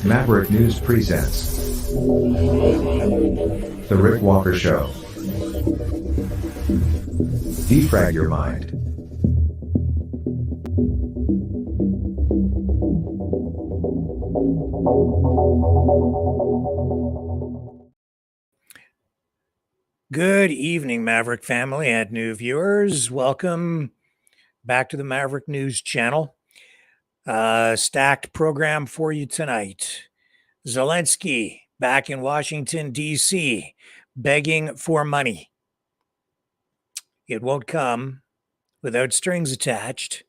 Maverick News presents The Rick Walker Show. Defrag your mind. Good evening, Maverick family and new viewers. Welcome back to the Maverick News channel. Stacked program for you tonight. Zelensky back in Washington, D.C., begging for money. It won't come without strings attached.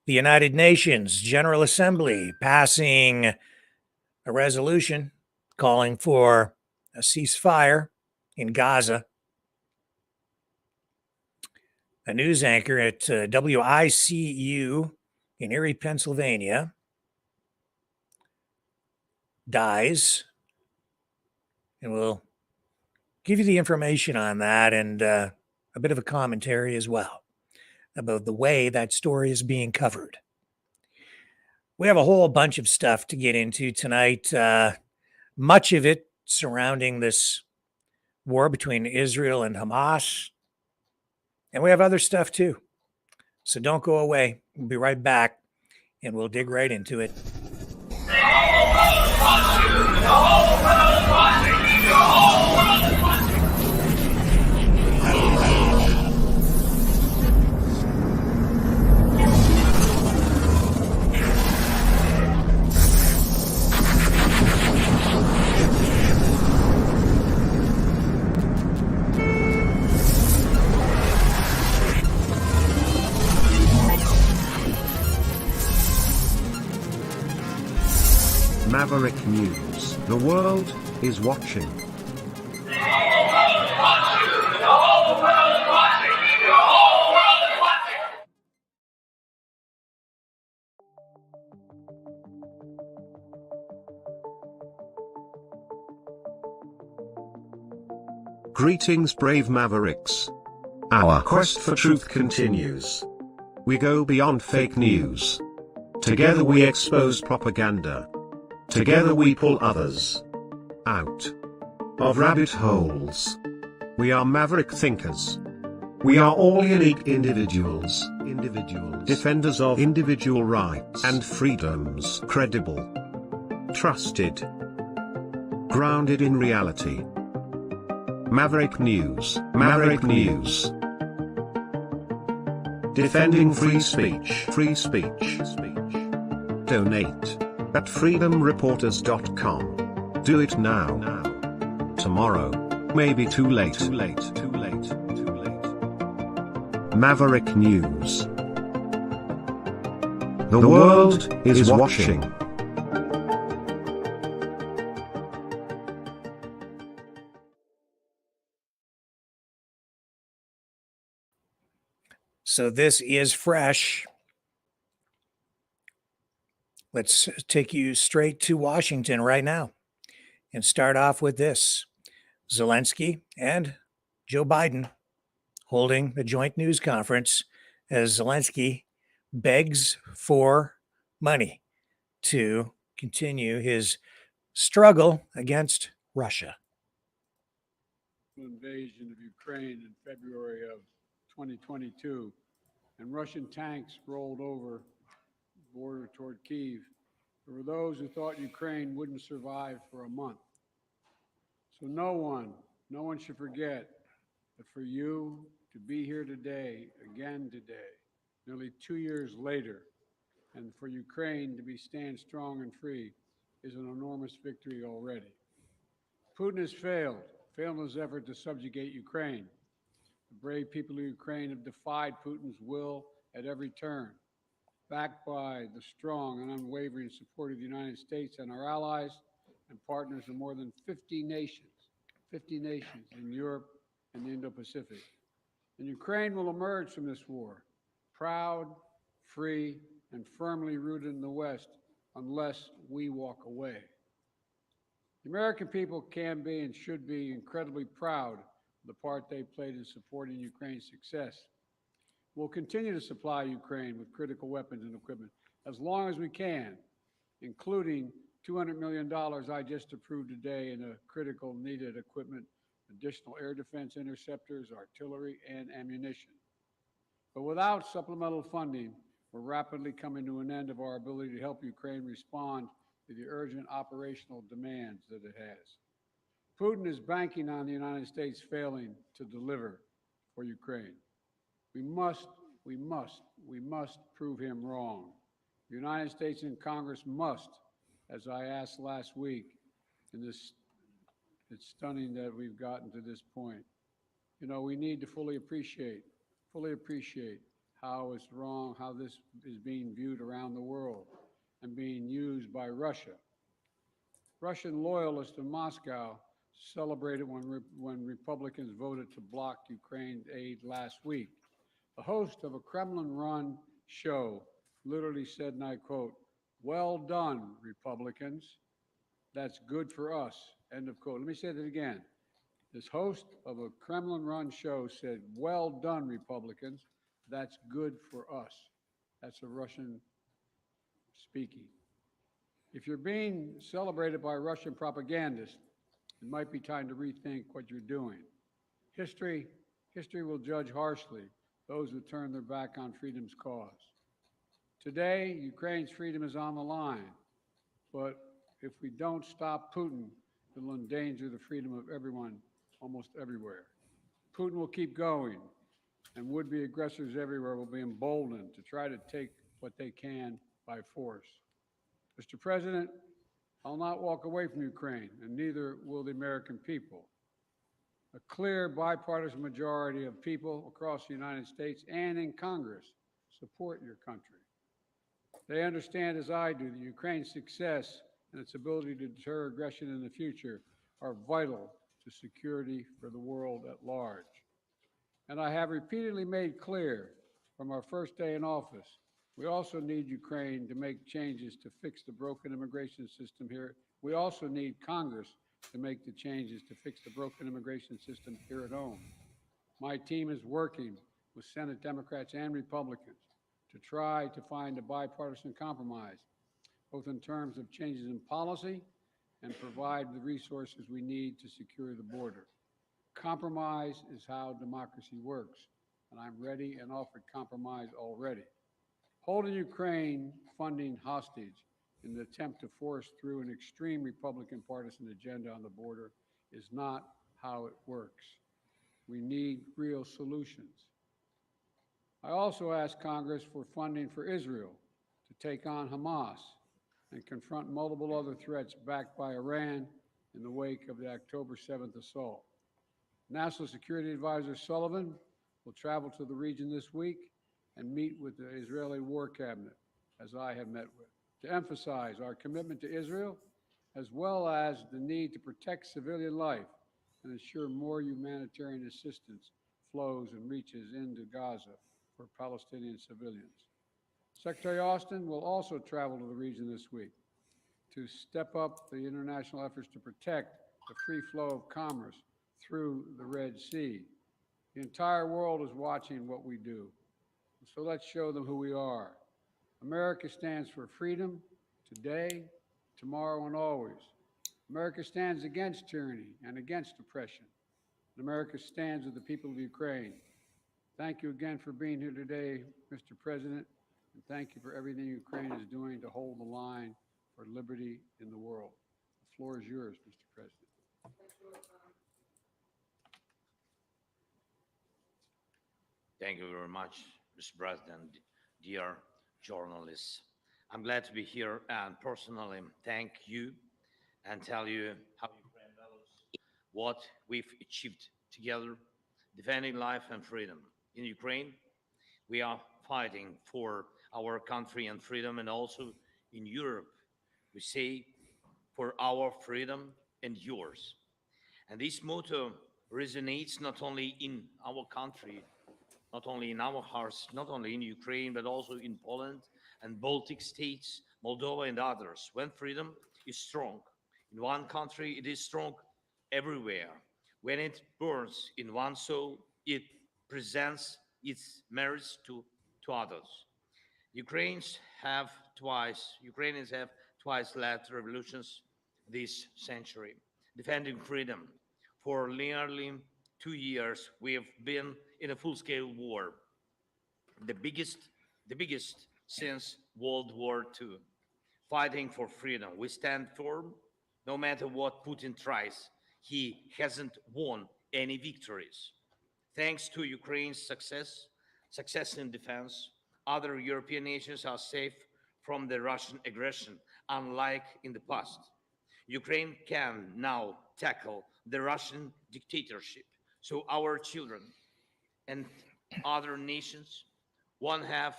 The United Nations General Assembly passing a resolution calling for a ceasefire in Gaza. A news anchor at WICU in Erie, Pennsylvania, dies. And we'll give you the information on that and a bit of a commentary as well about the way that story is being covered. We have a whole bunch of stuff to get into tonight, much of it surrounding this war between Israel and Hamas. And we have other stuff too. So don't go away. We'll be right back and we'll dig right into it. Maverick News. The world is watching. Greetings, brave Mavericks. Our quest for truth continues. We go beyond fake news. Together we expose propaganda. Together we pull others out of rabbit holes. We are maverick thinkers. We are all unique individuals, defenders of individual rights and freedoms, credible, trusted, grounded in reality. Maverick News, Maverick News. Defending free speech, Donate at freedomreporters.com. Do it now. Tomorrow may be too late. Maverick News. The world is watching. So this is fresh. Let's take you straight to Washington right now and start off with this. Zelensky and Joe Biden holding a joint news conference as Zelensky begs for money to continue his struggle against Russia. Invasion of Ukraine in February of 2022, and Russian tanks rolled over the border toward Kyiv. There were those who thought Ukraine wouldn't survive for a month. So no one should forget that for you to be here today, again today, nearly 2 years later, and for Ukraine to stand strong and free is an enormous victory already. Putin has failed in his effort to subjugate Ukraine. The brave people of Ukraine have defied Putin's will at every turn. Backed by the strong and unwavering support of the United States and our allies and partners in more than 50 nations in Europe and the Indo-Pacific. And Ukraine will emerge from this war proud, free, and firmly rooted in the West unless we walk away. The American people can be and should be incredibly proud of the part they played in supporting Ukraine's success. We'll continue to supply Ukraine with critical weapons and equipment as long as we can, including $200 million I just approved today in a critical needed equipment, additional air defense interceptors, artillery, and ammunition. But without supplemental funding, we're rapidly coming to an end of our ability to help Ukraine respond to the urgent operational demands that it has. Putin is banking on the United States failing to deliver for Ukraine. We must prove him wrong. The United States and Congress must, as I asked last week, it's stunning that we've gotten to this point. You know, we need to fully appreciate how it's wrong, how this is being viewed around the world and being used by Russia. Russian loyalists in Moscow celebrated when Republicans voted to block Ukraine aid last week. The host of a Kremlin-run show literally said, and I quote, "Well done, Republicans. That's good for us," end of quote. Let me say that again. This host of a Kremlin-run show said, "Well done, Republicans. That's good for us." That's a Russian speaking. If you're being celebrated by Russian propagandists, it might be time to rethink what you're doing. History will judge harshly those who turn their back on freedom's cause. Today, Ukraine's freedom is on the line, but if we don't stop Putin, it'll endanger the freedom of everyone almost everywhere. Putin will keep going, and would-be aggressors everywhere will be emboldened to try to take what they can by force. Mr. President, I'll not walk away from Ukraine, and neither will the American people. A clear bipartisan majority of people across the United States and in Congress support your country. They understand, as I do, that Ukraine's success and its ability to deter aggression in the future are vital to security for the world at large. And I have repeatedly made clear from our first day in office, we also need Ukraine to make changes to fix the broken immigration system here. We also need Congress to make the changes to fix the broken immigration system here at home. My team is working with Senate Democrats and Republicans to try to find a bipartisan compromise, both in terms of changes in policy and provide the resources we need to secure the border. Compromise is how democracy works, and I'm ready and offered compromise already. Holding Ukraine funding hostage in the attempt to force through an extreme Republican partisan agenda on the border is not how it works. We need real solutions. I also asked Congress for funding for Israel to take on Hamas and confront multiple other threats backed by Iran in the wake of the October 7th assault. National Security Advisor Sullivan will travel to the region this week and meet with the Israeli War Cabinet, as I have met with, to emphasize our commitment to Israel, as well as the need to protect civilian life and ensure more humanitarian assistance flows and reaches into Gaza for Palestinian civilians. Secretary Austin will also travel to the region this week to step up the international efforts to protect the free flow of commerce through the Red Sea. The entire world is watching what we do. So let's show them who we are. America stands for freedom today, tomorrow, and always. America stands against tyranny and against oppression. And America stands with the people of Ukraine. Thank you again for being here today, Mr. President, and thank you for everything Ukraine is doing to hold the line for liberty in the world. The floor is yours, Mr. President. Thank you very much, Mr. President, dear journalists. I'm glad to be here and personally thank you and tell you how Ukraine values what we've achieved together, defending life and freedom. In Ukraine, we are fighting for our country and freedom, and also in Europe, we say for our freedom and yours. And this motto resonates not only in our country, not only in our hearts, not only in Ukraine, but also in Poland and Baltic states, Moldova and others. When freedom is strong in one country, it is strong everywhere. When it burns in one soul, it presents its merits to others. Ukrainians have twice-led revolutions this century, defending freedom. For nearly 2 years, we have been in a full-scale war, the biggest, the biggest since World War II, fighting for freedom. We stand firm no matter what Putin tries. He hasn't won any victories. Thanks to Ukraine's success in defense, other European nations are safe from the Russian aggression, unlike in the past. Ukraine can now tackle the Russian dictatorship, so our children and other nations won't have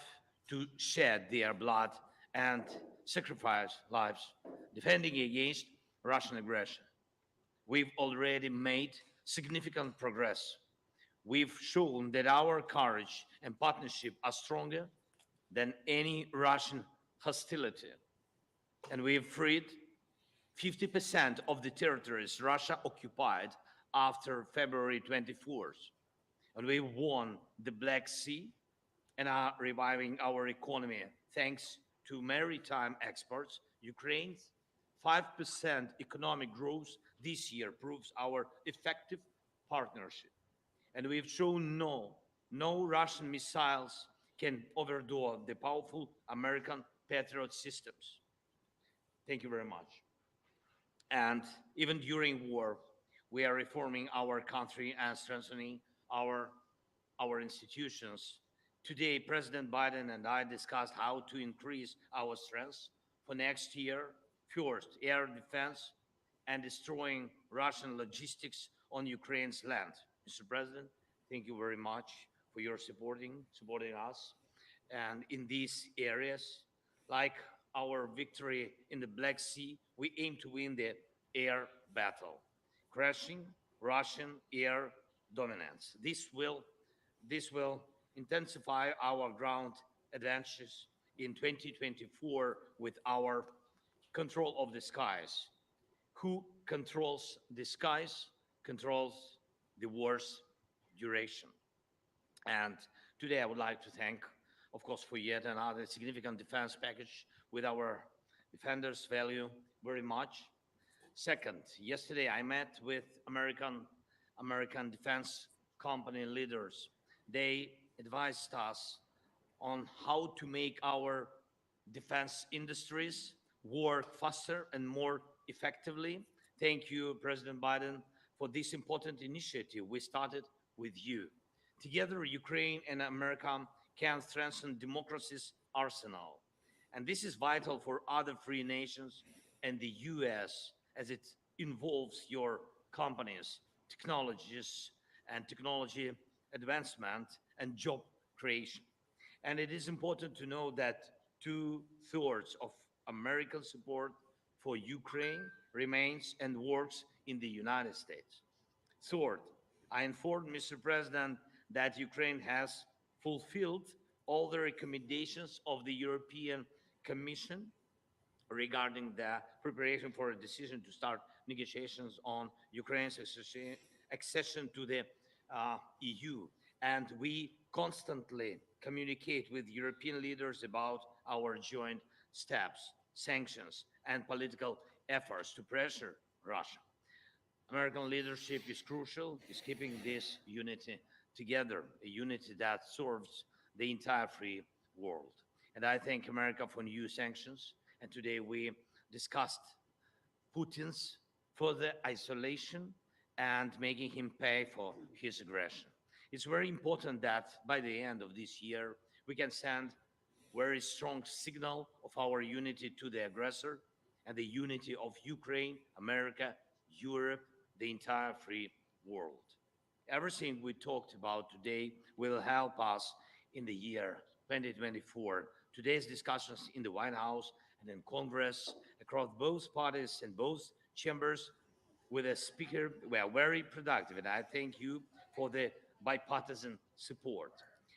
to shed their blood and sacrifice lives defending against Russian aggression. We've already made significant progress. We've shown that our courage and partnership are stronger than any Russian hostility, and we've freed 50% of the territories Russia occupied after February 24th. And we won the Black Sea and are reviving our economy thanks to maritime exports. Ukraine's 5% economic growth this year proves our effective partnership. And we've shown no Russian missiles can overthrow the powerful American Patriot systems. Thank you very much. And even during war, we are reforming our country and strengthening our, our institutions. Today, President Biden and I discussed how to increase our strength for next year. First, air defense and destroying Russian logistics on Ukraine's land. Mr. President, thank you very much for your supporting us. And in these areas, like our victory in the Black Sea, we aim to win the air battle, crushing Russian air dominance. This will intensify our ground advantages in 2024 with our control of the skies. Who controls the skies controls the war's duration. And today I would like to thank, of course, for yet another significant defense package with our defenders value very much. Second, yesterday I met with American defense company leaders. They advised us on how to make our defense industries work faster and more effectively. Thank you, President Biden, for this important initiative we started with you. Together, Ukraine and America can strengthen democracy's arsenal. And this is vital for other free nations and the US as it involves your companies, technologies, and technology advancement and job creation. And it is important to know that two-thirds of American support for Ukraine remains and works in the United States. Third, I informed Mr. President that Ukraine has fulfilled all the recommendations of the European Commission regarding the preparation for a decision to start negotiations on Ukraine's accession to the EU. And we constantly communicate with European leaders about our joint steps, sanctions, and political efforts to pressure Russia. American leadership is crucial, is keeping this unity together, a unity that serves the entire free world. And I thank America for new sanctions. And today we discussed Putin's further isolation and making him pay for his aggression. It's very important that by the end of this year, we can send very strong signal of our unity to the aggressor and the unity of Ukraine, America, Europe, the entire free world. Everything we talked about today will help us in the year 2024. Today's discussions in the White House and in Congress across both parties and both chambers with a speaker were very productive, and I thank you for the bipartisan support.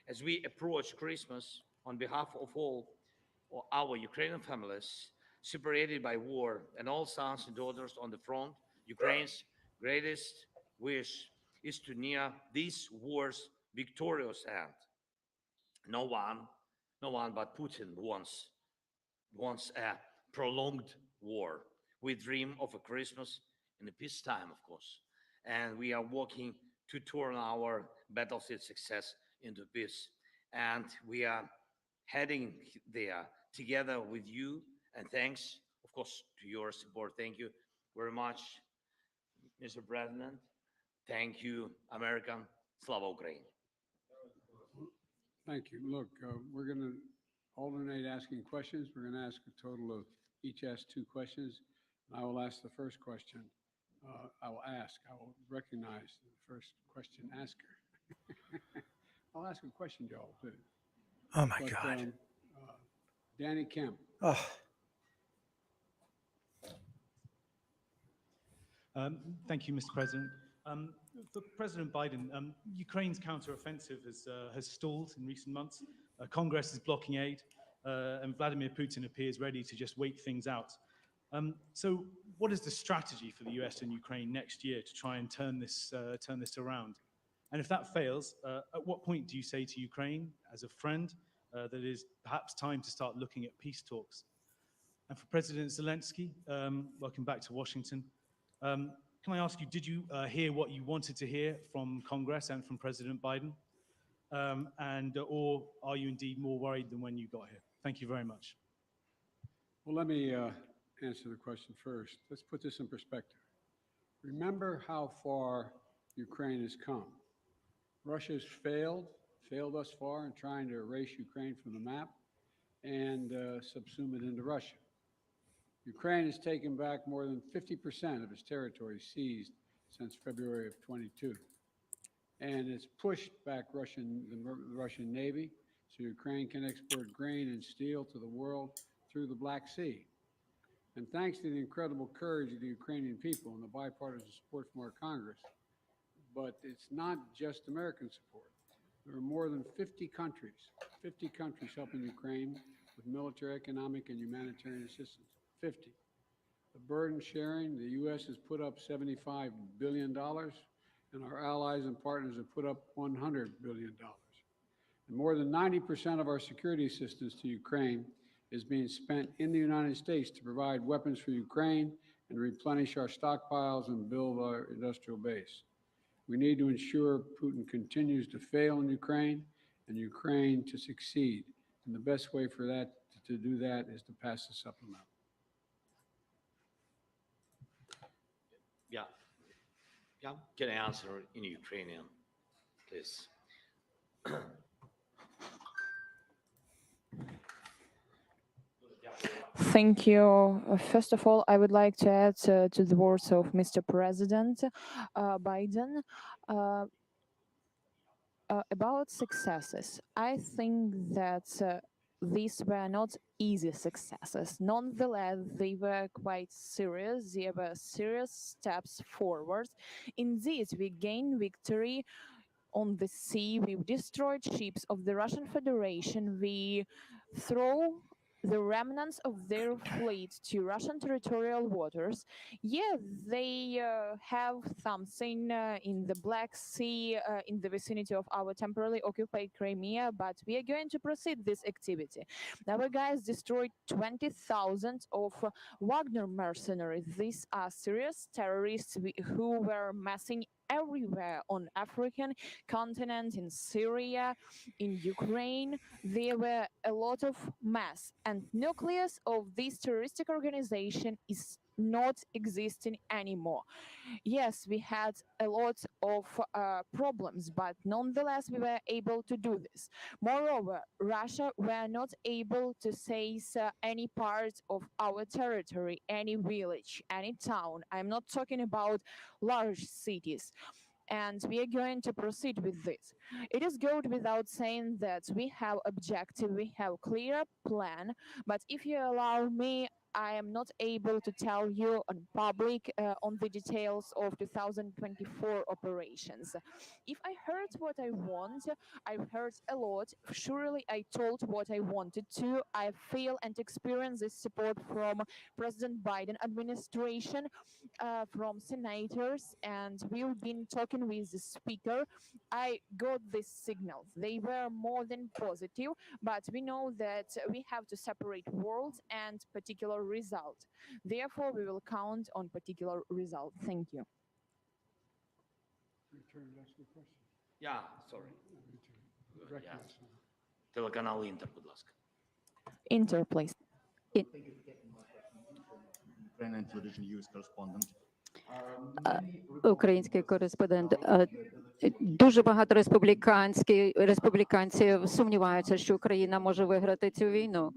As we approach Christmas, on behalf of all our Ukrainian families separated by war and all sons and daughters on the front, Ukraine's greatest wish is to near this war's victorious end. No one but Putin wants a prolonged war. We dream of a Christmas in the peacetime, of course, and we are working to turn our battlefield success into peace. And we are heading there together with you. And thanks, of course, to your support. Thank you very much, Mr. President. Thank you, America. Slava Ukraine. Thank you. Look, we're going to alternate asking questions. We're going to ask a total of each ask 2 questions. I will ask the first question. I will recognize the first question asker. I'll ask a question, Joel, too. Oh my God. Danny Kemp. Oh, Thank you, Mr. President. For President Biden, Ukraine's counteroffensive has stalled in recent months. Congress is blocking aid, and Vladimir Putin appears ready to just wait things out. So, what is the strategy for the US and Ukraine next year to try and turn this around? And if that fails, at what point do you say to Ukraine, as a friend, that it is perhaps time to start looking at peace talks? And for President Zelensky, welcome back to Washington. Can I ask you, did you hear what you wanted to hear from Congress and from President Biden? Or are you indeed more worried than when you got here? Thank you very much. Well, let me answer the question first. Let's put this in perspective. Remember how far Ukraine has come. Russia's failed thus far in trying to erase Ukraine from the map and subsume it into Russia. Ukraine has taken back more than 50% of its territory seized since February of 22. And it's pushed back the Russian Navy so Ukraine can export grain and steel to the world through the Black Sea. And thanks to the incredible courage of the Ukrainian people and the bipartisan support from our Congress, but it's not just American support. There are more than 50 countries helping Ukraine with military, economic, and humanitarian assistance. 50. The burden sharing, the U.S. has put up $75 billion, and our allies and partners have put up $100 billion. And more than 90% of our security assistance to Ukraine is being spent in the United States to provide weapons for Ukraine and replenish our stockpiles and build our industrial base. We need to ensure Putin continues to fail in Ukraine and Ukraine to succeed. And the best way for that to do that is to pass the supplemental. Yeah. Can I answer in Ukrainian, please? Thank you. First of all, I would like to add to the words of Mr. President Biden about successes. I think that these were not easy successes. Nonetheless, they were quite serious. They were serious steps forward. Indeed, we gained victory on the sea. We destroyed ships of the Russian Federation. We throw the remnants of their fleet to Russian territorial waters. Yeah, they have something in the Black Sea, in the vicinity of our temporarily occupied Crimea, but we are going to proceed this activity. Our guys destroyed 20,000 of Wagner mercenaries. These are serious terrorists who were massing everywhere on African continent, in Syria, in Ukraine. There were a lot of mass, and nucleus of this terroristic organization is not existing anymore. Yes, we had a lot of problems, but nonetheless we were able to do this. Moreover, Russia were not able to seize any part of our territory, any village, any town. I'm not talking about large cities. And we are going to proceed with this. It is good without saying that we have objective, we have clear plan, but if you allow me, I am not able to tell you on public on the details of 2024 operations. If I heard what I want, I've heard a lot. Surely I told what I wanted to. I feel and experience this support from President Biden administration, from senators, and we've been talking with the speaker. I got these signals. They were more than positive, but we know that we have to separate world and particular result. Therefore, we will count on particular result. Thank you. Your turn to ask a question. Yeah, sorry. Direct Yeah. this. Телеканал Інтер, будь ласка. Inter, please. Ukrainian television news correspondent. Український кореспондент. Дуже багато республіканців сумніваються, що Україна може виграти цю війну.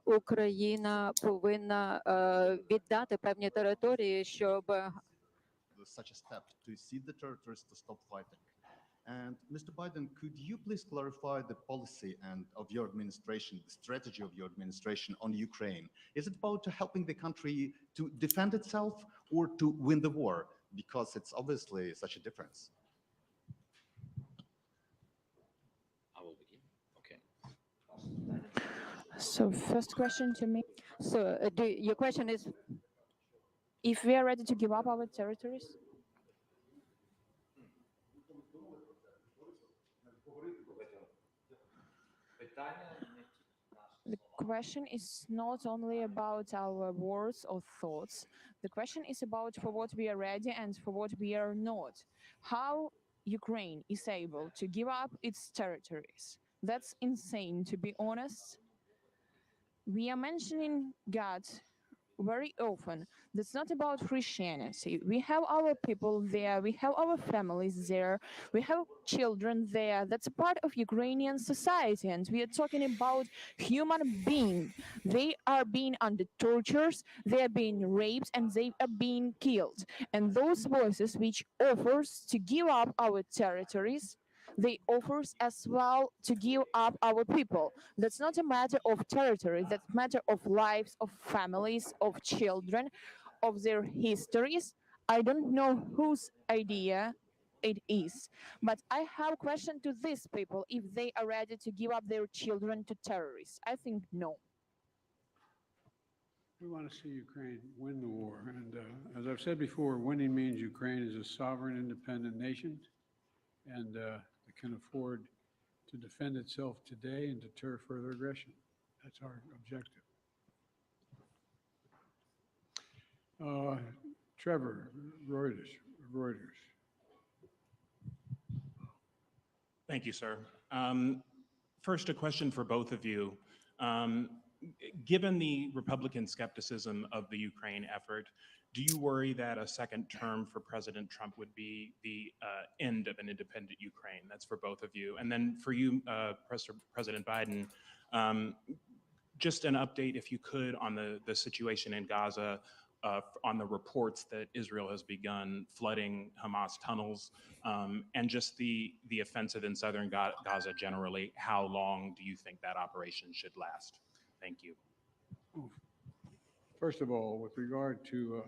Україна повинна віддати певні території, щоб Such a step to cede the territories to stop fighting. And Mr. Biden, could you please clarify the policy and of your administration, the strategy of your administration on Ukraine? Is it about helping the country to defend itself or to win the war? Because it's obviously such a difference. I will begin. Okay. So first question to me. So your question is, If we are ready to give up our territories? The question is not only about our words or thoughts. The question is about for what we are ready and for what we are not. How Ukraine is able to give up its territories. That's insane, to be honest. We are mentioning God very often. That's not about Christianity. We have our people there, we have our families there, we have children there. That's a part of Ukrainian society, and we are talking about human beings. They are being under tortures, they are being raped, and they are being killed. And those voices which offers to give up our territories, they offers as well to give up our people. That's not a matter of territory, that's a matter of lives, of families, of children, of their histories. I don't know whose idea it is, but I have a question to these people if they are ready to give up their children to terrorists. I think no. We want to see Ukraine win the war. And as I've said before, winning means Ukraine is a sovereign, independent nation and it can afford to defend itself today and deter further aggression. That's our objective. Trevor, Reuters. Thank you, sir. First, a question for both of you. Given the Republican skepticism of the Ukraine effort, do you worry that a second term for President Trump would be the end of an independent Ukraine? That's for both of you. And then for you, President Biden, just an update, if you could, on the situation in Gaza, on the reports that Israel has begun flooding Hamas tunnels, and just the offensive in southern Gaza generally. How long do you think that operation should last? Thank you. First of all, with regard to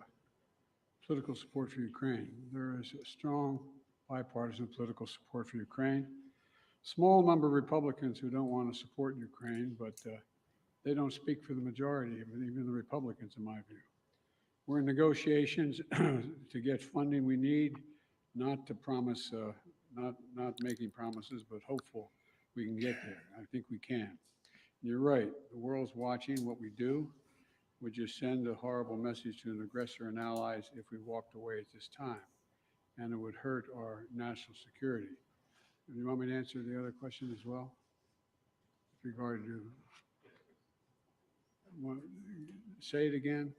political support for Ukraine, there is a strong bipartisan political support for Ukraine. Small number of Republicans who don't want to support Ukraine, but they don't speak for the majority of even the Republicans, in my view. We're in negotiations to get funding we need, not to promise, not making promises, but hopeful we can get there. I think we can. You're right, the world's watching what we do. We just send a horrible message to an aggressor and allies if we walked away at this time, and it would hurt our national security. Do you want me to answer the other question as well? With regard to, say it again?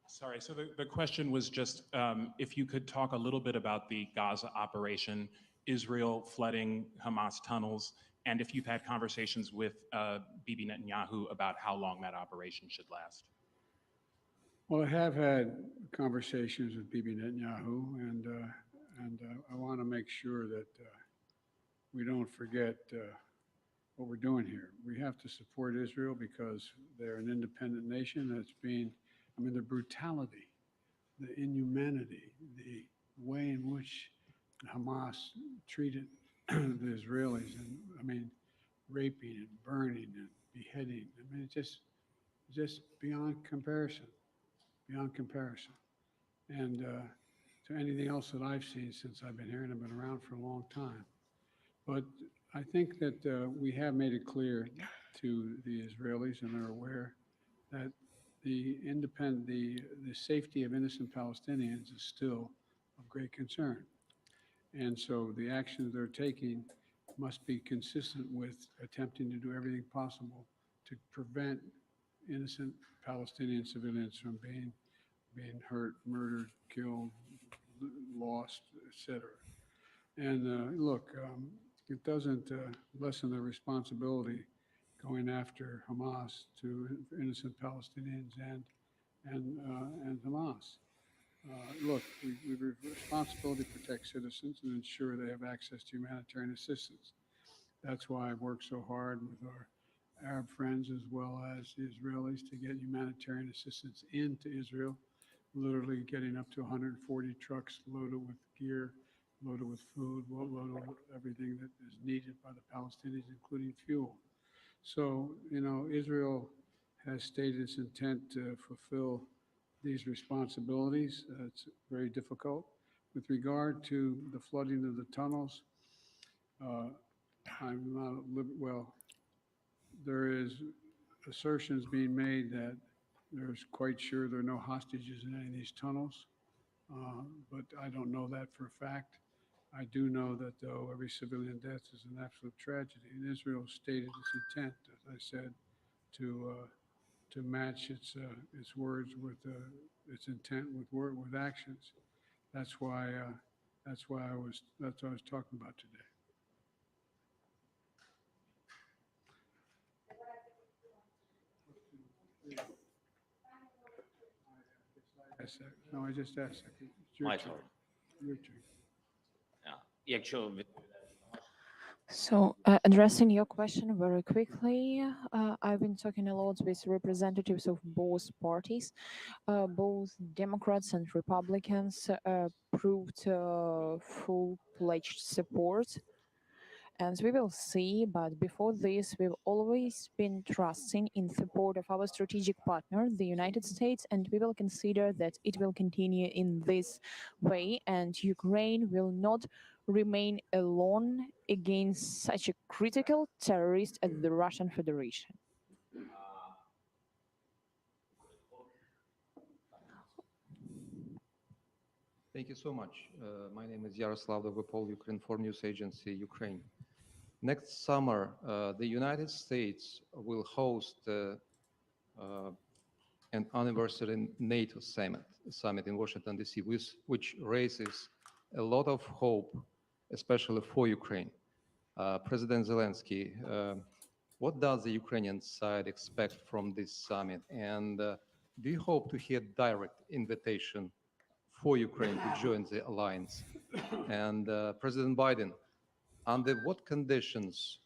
Sorry, so the question was just if you could talk a little bit about the Gaza operation, Israel flooding Hamas tunnels, and if you've had conversations with Bibi Netanyahu about how long that operation should last. Well, I have had conversations with Bibi Netanyahu, and I want to make sure that we don't forget what we're doing here. We have to support Israel because they're an independent nation that's being, I mean, the brutality, the inhumanity, the way in which Hamas treated the Israelis, and I mean, raping and burning and beheading. I mean, it's just beyond comparison, beyond comparison. And to anything else that I've seen since I've been here, and I've been around for a long time. But I think that we have made it clear to the Israelis, and they're aware, that the safety of innocent Palestinians is still of great concern. And so the actions they're taking must be consistent with attempting to do everything possible to prevent innocent Palestinian civilians from being hurt, murdered, killed, lost, etc. And look, it doesn't lessen their responsibility going after Hamas to innocent Palestinians and Hamas. Look, we have a responsibility to protect citizens and ensure they have access to humanitarian assistance. That's why I've worked so hard with our Arab friends as well as the Israelis to get humanitarian assistance into Israel, literally getting up to 140 trucks loaded with gear, loaded with food, loaded with everything that is needed by the Palestinians, including fuel. So, Israel has stated its intent to fulfill these responsibilities. It's very difficult. With regard to the flooding of the tunnels, I'm not, well, there is assertions being made that there's quite sure there are no hostages in any of these tunnels, but I don't know that for a fact. I do know that, though, every civilian death is an absolute tragedy. And Israel stated its intent, as I said, to match its words with its intent with actions. That's why I was talking about today. No, I just asked. It's your My turn. turn. Your turn. Yeah, actually, So, addressing your question very quickly, I've been talking a lot with representatives of both parties. Both Democrats and Republicans proved full-fledged support. And we will see, but before this, we've always been trusting in support of our strategic partner, the United States, and we will consider that it will continue in this way, and Ukraine will not remain alone against such a critical terrorist as the Russian Federation. Thank you so much. My name is Yaroslav Dolgopol, Ukraine Foreign News Agency, Ukraine. Next summer, the United States will host an anniversary NATO summit in Washington, D.C., which raises a lot of hope, especially for Ukraine. President Zelensky, what does the Ukrainian side expect from this summit? And do you hope to hear direct invitation for Ukraine to join the alliance? And President Biden, under what conditions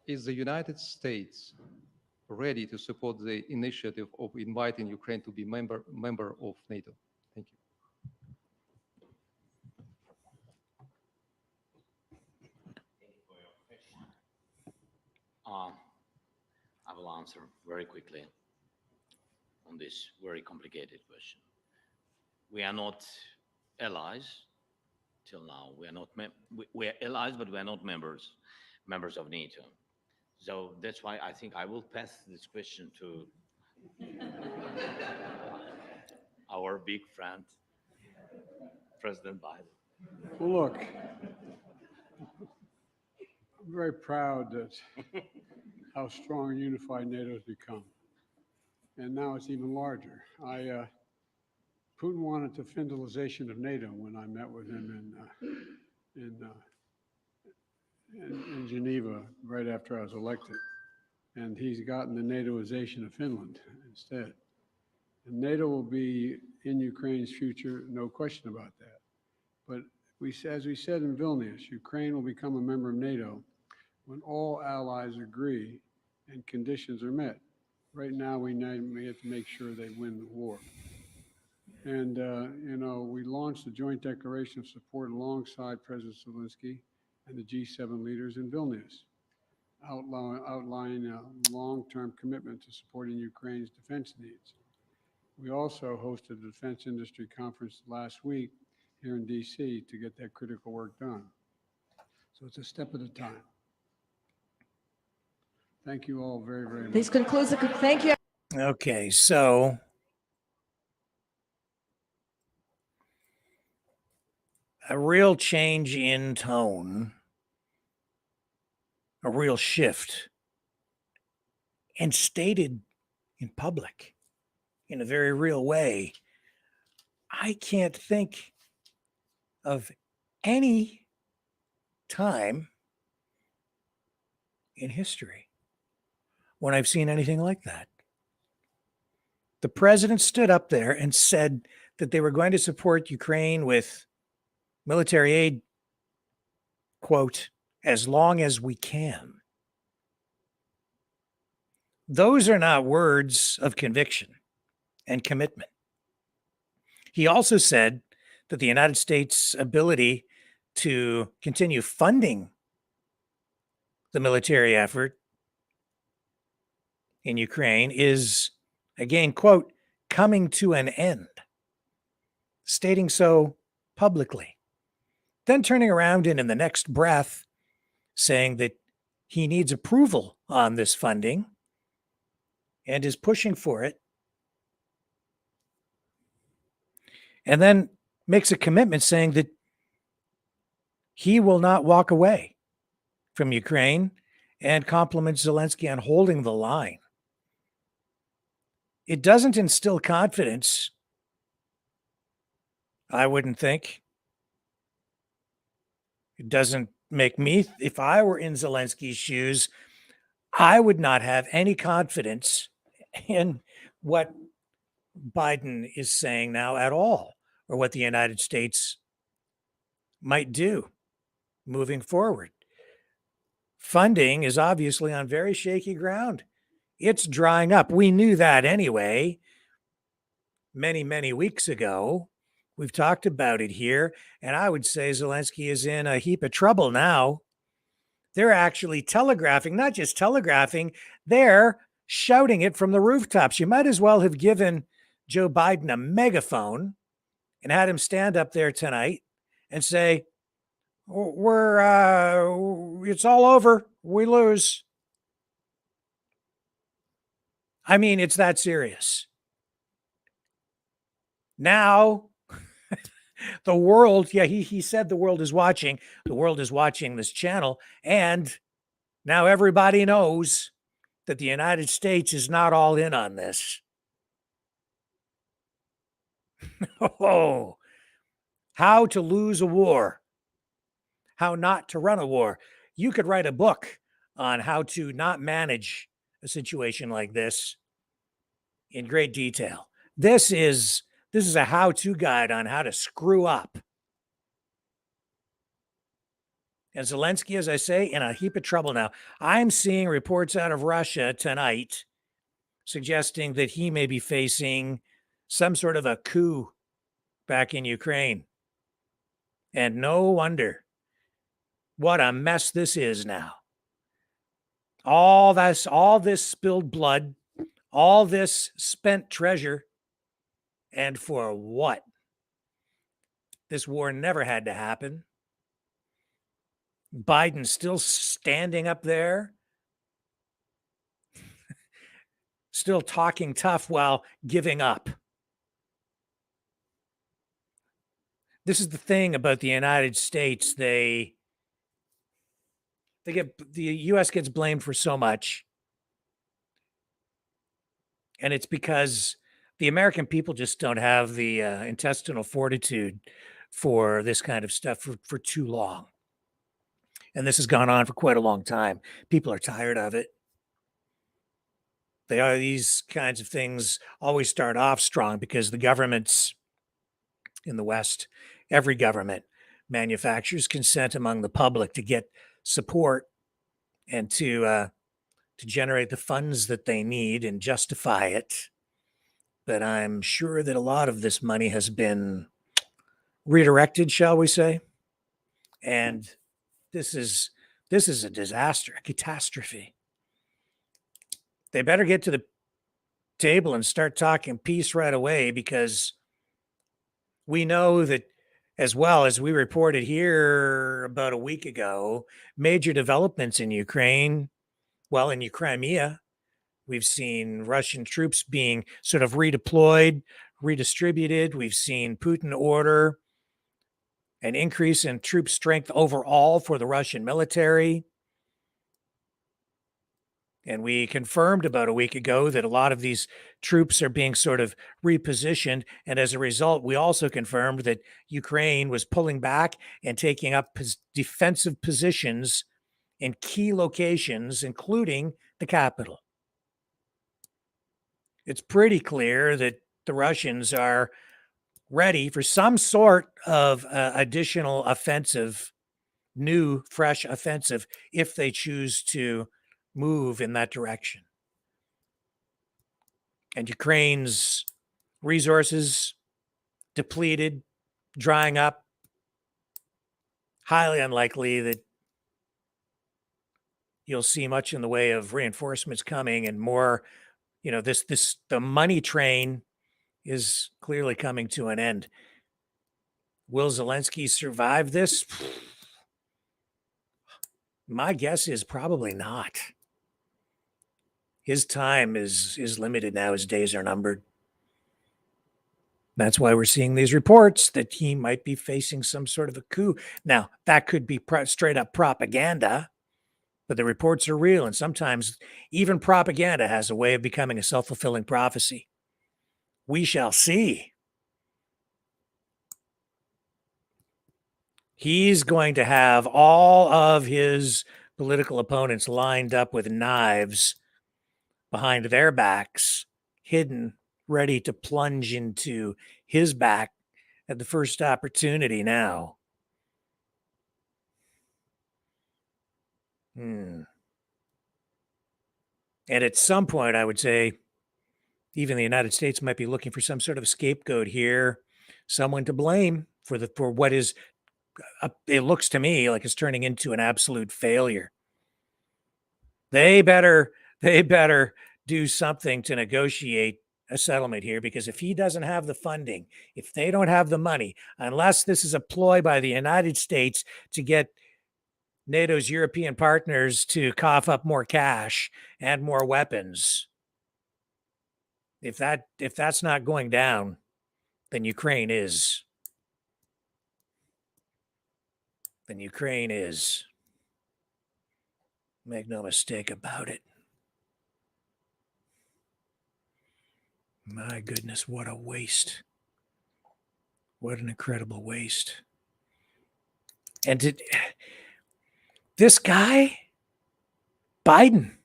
is the United States ready to support the initiative of inviting Ukraine to be member of NATO? Thank you. I will answer very quickly on this very complicated question. We are not allies till now. We are not we are allies, but we are not members of NATO. So that's why I think I will pass this question to our big friend, President Biden. Well, look, I'm very proud that how strong and unified NATO has become. And now it's even larger. Putin wanted the federalization of NATO when I met with him in Geneva right after I was elected. And he's gotten the NATOization of Finland instead. And NATO will be in Ukraine's future, no question about that. But as we said in Vilnius, Ukraine will become a member of NATO when all allies agree and conditions are met. Right now, we have to make sure they win the war. And, we launched a joint declaration of support alongside President Zelensky and the G7 leaders in Vilnius, outlining a long-term commitment to supporting Ukraine's defense needs. We also hosted a defense industry conference last week here in D.C. to get that critical work done. So it's a step at a time. Thank you all very, very much. This concludes the, thank you. Okay, so a real change in tone, a real shift, and stated in public in a very real way. I can't think of any time in history when I've seen anything like that. The president stood up there and said that they were going to support Ukraine with military aid, quote, as long as we can. Those are not words of conviction and commitment. He also said that the United States' ability to continue funding the military effort in Ukraine is, again, quote, coming to an end, stating so publicly. Then turning around and in the next breath saying that he needs approval on this funding and is pushing for it. And then makes a commitment saying that he will not walk away from Ukraine and compliments Zelensky on holding the line. It doesn't instill confidence, I wouldn't think. It doesn't make me, if I were in Zelensky's shoes, I would not have any confidence in what Biden is saying now at all, or what the United States might do moving forward. Funding is obviously on very shaky ground. It's drying up. We knew that anyway, many, many weeks ago. We've talked about it here, and I would say Zelensky is in a heap of trouble now. They're actually telegraphing, not just telegraphing, they're shouting it from the rooftops. You might as well have given Joe Biden a megaphone and had him stand up there tonight and say, it's all over. We lose. I mean, it's that serious. Now, the world, he said the world is watching. The world is watching this channel. And now everybody knows that the United States is not all in on this. Oh, how to lose a war, how not to run a war. You could write a book on how to not manage a situation like this in great detail. This is a how-to guide on how to screw up. And Zelensky, as I say, in a heap of trouble now. I'm seeing reports out of Russia tonight suggesting that he may be facing some sort of a coup back in Ukraine. And no wonder. What a mess this is now. All this spilled blood, all this spent treasure, and for what? This war never had to happen. Biden still standing up there, still talking tough while giving up. This is the thing about the United States. The U.S. gets blamed for so much. And it's because the American people just don't have the intestinal fortitude for this kind of stuff for too long. And this has gone on for quite a long time. People are tired of it. These kinds of things always start off strong because the governments in the West, every government, manufactures consent among the public to get support and to generate the funds that they need and justify it. But I'm sure that a lot of this money has been redirected, shall we say? And this is a disaster, a catastrophe. They better get to the table and start talking peace right away, because we know that, as well as we reported here about a week ago, major developments in Ukraine, in Crimea, We've seen Russian troops being sort of redeployed, redistributed. We've seen Putin order an increase in troop strength overall for the Russian military. And we confirmed about a week ago that a lot of these troops are being sort of repositioned. And as a result, we also confirmed that Ukraine was pulling back and taking up defensive positions in key locations, including the capital. It's pretty clear that the Russians are ready for some sort of additional offensive, new, fresh offensive, if they choose to move in that direction. And Ukraine's resources depleted, drying up, highly unlikely that you'll see much in the way of reinforcements coming and more. The money train is clearly coming to an end. Will Zelensky survive this? My guess is probably not. His time is limited now. His days are numbered. That's why we're seeing these reports that he might be facing some sort of a coup. Now, that could be straight up propaganda, but the reports are real. And sometimes even propaganda has a way of becoming a self-fulfilling prophecy. We shall see. He's going to have all of his political opponents lined up with knives behind their backs, hidden, ready to plunge into his back at the first opportunity now. And at some point, I would say, even the United States might be looking for some sort of scapegoat here, someone to blame for what is, it looks to me like it's turning into an absolute failure. They better do something to negotiate a settlement here, because if he doesn't have the funding, if they don't have the money, unless this is a ploy by the United States to get NATO's European partners to cough up more cash and more weapons, if that's not going down, then Ukraine is. Make no mistake about it. My goodness, what a waste. What an incredible waste. And this guy, Biden,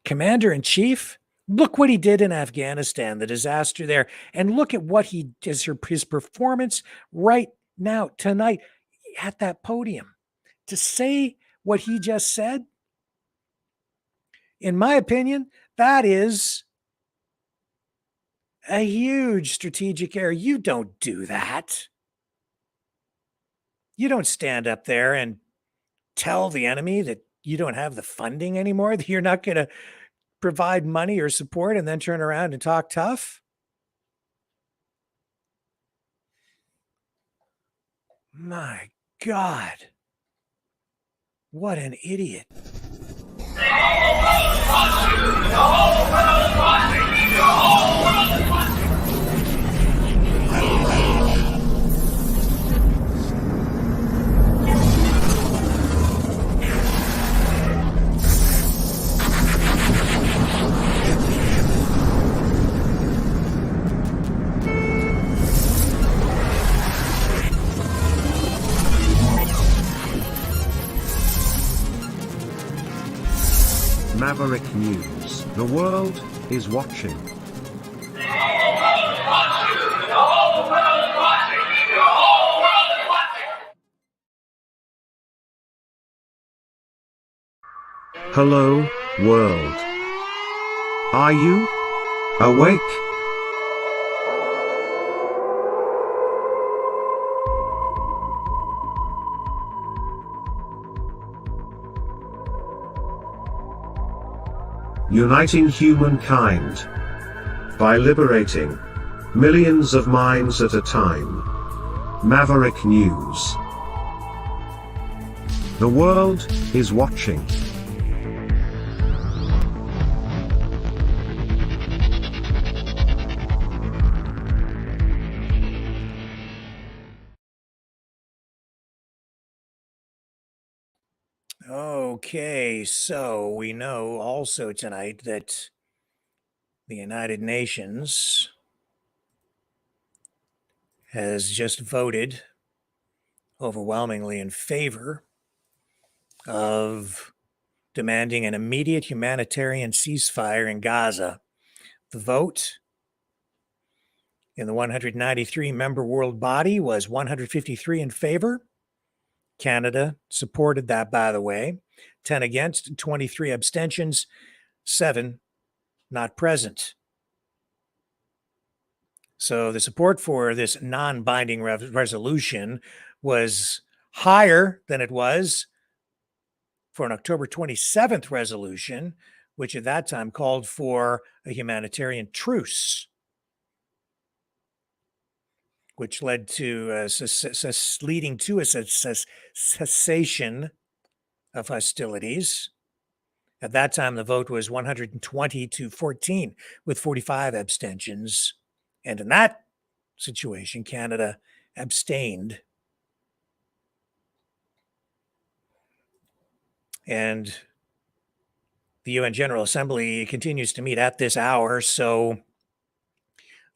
commander-in-chief, look what he did in Afghanistan, the disaster there. And look at what he does, his performance right now, tonight, at that podium. To say what he just said, in my opinion, that is a huge strategic error. You don't do that. You don't stand up there and tell the enemy that you don't have the funding anymore, that you're not going to provide money or support, and then turn around and talk tough. My God. What an idiot. Maverick News. The world is watching. Hello, world. Are you awake? Uniting humankind by liberating millions of minds at a time. Maverick News. The world is watching. Okay, so we know also tonight that the United Nations has just voted overwhelmingly in favor of demanding an immediate humanitarian ceasefire in Gaza. The vote in the 193 member world body was 153 in favor. Canada supported that, by the way, 10 against, 23 abstentions, 7 not present. So the support for this non-binding resolution was higher than it was for an October 27th resolution, which at that time called for a humanitarian truce, which led to leading to a cessation of hostilities. At that time, the vote was 120 to 14, with 45 abstentions. And in that situation, Canada abstained. And the UN General Assembly continues to meet at this hour, so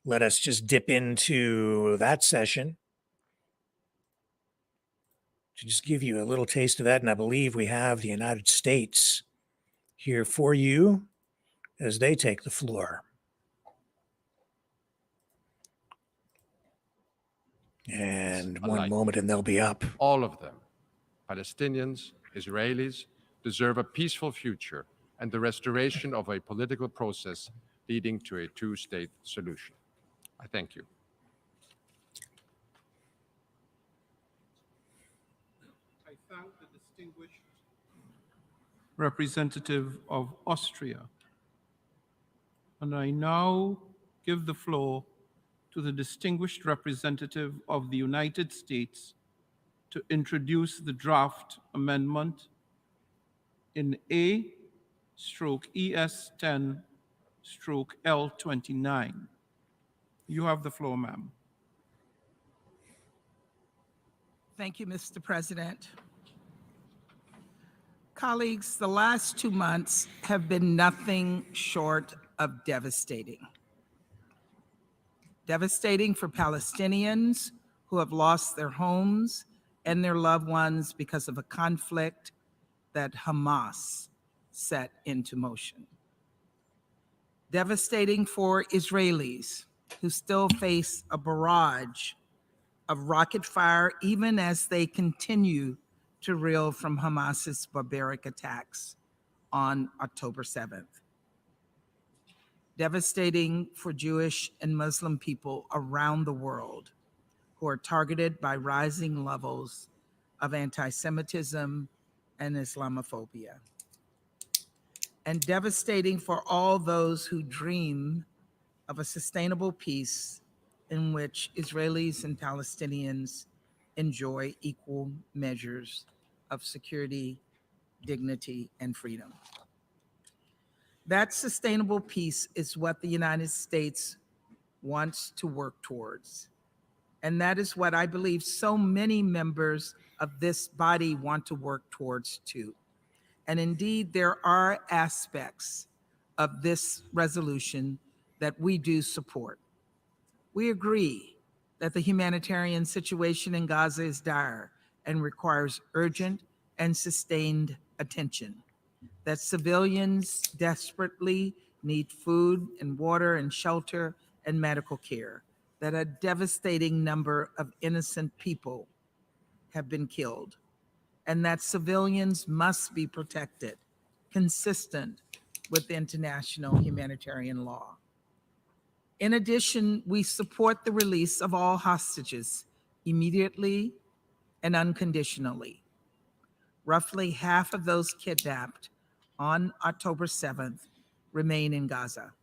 let us just dip into that session to just give you a little taste of that. And I believe we have the United States here for you as they take the floor. And one moment and they'll be up. All of them, Palestinians, Israelis, deserve a peaceful future and the restoration of a political process leading to a two-state solution. I thank you. I thank the distinguished representative of Austria, and I now give the floor to the distinguished representative of the United States to introduce the draft amendment in A/ES10/L29. You have the floor, ma'am. Thank you, Mr. President. Colleagues, the last 2 months have been nothing short of devastating. Devastating for Palestinians who have lost their homes and their loved ones because of a conflict that Hamas set into motion. Devastating for Israelis who still face a barrage of rocket fire even as they continue to reel from Hamas's barbaric attacks on October 7th. Devastating for Jewish and Muslim people around the world who are targeted by rising levels of anti-Semitism and Islamophobia. And devastating for all those who dream of a sustainable peace in which Israelis and Palestinians enjoy equal measures of security, dignity, and freedom. That sustainable peace is what the United States wants to work towards. And that is what I believe so many members of this body want to work towards too. And indeed, there are aspects of this resolution that we do support. We agree that the humanitarian situation in Gaza is dire and requires urgent and sustained attention, that civilians desperately need food and water and shelter and medical care, that a devastating number of innocent people have been killed, and that civilians must be protected, consistent with international humanitarian law. In addition, we support the release of all hostages immediately and unconditionally. Roughly half of those kidnapped on October 7th remain in Gaza.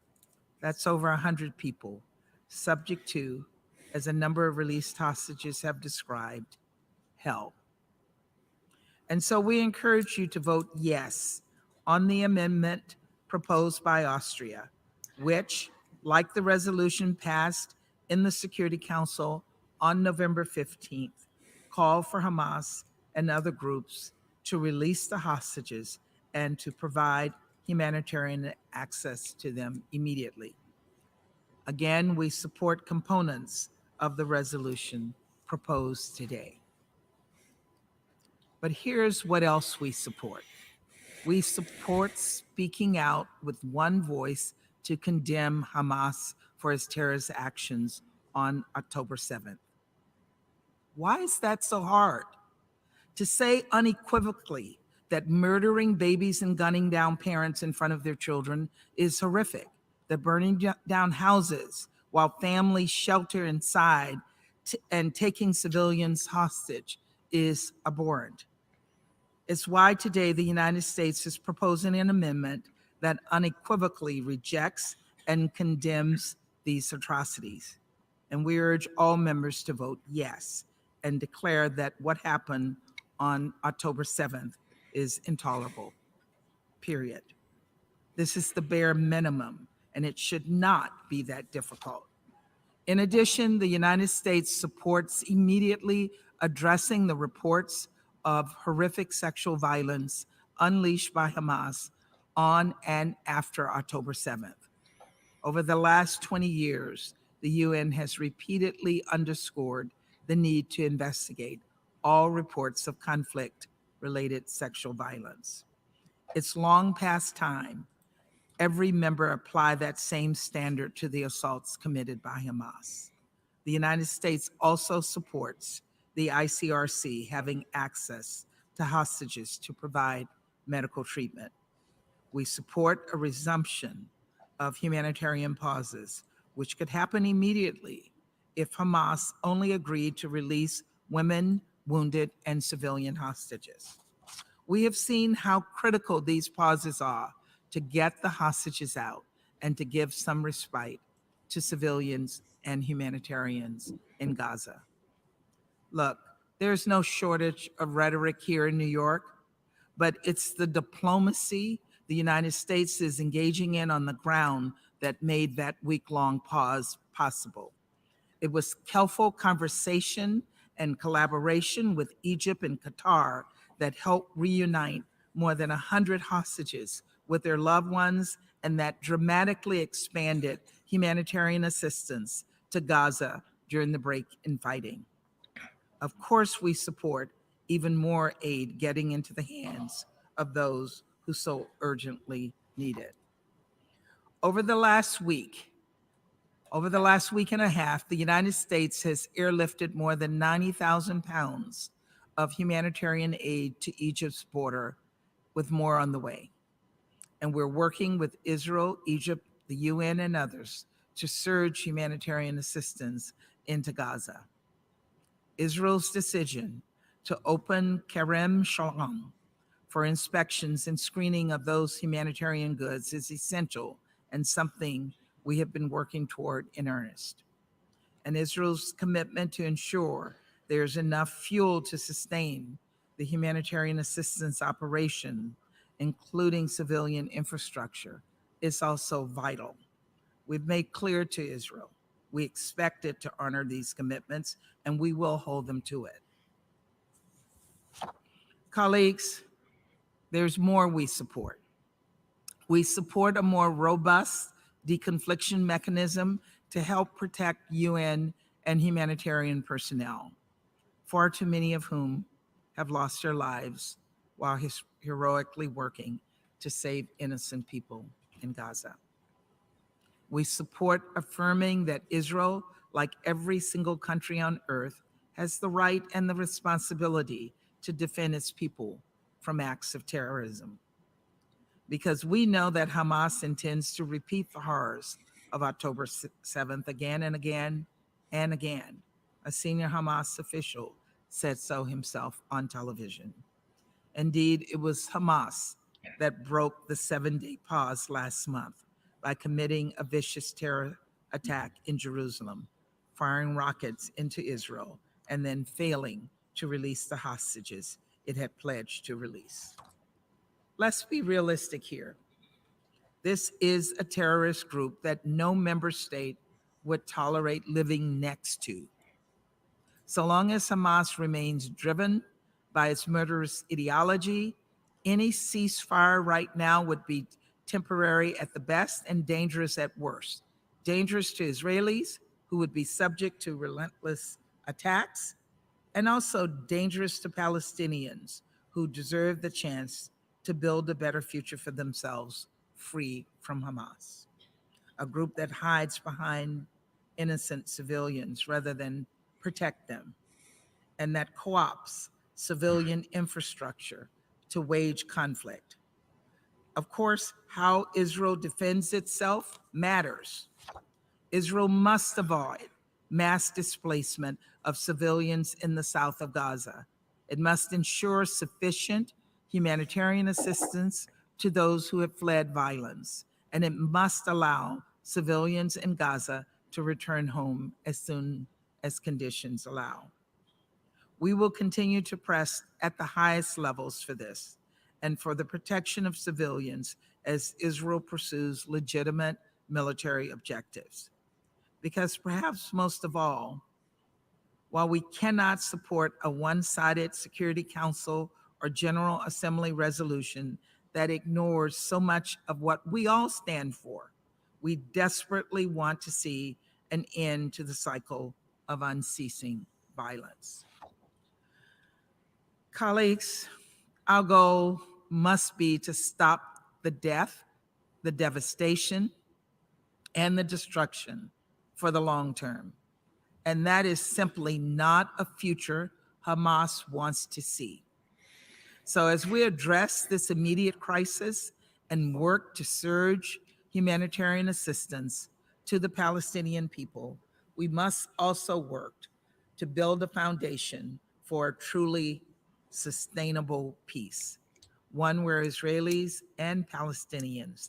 That's over 100 people, subject to, as a number of released hostages have described, hell. And so we encourage you to vote yes on the amendment proposed by Austria, which, like the resolution passed in the Security Council on November 15th, call for Hamas and other groups to release the hostages and to provide humanitarian access to them immediately. Again, we support components of the resolution proposed today. But here's what else we support. We support speaking out with one voice to condemn Hamas for its terrorist actions on October 7th. Why is that so hard? To say unequivocally that murdering babies and gunning down parents in front of their children is horrific, that burning down houses while families shelter inside and taking civilians hostage is abhorrent. It's why today the United States is proposing an amendment that unequivocally rejects and condemns these atrocities. And we urge all members to vote yes and declare that what happened on October 7th is intolerable, period. This is the bare minimum, and it should not be that difficult. In addition, the United States supports immediately addressing the reports of horrific sexual violence unleashed by Hamas on and after October 7th. Over the last 20 years, the UN has repeatedly underscored the need to investigate all reports of conflict-related sexual violence. It's long past time every member apply that same standard to the assaults committed by Hamas. The United States also supports the ICRC having access to hostages to provide medical treatment. We support a resumption of humanitarian pauses, which could happen immediately if Hamas only agreed to release women, wounded, and civilian hostages. We have seen how critical these pauses are to get the hostages out and to give some respite to civilians and humanitarians in Gaza. Look, there's no shortage of rhetoric here in New York, but it's the diplomacy the United States is engaging in on the ground that made that week-long pause possible. It was careful conversation and collaboration with Egypt and Qatar that helped reunite more than 100 hostages with their loved ones and that dramatically expanded humanitarian assistance to Gaza during the break in fighting. Of course, we support even more aid getting into the hands of those who so urgently need it. Over the last week and a half, the United States has airlifted more than 90,000 pounds of humanitarian aid to Egypt's border, with more on the way. And we're working with Israel, Egypt, the UN, and others to surge humanitarian assistance into Gaza. Israel's decision to open Kerem Shalom for inspections and screening of those humanitarian goods is essential and something we have been working toward in earnest. And Israel's commitment to ensure there's enough fuel to sustain the humanitarian assistance operation, including civilian infrastructure, is also vital. We've made clear to Israel we expect it to honor these commitments, and we will hold them to it. Colleagues, there's more we support. We support a more robust deconfliction mechanism to help protect UN and humanitarian personnel, far too many of whom have lost their lives while heroically working to save innocent people in Gaza. We support affirming that Israel, like every single country on earth, has the right and the responsibility to defend its people from acts of terrorism. Because we know that Hamas intends to repeat the horrors of October 7th again and again and again. A senior Hamas official said so himself on television. Indeed, it was Hamas that broke the 7-day pause last month by committing a vicious terror attack in Jerusalem, firing rockets into Israel, and then failing to release the hostages it had pledged to release. Let's be realistic here. This is a terrorist group that no member state would tolerate living next to. So long as Hamas remains driven by its murderous ideology, Any ceasefire right now would be temporary at the best and dangerous at worst. Dangerous to Israelis, who would be subject to relentless attacks, and also dangerous to Palestinians, who deserve the chance to build a better future for themselves, free from Hamas, a group that hides behind innocent civilians rather than protect them, and that co-ops civilian infrastructure to wage conflict. Of course, how Israel defends itself matters. Israel must avoid mass displacement of civilians in the south of Gaza. It must ensure sufficient humanitarian assistance to those who have fled violence, and it must allow civilians in Gaza to return home as soon as conditions allow. We will continue to press at the highest levels for this and for the protection of civilians as Israel pursues legitimate military objectives. Because perhaps most of all, while we cannot support a one-sided Security Council or General Assembly resolution that ignores so much of what we all stand for, we desperately want to see an end to the cycle of unceasing violence. Colleagues, our goal must be to stop the death, the devastation, and the destruction for the long term. And that is simply not a future Hamas wants to see. So as we address this immediate crisis and work to surge humanitarian assistance to the Palestinian people, we must also work to build a foundation for a truly sustainable peace, one where Israelis and Palestinians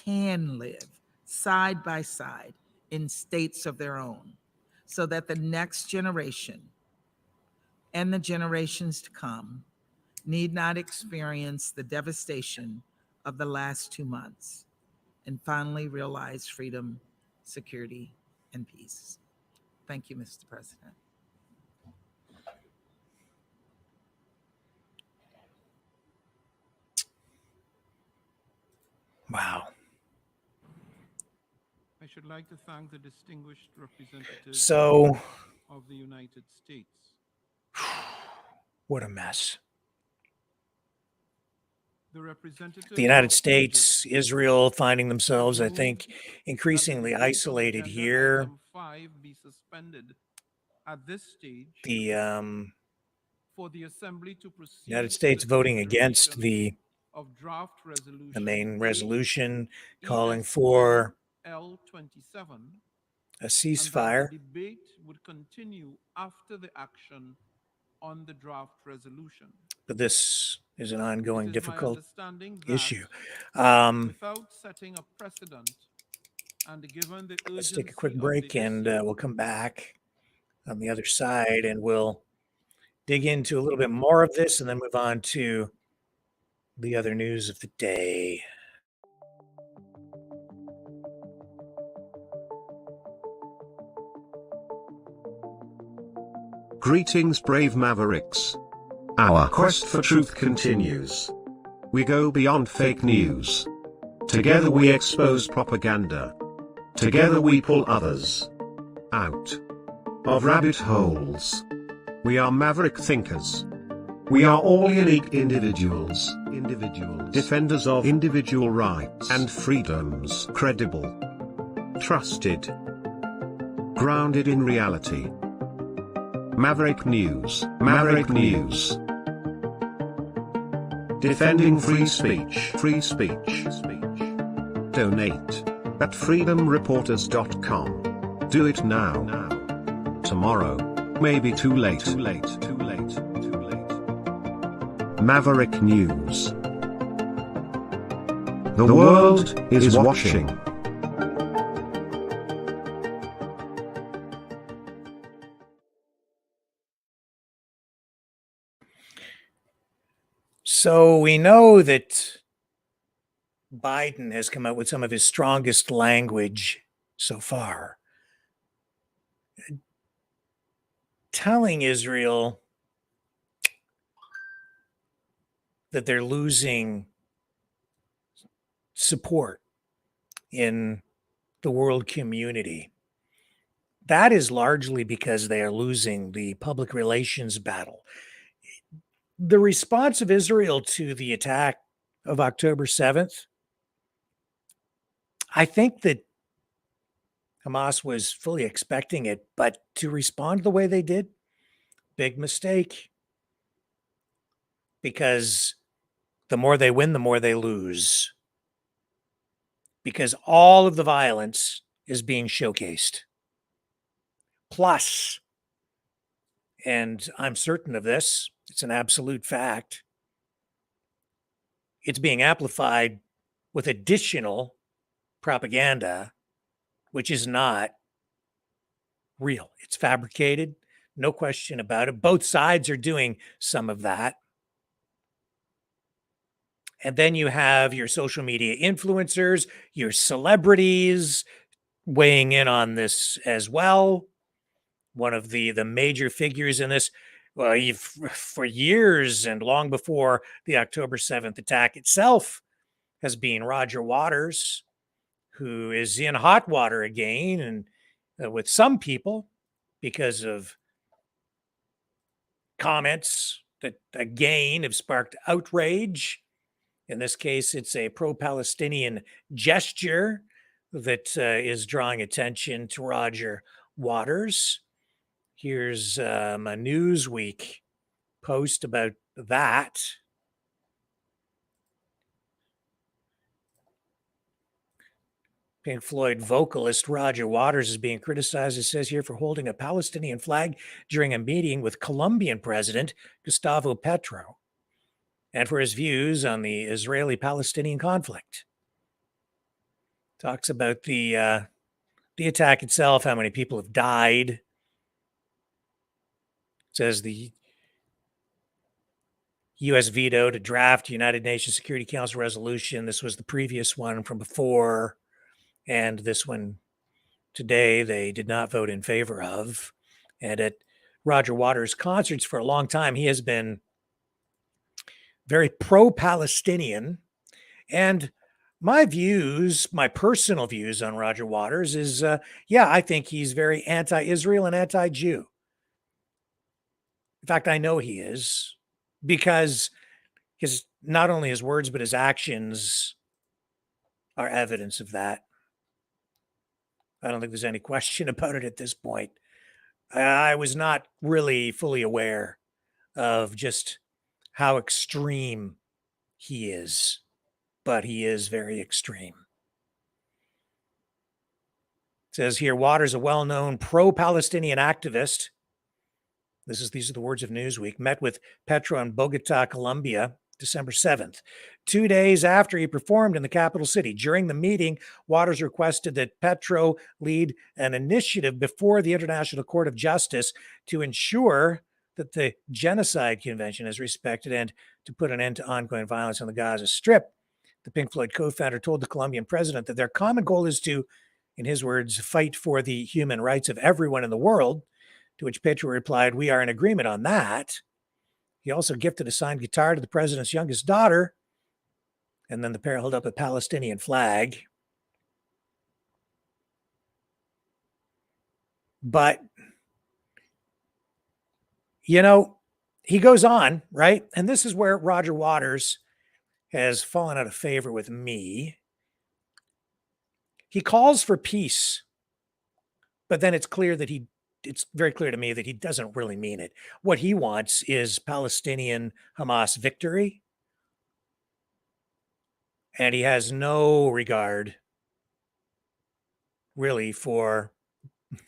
can live side by side in states of their own, so that the next generation and the generations to come need not experience the devastation of the last 2 months and finally realize freedom, security, and peace. Thank you, Mr. President. Wow. I should like to thank the distinguished representative So, of the United States. what a mess. The representative The United of States, Egypt Israel finding themselves, has I think, moved increasingly that the debate on isolated agenda here. item 5 be suspended at this stage The for the Assembly to proceed United to States the voting against consideration of draft the resolution main resolution calling ES for L27, a and that the ceasefire. debate would continue after the action on the draft resolution. But this is an It ongoing is my difficult understanding that issue. without setting a precedent and given the Let's take a quick urgency of the break and issue, we'll come back on the other side and we'll dig into a little bit more of this and then move on to the other news of the day. Greetings, brave Mavericks. Our quest for truth continues. We go beyond fake news. Together we expose propaganda. Together we pull others out of rabbit holes. We are maverick thinkers. We are all unique individuals, defenders of individual rights and freedoms, credible, trusted, grounded in reality. Maverick News, Maverick News. Defending free speech, free speech. Donate at freedomreporters.com. Do it now. Tomorrow may be too late. Maverick News. The world is watching. So we know that Biden has come out with some of his strongest language so far, telling Israel that they're losing support in the world community. That is largely because they are losing the public relations battle. The response of Israel to the attack of October 7th, I think that Hamas was fully expecting it, but to respond the way they did, big mistake. Because the more they win, the more they lose. Because all of the violence is being showcased. Plus, and I'm certain of this, it's an absolute fact, it's being amplified with additional propaganda, which is not real. It's fabricated, no question about it. Both sides are doing some of that. And then you have your social media influencers, your celebrities weighing in on this as well. One of the major figures in this, well, for years and long before the October 7th attack itself, has been Roger Waters, who is in hot water again, and with some people because of comments that again have sparked outrage. In this case, it's a pro-Palestinian gesture that is drawing attention to Roger Waters. Here's a Newsweek post about that. Pink Floyd vocalist Roger Waters is being criticized, it says here, for holding a Palestinian flag during a meeting with Colombian President Gustavo Petro, and for his views on the Israeli-Palestinian conflict. Talks about the attack itself, how many people have died. Says the U.S. veto to draft United Nations Security Council resolution. This was the previous one from before, and this one today they did not vote in favor of. And at Roger Waters' concerts for a long time, he has been very pro-Palestinian. And my views, my personal views on Roger Waters is, I think he's very anti-Israel and anti-Jew. In fact, I know he is, because not only his words, but his actions are evidence of that. I don't think there's any question about it at this point. I was not really fully aware of just how extreme he is, but he is very extreme. It says here, Waters, a well-known pro-Palestinian activist, these are the words of Newsweek, met with Petro in Bogota, Colombia, December 7th, 2 days after he performed in the capital city. During the meeting, Waters requested that Petro lead an initiative before the International Court of Justice to ensure that the Genocide Convention is respected and to put an end to ongoing violence on the Gaza Strip. The Pink Floyd co-founder told the Colombian president that their common goal is to, in his words, fight for the human rights of everyone in the world, to which Petro replied, "We are in agreement on that." He also gifted a signed guitar to the president's youngest daughter, and then the pair held up a Palestinian flag. But, he goes on, right? And this is where Roger Waters has fallen out of favor with me. He calls for peace, but then it's very clear to me that he doesn't really mean it. What he wants is Palestinian Hamas victory, and he has no regard really for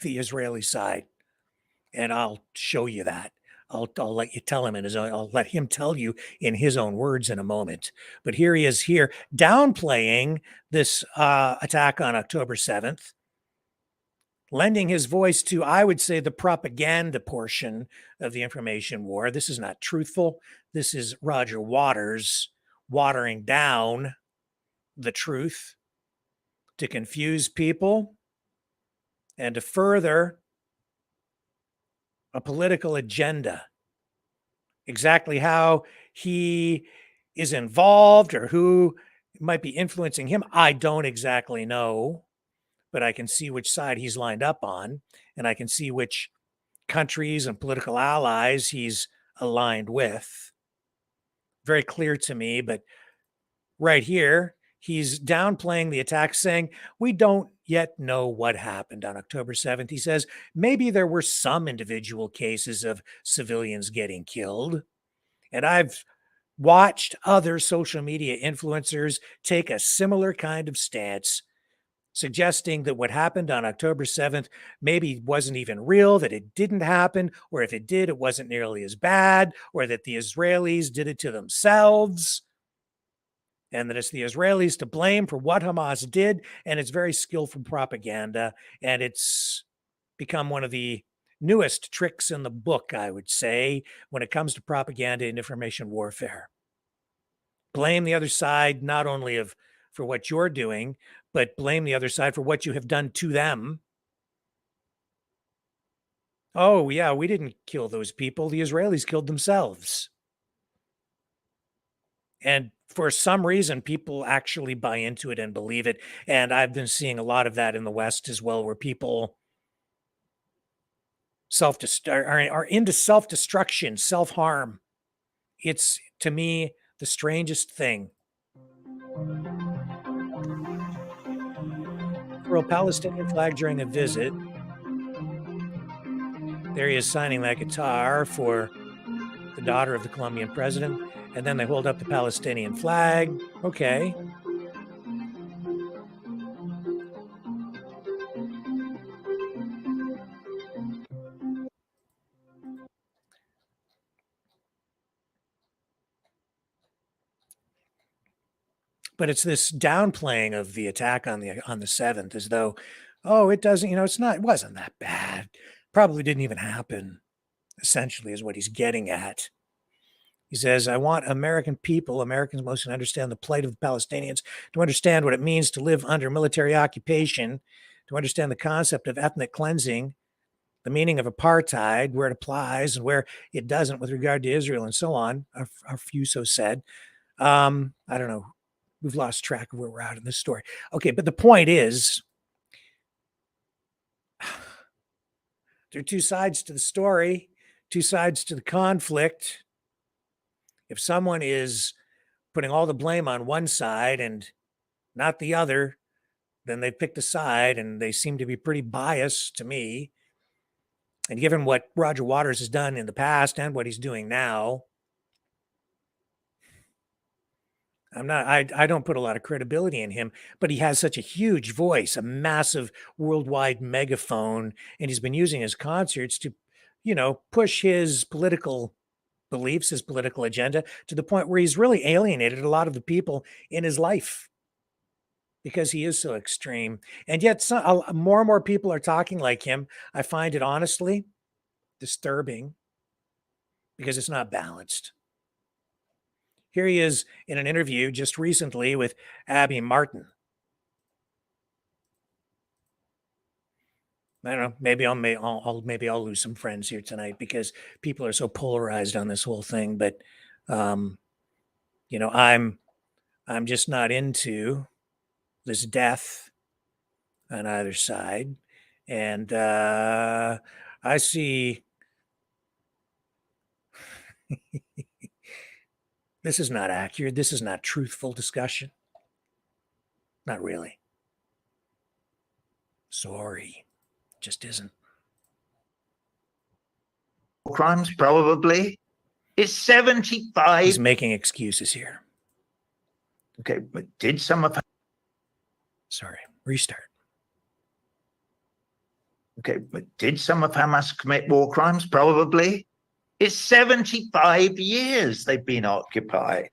the Israeli side. And I'll show you that. I'll let you tell him I'll let him tell you in his own words in a moment. But here he is here downplaying this attack on October 7th, lending his voice to, I would say, the propaganda portion of the information war. This is not truthful. This is Roger Waters watering down the truth to confuse people and to further a political agenda. Exactly how he is involved or who might be influencing him, I don't exactly know, but I can see which side he's lined up on, and I can see which countries and political allies he's aligned with. Very clear to me, but right here, he's downplaying the attack, saying, we don't yet know what happened on October 7th. He says, maybe there were some individual cases of civilians getting killed. And I've watched other social media influencers take a similar kind of stance, suggesting that what happened on October 7th maybe wasn't even real, that it didn't happen, or if it did, it wasn't nearly as bad, or that the Israelis did it to themselves, and that it's the Israelis to blame for what Hamas did. And it's very skillful propaganda, and it's become one of the newest tricks in the book, I would say, when it comes to propaganda and information warfare. Blame the other side not only for what you're doing, but blame the other side for what you have done to them. Oh, yeah, we didn't kill those people. The Israelis killed themselves. And for some reason, people actually buy into it and believe it. And I've been seeing a lot of that in the West as well, where people are into self-destruction, self-harm. It's, to me, the strangest thing. For a Palestinian flag during a visit. There he is signing that guitar for the daughter of the Colombian president. And then they hold up the Palestinian flag. Okay. But it's this downplaying of the attack on the 7th, as though, oh, it doesn't, it wasn't that bad. Probably didn't even happen, essentially, is what he's getting at. He says, I want American people, Americans mostly, to understand the plight of the Palestinians, to understand what it means to live under military occupation, to understand the concept of ethnic cleansing, the meaning of apartheid, where it applies and where it doesn't with regard to Israel, and so on. Our few so said. I don't know. We've lost track of where we're at in this story. Okay, but the point is, there are two sides to the story, two sides to the conflict. If someone is putting all the blame on one side and not the other, then they've picked a side, and they seem to be pretty biased to me. And given what Roger Waters has done in the past and what he's doing now, I don't put a lot of credibility in him, but he has such a huge voice, a massive worldwide megaphone, and he's been using his concerts to, push his political beliefs, his political agenda, to the point where he's really alienated a lot of the people in his life because he is so extreme. And yet more and more people are talking like him. I find it honestly disturbing because it's not balanced. Here he is in an interview just recently with Abby Martin. I don't know. Maybe I'll lose some friends here tonight because people are so polarized on this whole thing. But I'm just not into this death on either side, and I see. This is not accurate. This is not truthful discussion. Not really. Sorry. Just isn't. Crimes, probably. It's 75. He's making excuses here. Okay, but did some of... Sorry. Restart. Okay, but did some of Hamas commit war crimes? Probably. It's 75 years they've been occupied.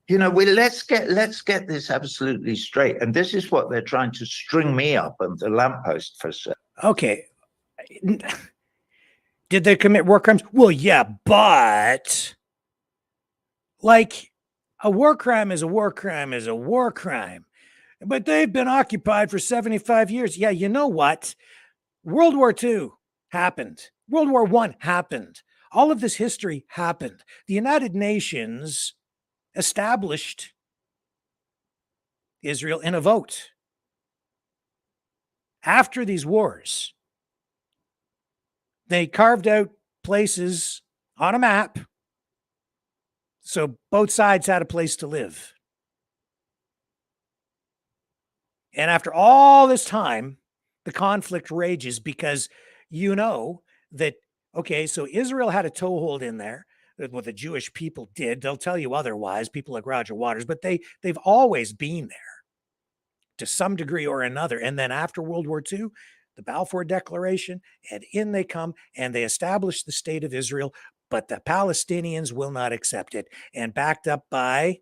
Let's get this absolutely straight. And this is what they're trying to string me up on the lamppost for. Okay. Did they commit war crimes? Well, yeah, but a war crime is a war crime is a war crime. But they've been occupied for 75 years. Yeah, you know what? World War II happened. World War I happened. All of this history happened. The United Nations established Israel in a vote. After these wars, they carved out places on a map so both sides had a place to live. And after all this time, the conflict rages because you know that, okay, so Israel had a toehold in there, what the Jewish people did. They'll tell you otherwise, people like Roger Waters, but they've always been there to some degree or another. And then after World War II, the Balfour Declaration, and in they come and they establish the state of Israel, but the Palestinians will not accept it. And backed up by,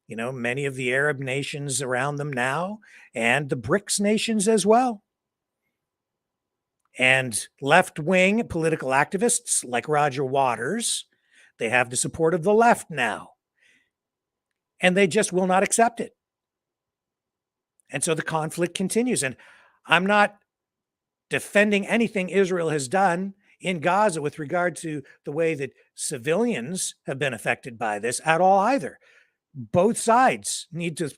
you know, many of the Arab nations around them now and the BRICS nations as well. And left-wing political activists like Roger Waters, they have the support of the left now. And they just will not accept it. And so the conflict continues. And I'm not defending anything Israel has done in Gaza with regard to the way that civilians have been affected by this at all either. Both sides do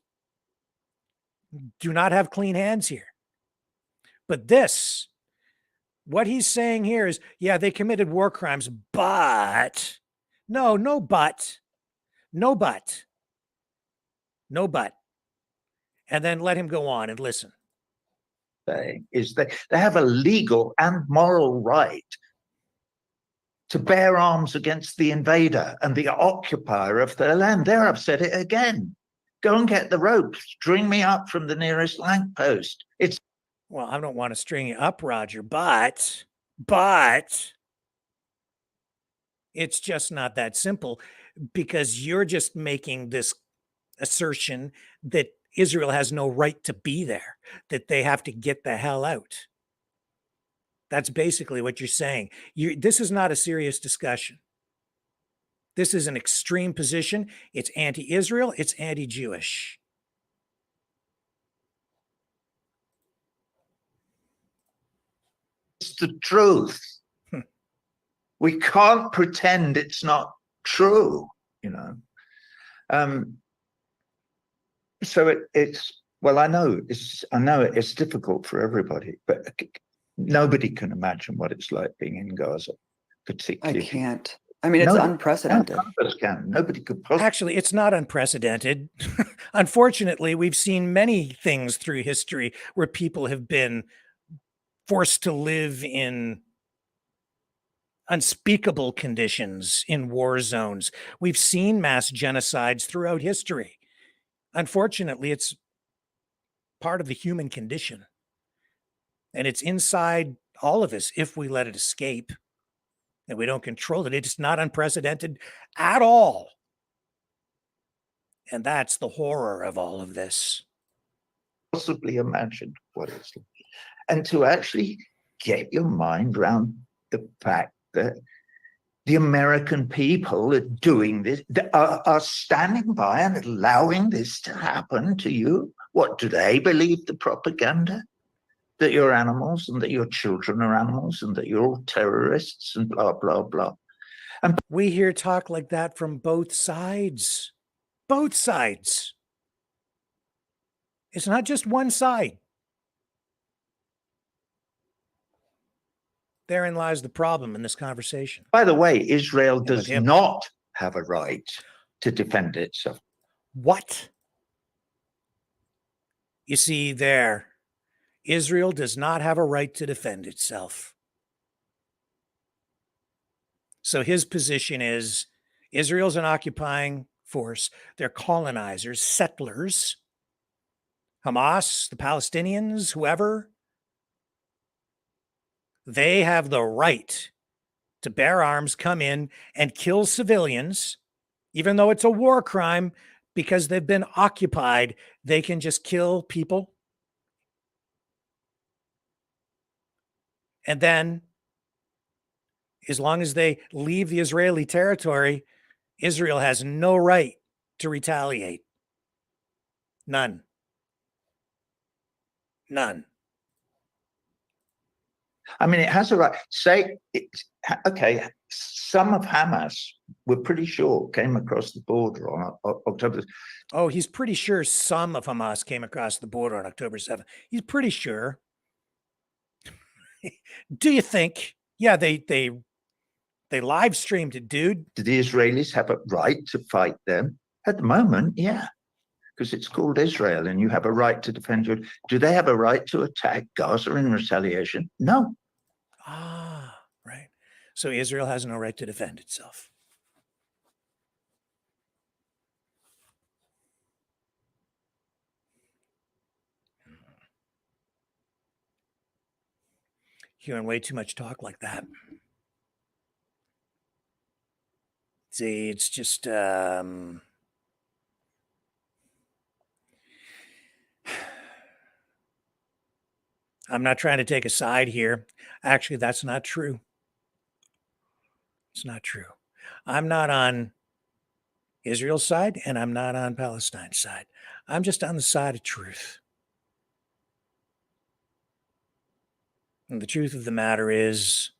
not have clean hands here. But this, what he's saying here is, yeah, they committed war crimes, but no but. And then let him go on and listen. Is they have a legal and moral right to bear arms against the invader and the occupier of their land. There, I've said it again. Go and get the ropes. String me up from the nearest lamppost. It's Well, I don't want to string you up, Roger, but it's just not that simple, because you're just making this assertion that Israel has no right to be there, that they have to get the hell out. That's basically what you're saying. This is not a serious discussion. This is an extreme position. It's anti-Israel. It's anti-Jewish. the truth. We can't pretend it's not true, you know. So it's well, I know it's difficult for everybody, but nobody can imagine what it's like being in Gaza, particularly. I can't. I mean, it's unprecedented. Nobody could possibly. Actually, it's not unprecedented. Unfortunately, we've seen many things through history where people have been forced to live in unspeakable conditions in war zones. We've seen mass genocides throughout history. Unfortunately, it's part of the human condition. And it's inside all of us if we let it escape and we don't control it. It's not unprecedented at all. And that's the horror of all of this. Possibly imagine what it's like. And to actually get your mind around the fact that the American people are doing this, are standing by and allowing this to happen to you. What, do they believe the propaganda? That you're animals and that your children are animals and that you're all terrorists and blah, blah, blah. And we hear talk like that from both sides. Both sides. It's not just one side. Therein lies the problem in this conversation. By the way, Israel does not have a right to defend itself. What? You see there, Israel does not have a right to defend itself. So his position is Israel's an occupying force. They're colonizers, settlers. Hamas, the Palestinians, whoever, they have the right to bear arms, come in and kill civilians, even though it's a war crime, because they've been occupied. They can just kill people. And then, as long as they leave the Israeli territory, Israel has no right to retaliate. None. None. I mean, it has a right. Say, okay, some of Hamas, we're pretty sure, came across the border on October. Oh, he's pretty sure some of Hamas came across the border on October 7th. He's pretty sure. Do you think? Yeah, they live streamed it, dude. Do the Israelis have a right to fight them? At the moment, yeah, because it's called Israel and you have a right to defend your. Do they have a right to attack Gaza in retaliation? No. Ah, right. So Israel has no right to defend itself. Hearing way too much talk like that. See, it's just I'm not trying to take a side here. Actually, that's not true. It's not true. I'm not on Israel's side and I'm not on Palestine's side. I'm just on the side of truth. And the truth of the matter is,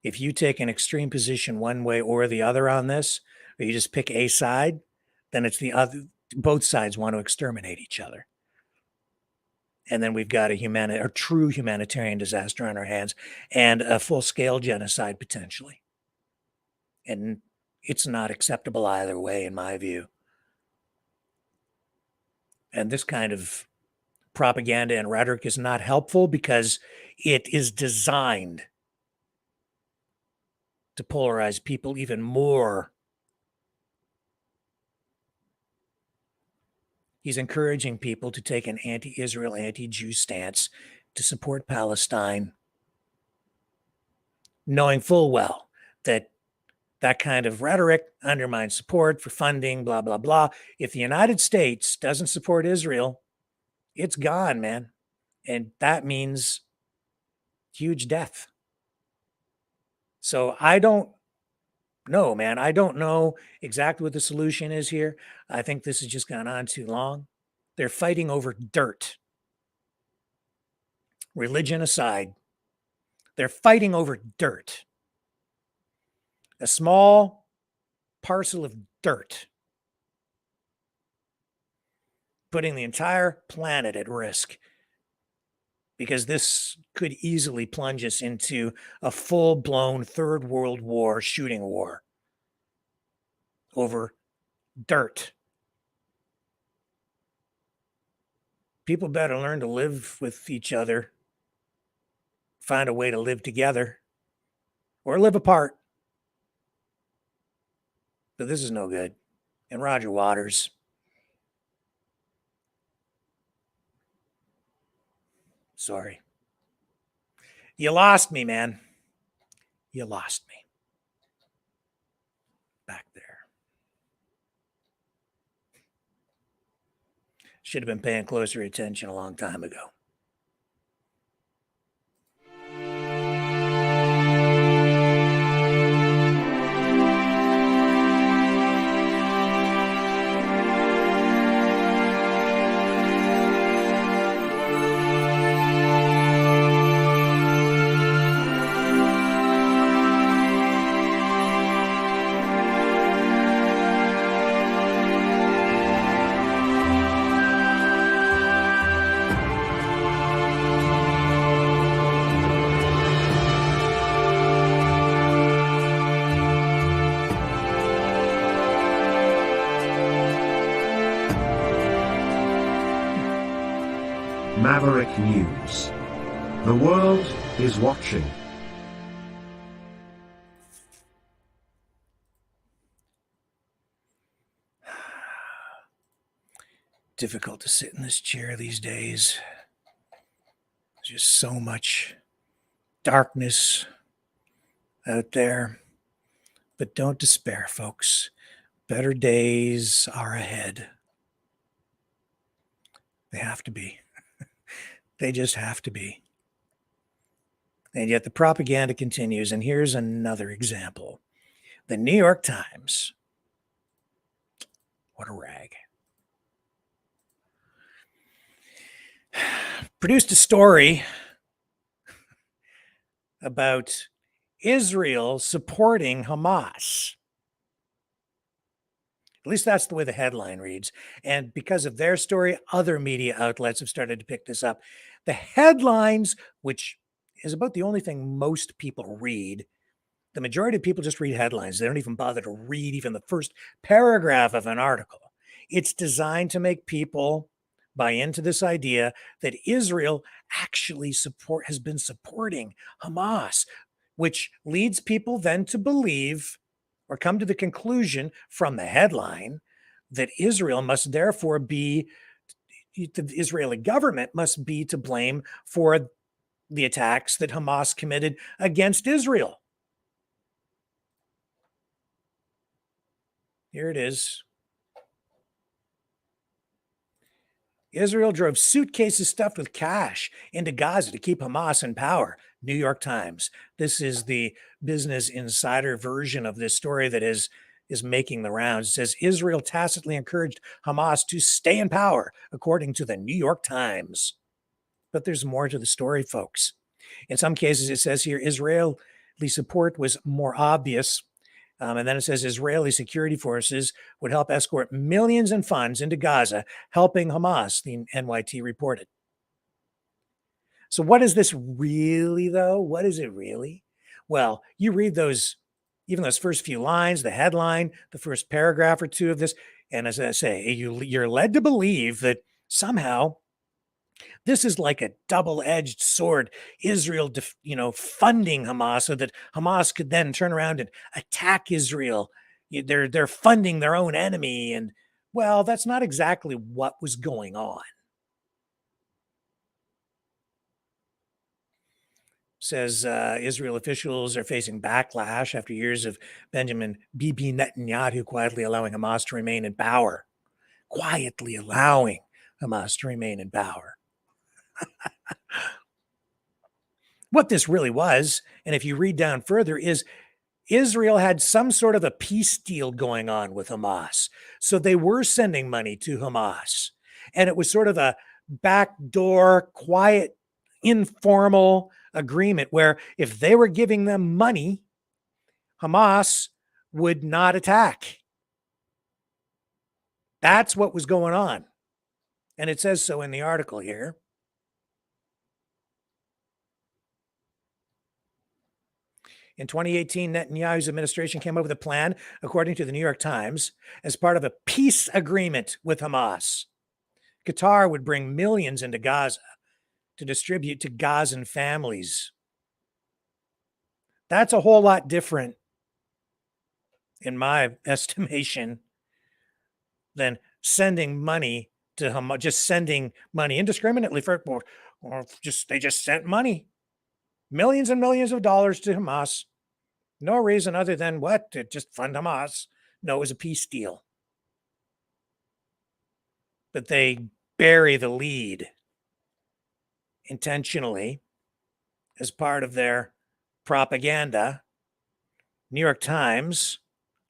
if you take an extreme position one way or the other on this, or you just pick a side, then it's the other. Both sides want to exterminate each other. And then we've got a true humanitarian disaster on our hands and a full-scale genocide potentially. And it's not acceptable either way, in my view. And this kind of propaganda and rhetoric is not helpful because it is designed to polarize people even more. He's encouraging people to take an anti-Israel, anti-Jew stance to support Palestine, knowing full well that that kind of rhetoric undermines support for funding, blah, blah, blah. If the United States doesn't support Israel, it's gone, man. And that means huge death. So I don't know, man. I don't know exactly what the solution is here. I think this has just gone on too long. They're fighting over dirt. Religion aside, they're fighting over dirt. A small parcel of dirt, putting the entire planet at risk, because this could easily plunge us into a full-blown Third World War shooting war over dirt. People better learn to live with each other, find a way to live together, or live apart. But this is no good. And Roger Waters, sorry. You lost me, man. You lost me. Back there. Should have been paying closer attention a long time ago. Maverick News. The world is watching. Difficult to sit in this chair these days. There's just so much darkness out there. But don't despair, folks. Better days are ahead. They have to be. They just have to be. And yet the propaganda continues. And here's another example. The New York Times. What a rag. Produced a story about Israel supporting Hamas. At least that's the way the headline reads. And because of their story, other media outlets have started to pick this up. The headlines, which is about the only thing most people read, the majority of people just read headlines. They don't even bother to read even the first paragraph of an article. It's designed to make people buy into this idea that Israel actually has been supporting Hamas, which leads people then to believe or come to the conclusion from the headline that Israel must therefore be, the Israeli government must be to blame for the attacks that Hamas committed against Israel. Here it is. Israel drove suitcases stuffed with cash into Gaza to keep Hamas in power. New York Times. This is the Business Insider version of this story that is making the rounds. It says Israel tacitly encouraged Hamas to stay in power, according to the New York Times. But there's more to the story, folks. In some cases, it says here Israeli support was more obvious. And then it says Israeli security forces would help escort millions in funds into Gaza, helping Hamas, the NYT reported. So what is this really, though? What is it really? Well, you read those, even those first few lines, the headline, the first paragraph or two of this, and as I say, you're led to believe that somehow this is like a double-edged sword. Israel, funding Hamas so that Hamas could then turn around and attack Israel. They're funding their own enemy, and well, that's not exactly what was going on. Says Israel officials are facing backlash after years of Benjamin Bibi Netanyahu quietly allowing Hamas to remain in power. Quietly allowing Hamas to remain in power. What this really was, and if you read down further, is Israel had some sort of a peace deal going on with Hamas. So they were sending money to Hamas. And it was sort of a backdoor, quiet, informal agreement where if they were giving them money, Hamas would not attack. That's what was going on. And it says so in the article here. In 2018, Netanyahu's administration came up with a plan, according to the New York Times, as part of a peace agreement with Hamas. Qatar would bring millions into Gaza to distribute to Gazan families. That's a whole lot different, in my estimation, than sending money to Hamas, just sending money indiscriminately they just sent money. Millions and millions of dollars to Hamas. No reason other than what? To just fund Hamas. No, it was a peace deal. But they bury the lead intentionally as part of their propaganda. New York Times,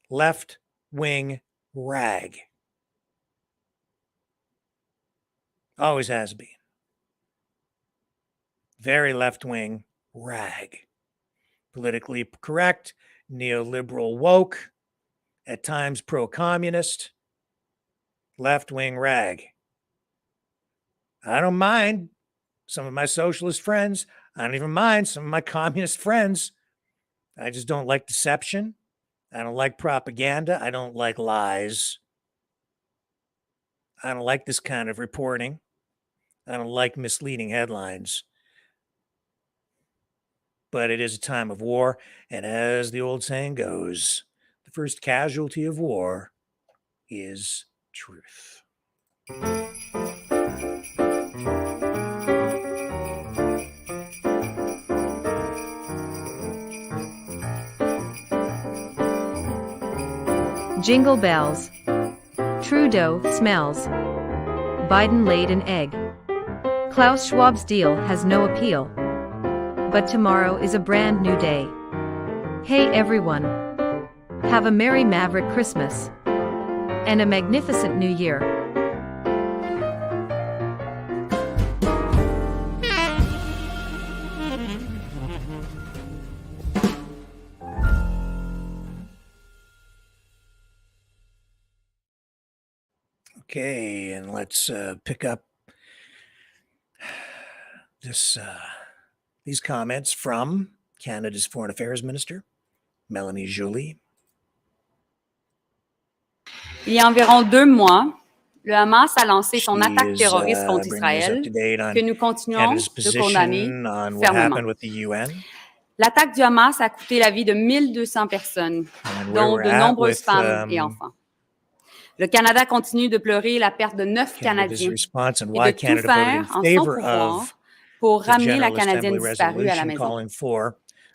left-wing rag. Always has been. Very left-wing rag. Politically correct, neoliberal woke, at times pro-communist, left-wing rag. I don't mind some of my socialist friends. I don't even mind some of my communist friends. I just don't like deception. I don't like propaganda. I don't like lies. I don't like this kind of reporting. I don't like misleading headlines. But it is a time of war, and as the old saying goes, the first casualty of war is truth. Jingle bells. Trudeau smells. Biden laid an egg. Klaus Schwab's deal has no appeal. But tomorrow is a brand new day. Hey everyone. Have a merry Maverick Christmas. And a magnificent new year. Okay, and let's pick up these comments from Canada's Foreign Affairs Minister, Melanie Joly. Il y a environ 2 mois, le Hamas a lancé son She attaque is terroriste contre bringing us up Israël, to date on que nous continuons Canada's de condamner position on what fermement. happened with the UN L'attaque du Hamas a coûté la vie de 1200 personnes, and where dont we're de at nombreuses with femmes et enfants. Le Canada continue de pleurer la perte de 9 Canada's Canadiens response and et why de tout Canada voted in faire en son favor pouvoir of pour the ramener la General Canadienne Assembly disparue à la resolution maison. calling for a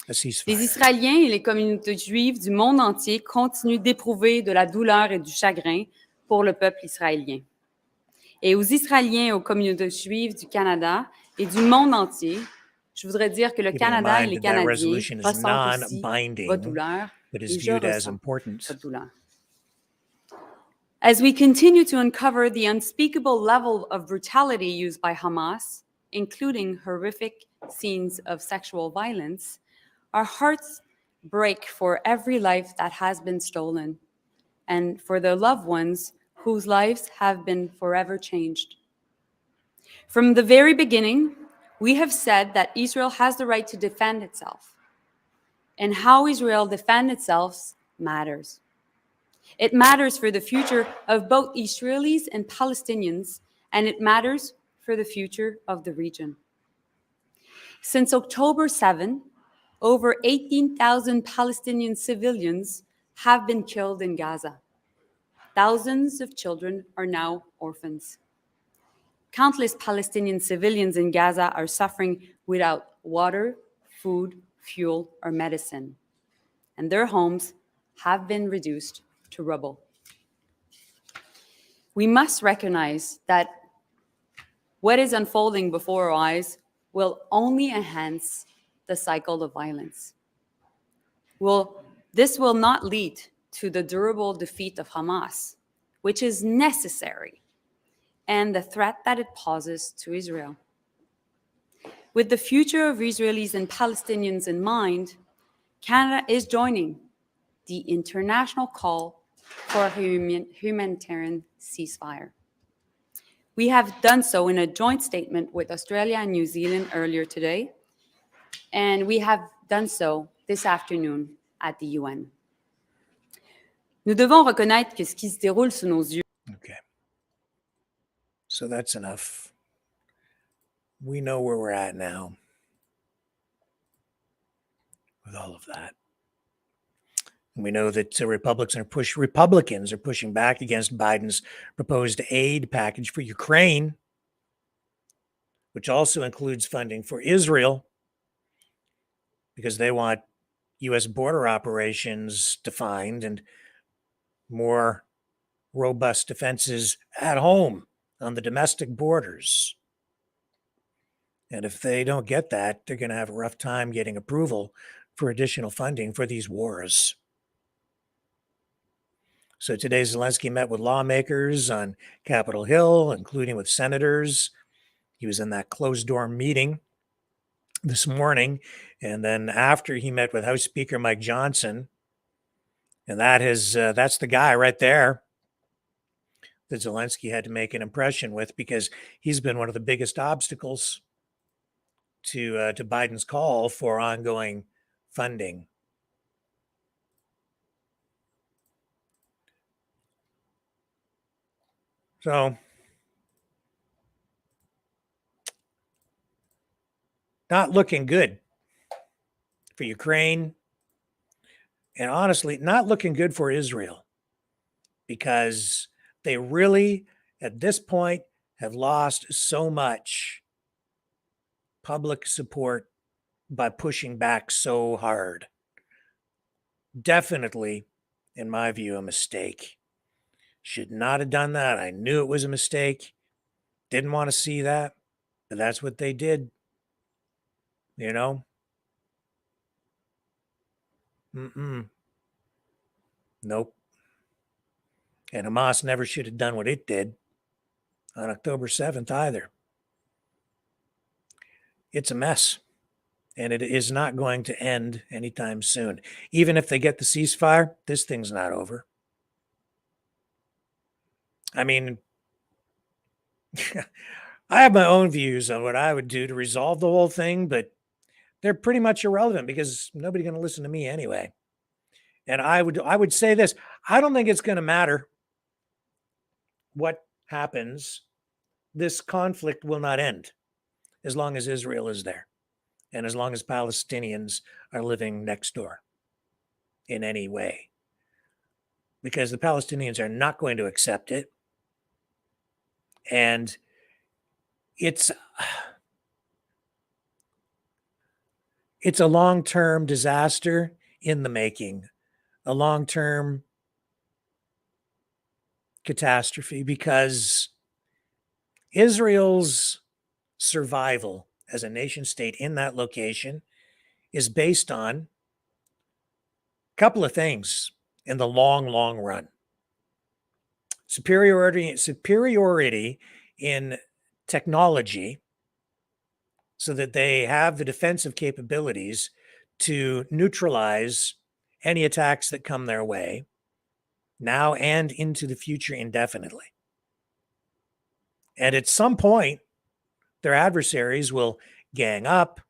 Les ceasefire. Israéliens et les communautés juives du monde entier continuent d'éprouver de la douleur et du chagrin pour le peuple israélien. Et aux Israéliens et aux communautés juives du Canada et du monde entier, je voudrais dire que le Keeping in Canada et mind les that that Canadiens resolution is ressentent aussi non-binding, votre douleur but is et je viewed as ressens important. votre douleur. As we continue to uncover the unspeakable level of brutality used by Hamas, including horrific scenes of sexual violence, our hearts break for every life that has been stolen and for the loved ones whose lives have been forever changed. From the very beginning, we have said that Israel has the right to defend itself, and how Israel defends itself matters. It matters for the future of both Israelis and Palestinians, and it matters for the future of the region. Since October 7, over 18,000 Palestinian civilians have been killed in Gaza. Thousands of children are now orphans. Countless Palestinian civilians in Gaza are suffering without water, food, fuel, or medicine, and their homes have been reduced to rubble. We must recognize that what is unfolding before our eyes will only enhance the cycle of violence. This will not lead to the durable defeat of Hamas, which is necessary, and the threat that it poses to Israel. With the future of Israelis and Palestinians in mind, Canada is joining the international call for a humanitarian ceasefire. We have done so in a joint statement with Australia and New Zealand earlier today, and we have done so this afternoon at the UN. Nous devons reconnaître que ce qui se déroule sous nos yeux. Okay. So that's enough. We know where we're at now with all of that. And we know that Republicans are pushing back against Biden's proposed aid package for Ukraine, which also includes funding for Israel, because they want U.S. border operations defined and more robust defenses at home on the domestic borders. And if they don't get that, they're going to have a rough time getting approval for additional funding for these wars. So today, Zelensky met with lawmakers on Capitol Hill, including with senators. He was in that closed-door meeting this morning. And then after, he met with House Speaker Mike Johnson. And that's the guy right there that Zelensky had to make an impression with, because he's been one of the biggest obstacles to Biden's call for ongoing funding. So not looking good for Ukraine, and honestly, not looking good for Israel, because they really, at this point, have lost so much public support by pushing back so hard. Definitely, in my view, a mistake. Should not have done that. I knew it was a mistake. Didn't want to see that, but that's what they did. You know? Nope. And Hamas never should have done what it did on October 7th either. It's a mess, and it is not going to end anytime soon. Even if they get the ceasefire, this thing's not over. I mean, I have my own views on what I would do to resolve the whole thing, but they're pretty much irrelevant because nobody's going to listen to me anyway. And I would say this, I don't think it's going to matter what happens. This conflict will not end as long as Israel is there and as long as Palestinians are living next door in any way, because the Palestinians are not going to accept it. And it's a long-term disaster in the making, a long-term catastrophe, because Israel's survival as a nation state in that location is based on a couple of things in the long run. Superiority in technology, so that they have the defensive capabilities to neutralize any attacks that come their way now and into the future indefinitely. And at some point, their adversaries will gang up,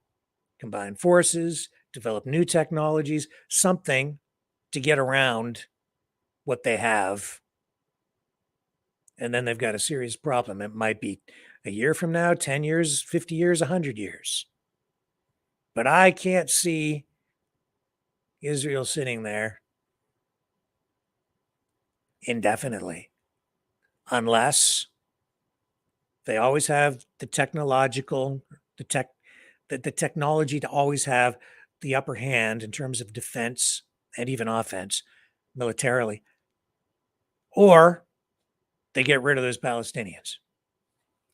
combine forces, develop new technologies, something to get around what they have. And then they've got a serious problem. It might be a year from now, 10 years, 50 years, 100 years. But I can't see Israel sitting there indefinitely unless they always have the technology to always have the upper hand in terms of defense and even offense militarily, or they get rid of those Palestinians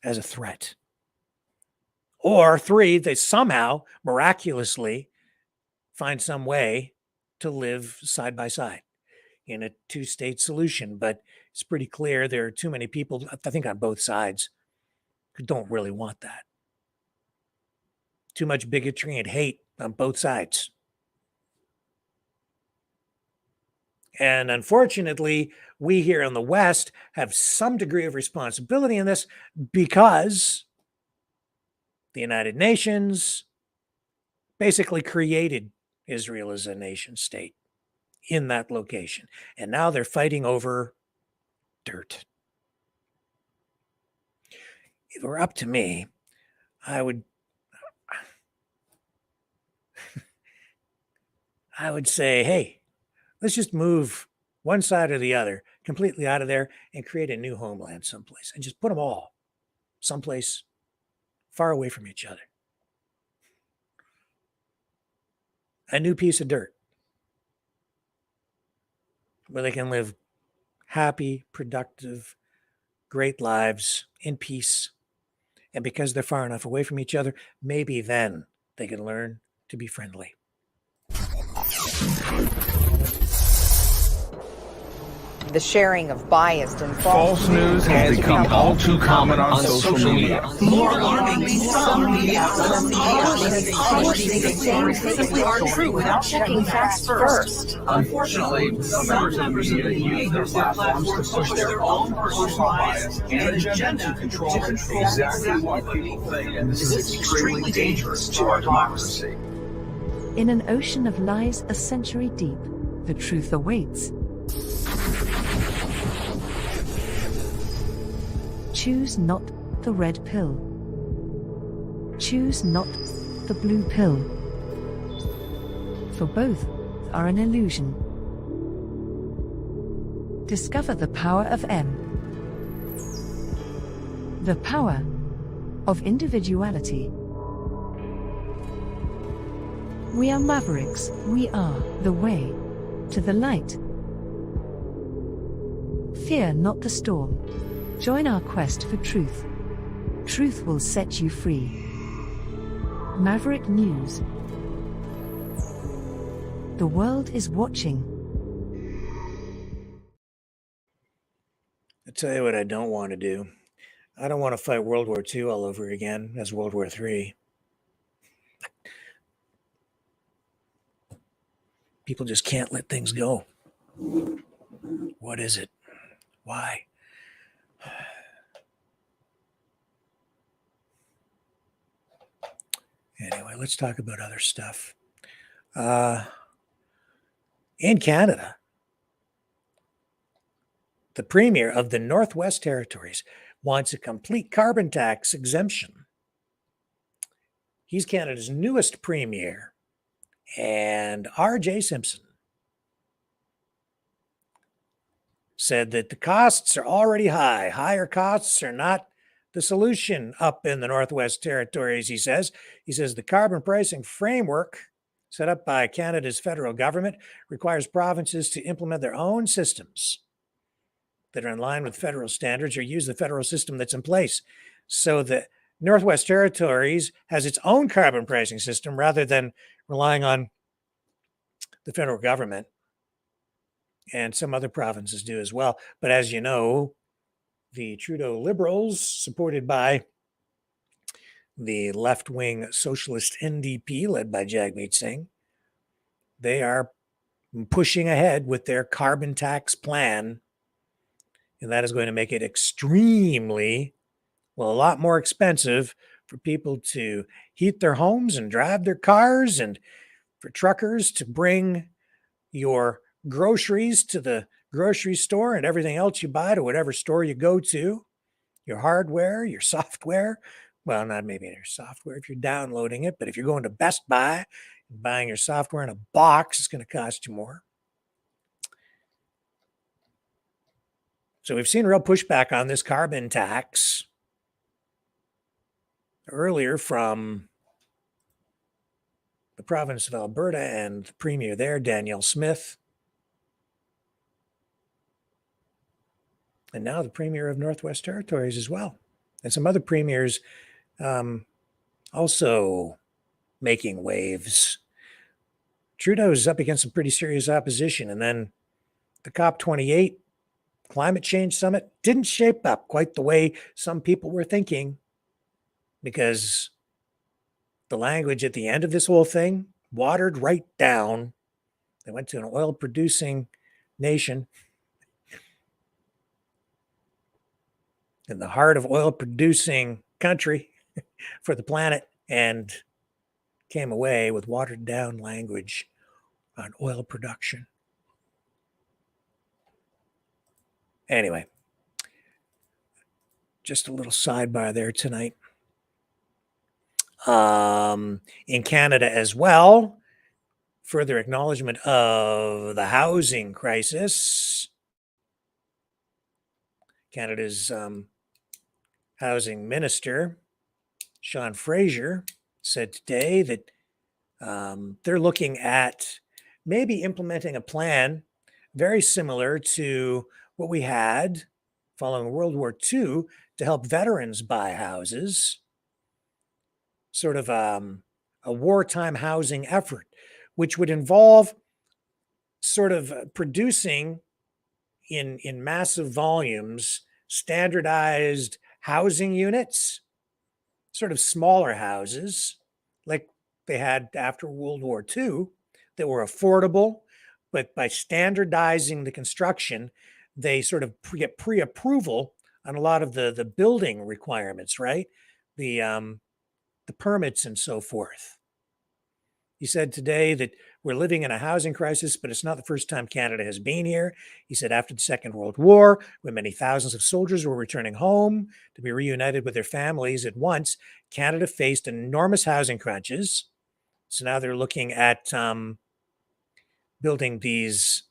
as a threat. Or 3, they somehow miraculously find some way to live side by side in a two-state solution. But it's pretty clear there are too many people, I think on both sides, who don't really want that. Too much bigotry and hate on both sides. And unfortunately, we here in the West have some degree of responsibility in this because the United Nations basically created Israel as a nation state in that location. And now they're fighting over dirt. If it were up to me, I would say, hey, let's just move one side or the other completely out of there and create a new homeland someplace and just put them all someplace far away from each other. A new piece of dirt where they can live happy, productive, great lives in peace. And because they're far enough away from each other, maybe then they can learn to be friendly. The sharing of biased and false news has become all too common on social media. More alarmingly, some media publishing things that simply aren't true without checking facts first. Unfortunately, some members of the media use their platforms to push their own personal bias and agenda to control exactly what people think, and this is extremely dangerous to our democracy. In an ocean of lies a century deep, the truth awaits. Choose not the red pill. Choose not the blue pill. For both are an illusion. Discover the power of M. The power of individuality. We are Mavericks. We are the way to the light. Fear not the storm. Join our quest for truth. Truth will set you free. Maverick News. The world is watching. I'll tell you what I don't want to do. I don't want to fight World War II all over again as World War III. People just can't let things go. What is it? Why? Anyway, let's talk about other stuff. In Canada, the Premier of the Northwest Territories wants a complete carbon tax exemption. He's Canada's newest Premier, and R.J. Simpson said that the costs are already high. Higher costs are not the solution up in the Northwest Territories, he says. He says the carbon pricing framework set up by Canada's federal government requires provinces to implement their own systems that are in line with federal standards or use the federal system that's in place. So the Northwest Territories has its own carbon pricing system rather than relying on the federal government. And some other provinces do as well. But as you know, the Trudeau Liberals, supported by the left-wing socialist NDP, led by Jagmeet Singh, they are pushing ahead with their carbon tax plan. And that is going to make it extremely, well, a lot more expensive for people to heat their homes and drive their cars, and for truckers to bring your groceries to the grocery store and everything else you buy to whatever store you go to, your hardware, your software. Well, not maybe your software if you're downloading it, but if you're going to Best Buy and buying your software in a box, it's going to cost you more. So we've seen real pushback on this carbon tax earlier from the province of Alberta and the Premier there, Danielle Smith. And now the Premier of Northwest Territories as well. And some other premiers also making waves. Trudeau's up against some pretty serious opposition. And then the COP28 climate change summit didn't shape up quite the way some people were thinking, because the language at the end of this whole thing watered right down. They went to an oil-producing nation in the heart of oil-producing country for the planet, and came away with watered-down language on oil production. Anyway, just a little sidebar there tonight. In Canada as well, further acknowledgement of the housing crisis. Canada's housing minister, Sean Fraser, said today that they're looking at maybe implementing a plan very similar to what we had following World War II to help veterans buy houses, sort of a wartime housing effort, which would involve sort of producing in massive volumes standardized housing units, sort of smaller houses like they had after World War II that were affordable, but by standardizing the construction, they sort of get pre-approval on a lot of the building requirements, right? The permits and so forth. He said today that we're living in a housing crisis, but it's not the first time Canada has been here. He said after the Second World War, when many thousands of soldiers were returning home to be reunited with their families at once, Canada faced enormous housing crunches. So now they're looking at building these,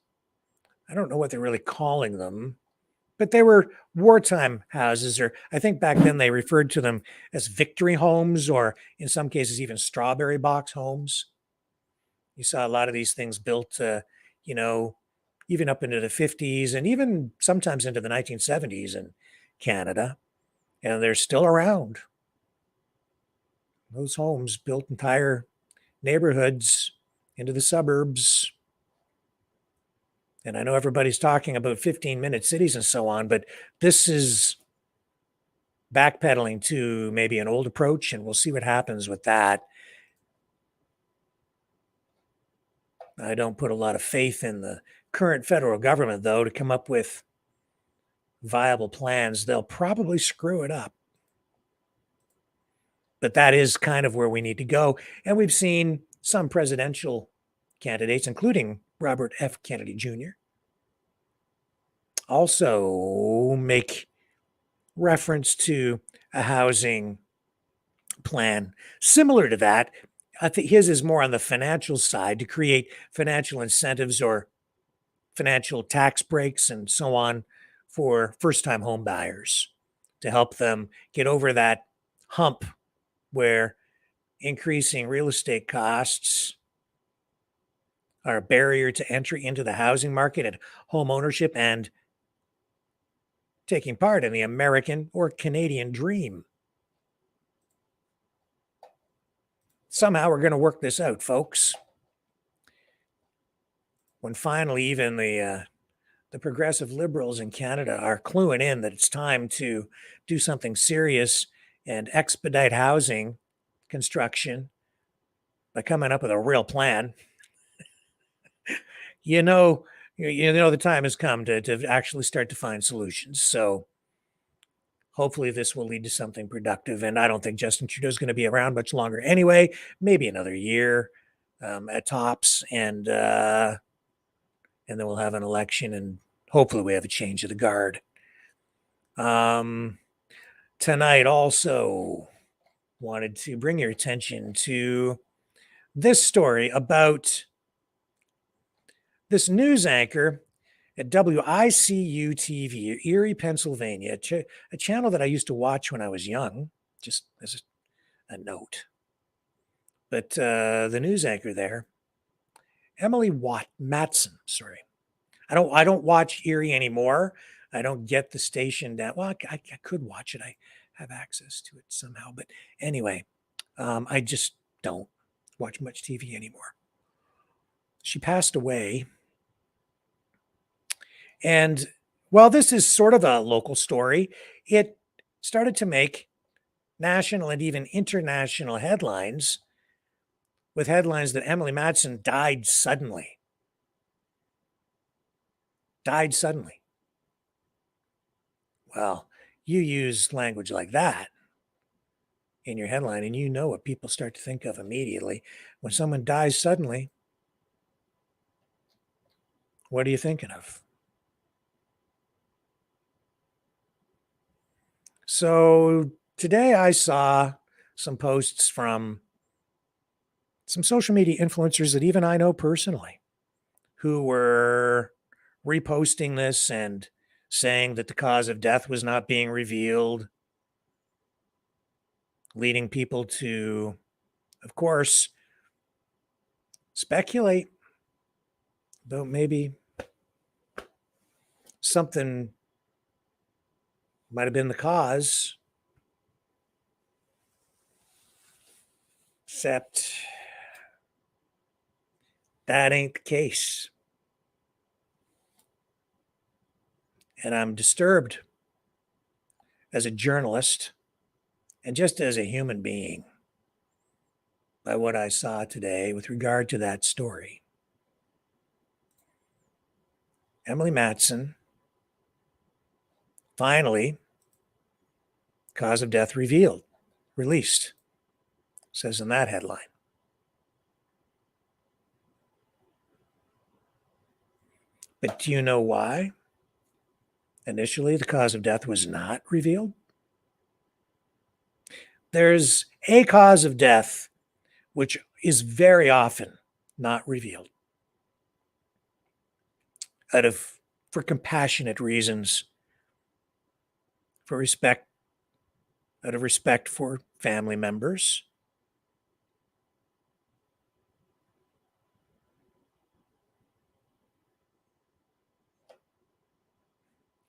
I don't know what they're really calling them, but they were wartime houses, or I think back then they referred to them as victory homes, or in some cases even strawberry box homes. You saw a lot of these things built, even up into the 50s and even sometimes into the 1970s in Canada, and they're still around. Those homes built entire neighborhoods into the suburbs. And I know everybody's talking about 15-minute cities and so on, but this is backpedaling to maybe an old approach, and we'll see what happens with that. I don't put a lot of faith in the current federal government, though, to come up with viable plans. They'll probably screw it up. But that is kind of where we need to go. And we've seen some presidential candidates, including Robert F. Kennedy Jr., also make reference to a housing plan similar to that. I think his is more on the financial side, to create financial incentives or financial tax breaks and so on for first-time home buyers, to help them get over that hump where increasing real estate costs are a barrier to entry into the housing market and home ownership and taking part in the American or Canadian dream. Somehow we're going to work this out, folks. When finally even the progressive liberals in Canada are cluing in that it's time to do something serious and expedite housing construction by coming up with a real plan, you know the time has come to actually start to find solutions. So hopefully this will lead to something productive. And I don't think Justin Trudeau is going to be around much longer anyway, maybe another year at tops. And then we'll have an election and hopefully we have a change of the guard. Tonight also wanted to bring your attention to this story about this news anchor at WICU TV, Erie, Pennsylvania, a channel that I used to watch when I was young, just as a note. But the news anchor there, Emily Matson, sorry. I don't watch Erie anymore. I don't get the station down. Well, I could watch it. I have access to it somehow. But anyway, I just don't watch much TV anymore. She passed away. And while this is sort of a local story, it started to make national and even international headlines, with headlines that Emily Matson died suddenly. Died suddenly. Well, you use language like that in your headline, and you know what people start to think of immediately. When someone dies suddenly, what are you thinking of? So today I saw some posts from some social media influencers that even I know personally, who were reposting this and saying that the cause of death was not being revealed, leading people to, of course, speculate about maybe something might have been the cause, except that ain't the case. And I'm disturbed as a journalist and just as a human being by what I saw today with regard to that story. Emily Matson, finally, cause of death revealed, released, says in that headline. But do you know why initially the cause of death was not revealed? There's a cause of death which is very often not revealed for compassionate reasons, out of respect for family members.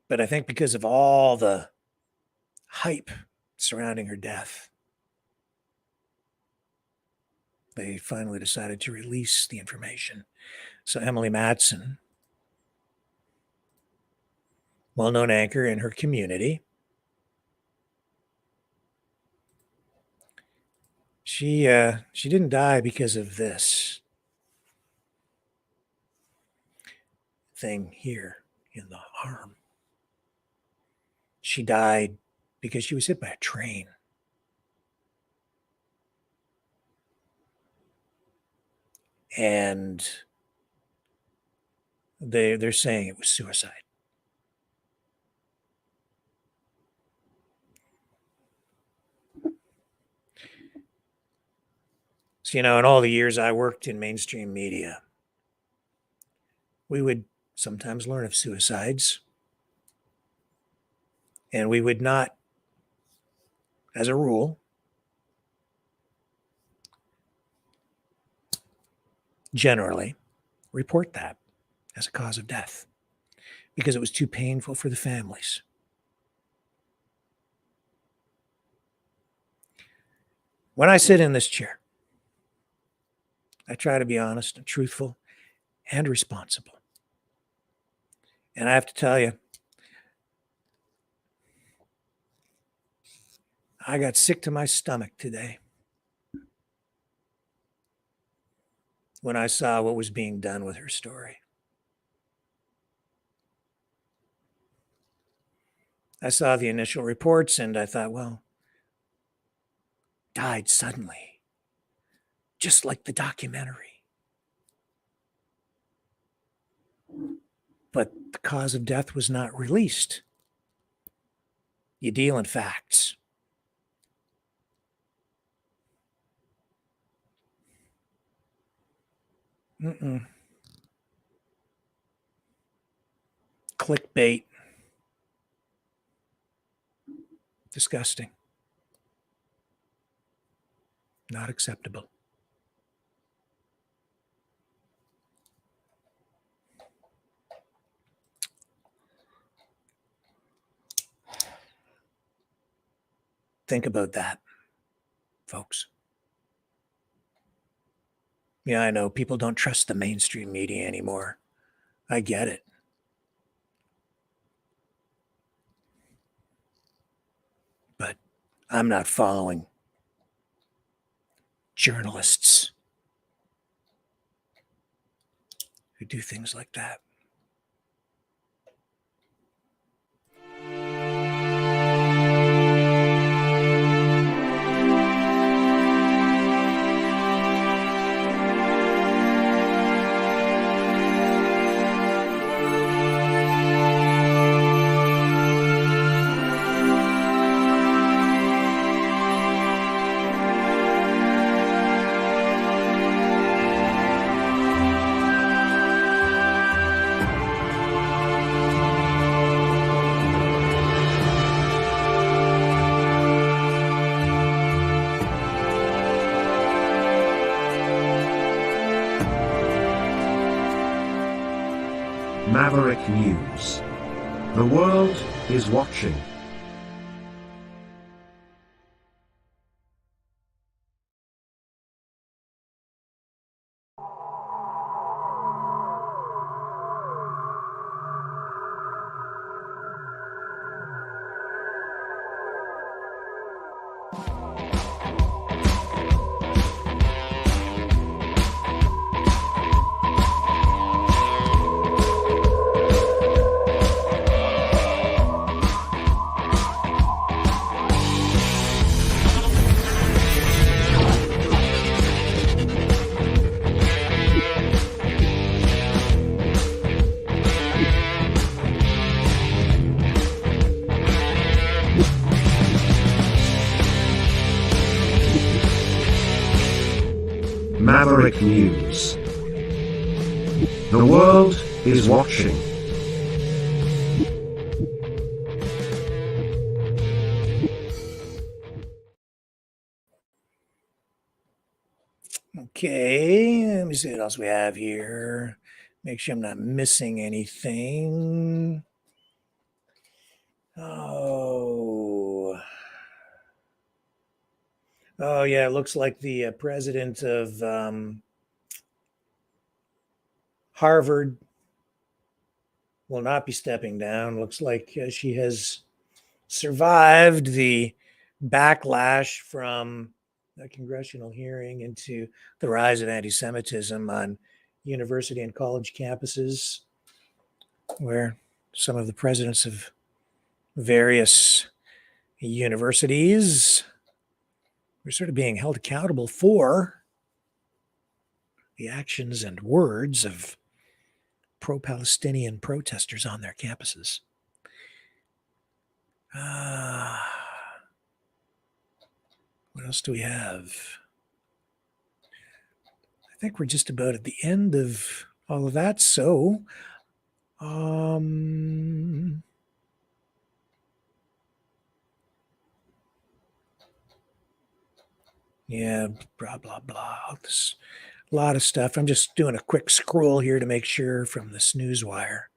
But I think because of all the hype surrounding her death, they finally decided to release the information. So Emily Matson, well-known anchor in her community, she didn't die because of this thing here in the arm. She died because she was hit by a train. and they're saying it was suicide. So, in all the years I worked in mainstream media, we would sometimes learn of suicides, and we would not, as a rule, generally report that as a cause of death because it was too painful for the families. When I sit in this chair, I try to be honest and truthful and responsible. And I have to tell you, I got sick to my stomach today when I saw what was being done with her story. I saw the initial reports and I thought, well, died suddenly, just like the documentary. But the cause of death was not released. You deal in facts. Clickbait. Disgusting. Not acceptable. Think about that, folks. Yeah, I know people don't trust the mainstream media anymore. I get it. But I'm not following journalists who do things like that. Maverick News. The world is watching. Maverick News. The world is watching. Okay, let me see what else we have here. Make sure I'm not missing anything. Oh yeah, it looks like the president of Harvard will not be stepping down. Looks like she has survived the backlash from a congressional hearing into the rise of anti-Semitism on university and college campuses, where some of the presidents of various universities were sort of being held accountable for the actions and words of pro-Palestinian protesters on their campuses. What else do we have? I think we're just about at the end of all of that. So, yeah, blah, blah, blah. This, a lot of stuff. I'm just doing a quick scroll here to make sure from the snooze wire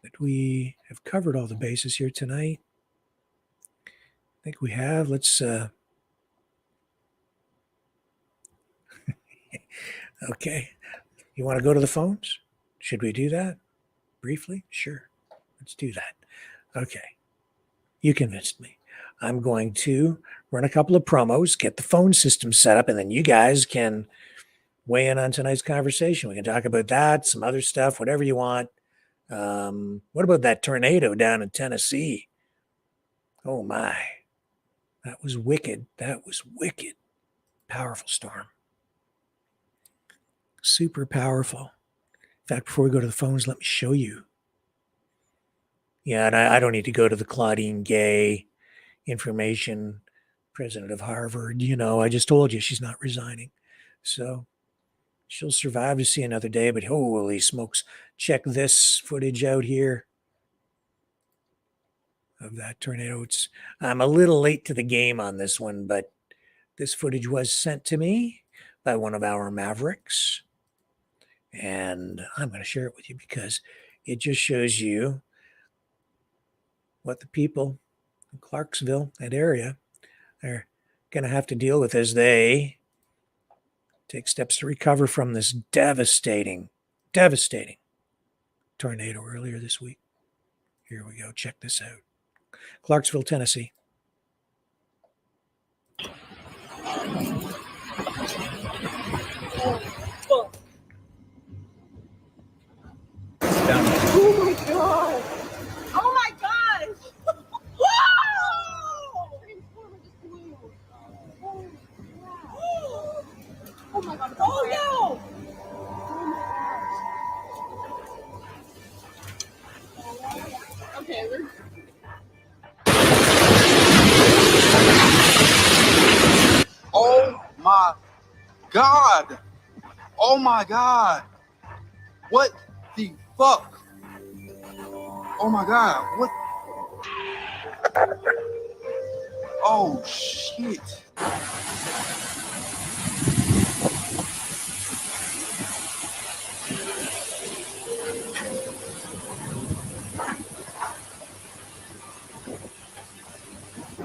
that we have covered all the bases here tonight. I think we have. Let's, okay. You want to go to the phones? Should we do that briefly? Sure. Let's do that. Okay. You convinced me. I'm going to run a couple of promos, get the phone system set up, and then you guys can weigh in on tonight's conversation. We can talk about that, some other stuff, whatever you want. What about that tornado down in Tennessee? Oh my. That was wicked. That was wicked. Powerful storm. Super powerful. In fact, before we go to the phones, let me show you. Yeah, and I don't need to go to the Claudine Gay information, president of Harvard. You know, I just told you she's not resigning. So she'll survive to see another day, but holy smokes. Check this footage out here of that tornado. I'm a little late to the game on this one, but this footage was sent to me by one of our Mavericks. And I'm going to share it with you because it just shows you what the people in Clarksville, that area, are going to have to deal with as they take steps to recover from this devastating tornado earlier this week. Here we go. Check this out. Clarksville, Tennessee. Oh my god! Oh my gosh! Whoa! Transformer just blew. Oh my god! Oh no! Okay, we're. Oh my god! Oh my god! What the fuck? Oh my god, what? Oh shit.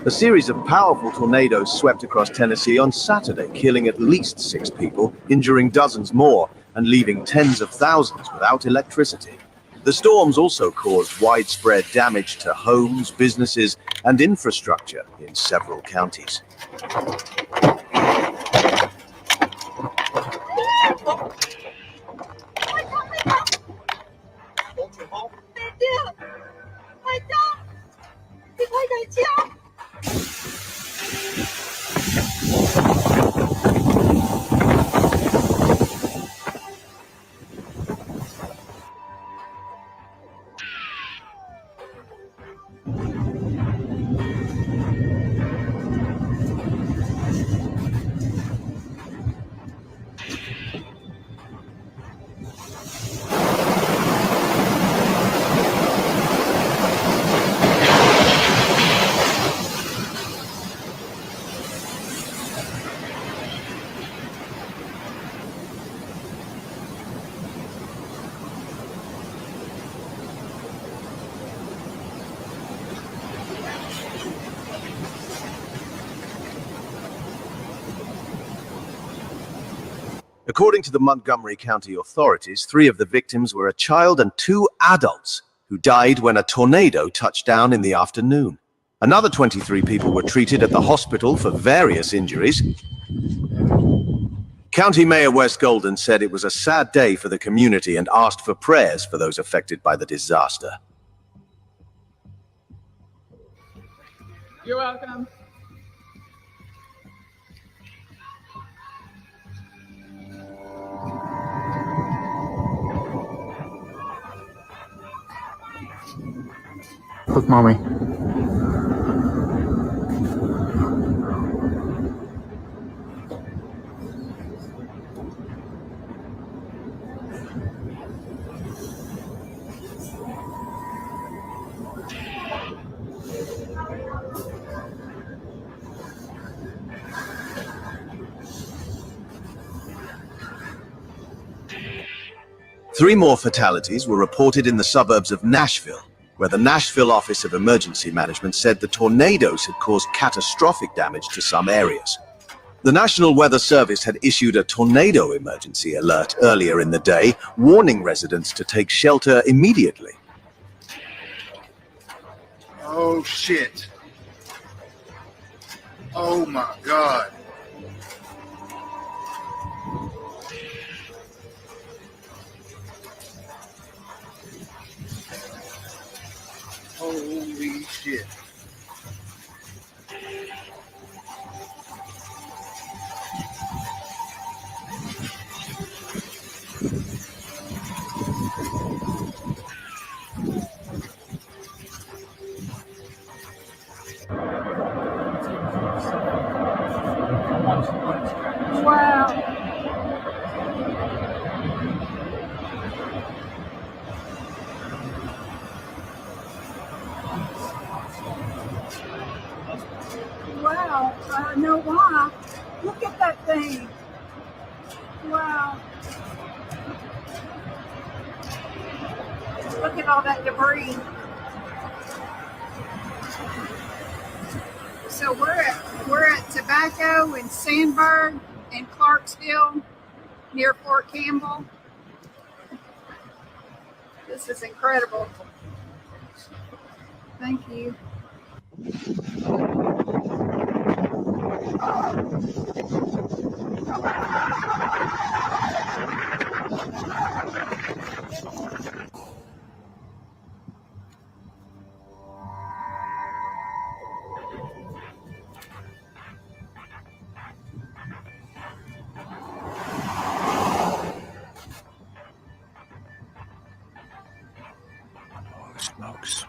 A series of powerful tornadoes swept across Tennessee on Saturday, killing at least 6 people, injuring dozens more, and leaving tens of thousands without electricity. The storms also caused widespread damage to homes, businesses, and infrastructure in several counties. According to the Montgomery County authorities, 3 of the victims were a child and 2 adults who died when a tornado touched down in the afternoon. Another 23 people were treated at the hospital for various injuries. County Mayor Wes Golden said it was a sad day for the community and asked for prayers for those affected by the disaster. You're welcome. with mommy. Three more fatalities were reported in the suburbs of Nashville, where the Nashville Office of Emergency Management said the tornadoes had caused catastrophic damage to some areas. The National Weather Service had issued a tornado emergency alert earlier in the day, warning residents to take shelter immediately. Oh shit. Oh my God. Holy shit. Wow. Wow, I know why. Look at that thing. Wow. Look at all that debris. So we're at Tobacco and Sandburg and Clarksville near Fort Campbell. This is incredible. Thank you. Smokes.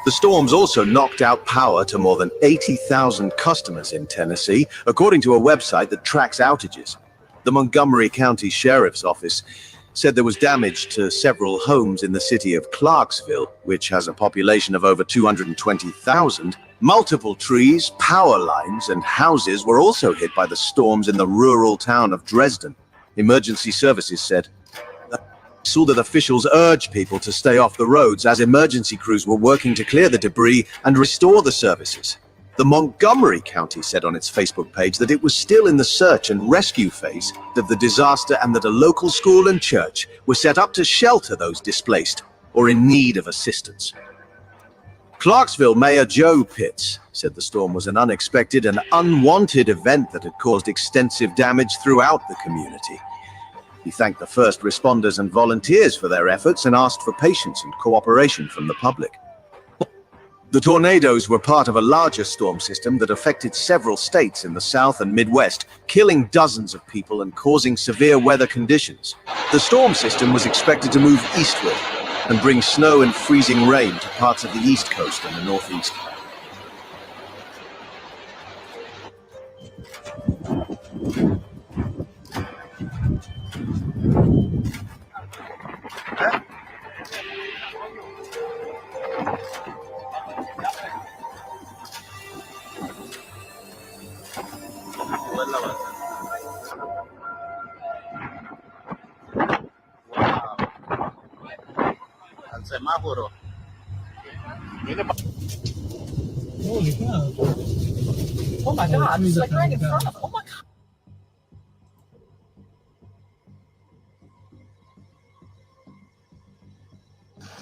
The storms also knocked out power to more than 80,000 customers in Tennessee, according to a website that tracks outages. The Montgomery County Sheriff's Office said there was damage to several homes in the city of Clarksville, which has a population of over 220,000. Multiple trees, power lines, and houses were also hit by the storms in the rural town of Dresden. Emergency services said saw that officials urged people to stay off the roads as emergency crews were working to clear the debris and restore the services. The Montgomery County said on its Facebook page that it was still in the search and rescue phase of the disaster and that a local school and church were set up to shelter those displaced or in need of assistance. Clarksville Mayor Joe Pitts said the storm was an unexpected and unwanted event that had caused extensive damage throughout the community. He thanked the first responders and volunteers for their efforts and asked for patience and cooperation from the public. The tornadoes were part of a larger storm system that affected several states in the South and Midwest, killing dozens of people and causing severe weather conditions. The storm system was expected to move eastward and bring snow and freezing rain to parts of the East Coast and the Northeast. Al semáforo. Holy cow. Oh my God, it's like right in front of, oh my God.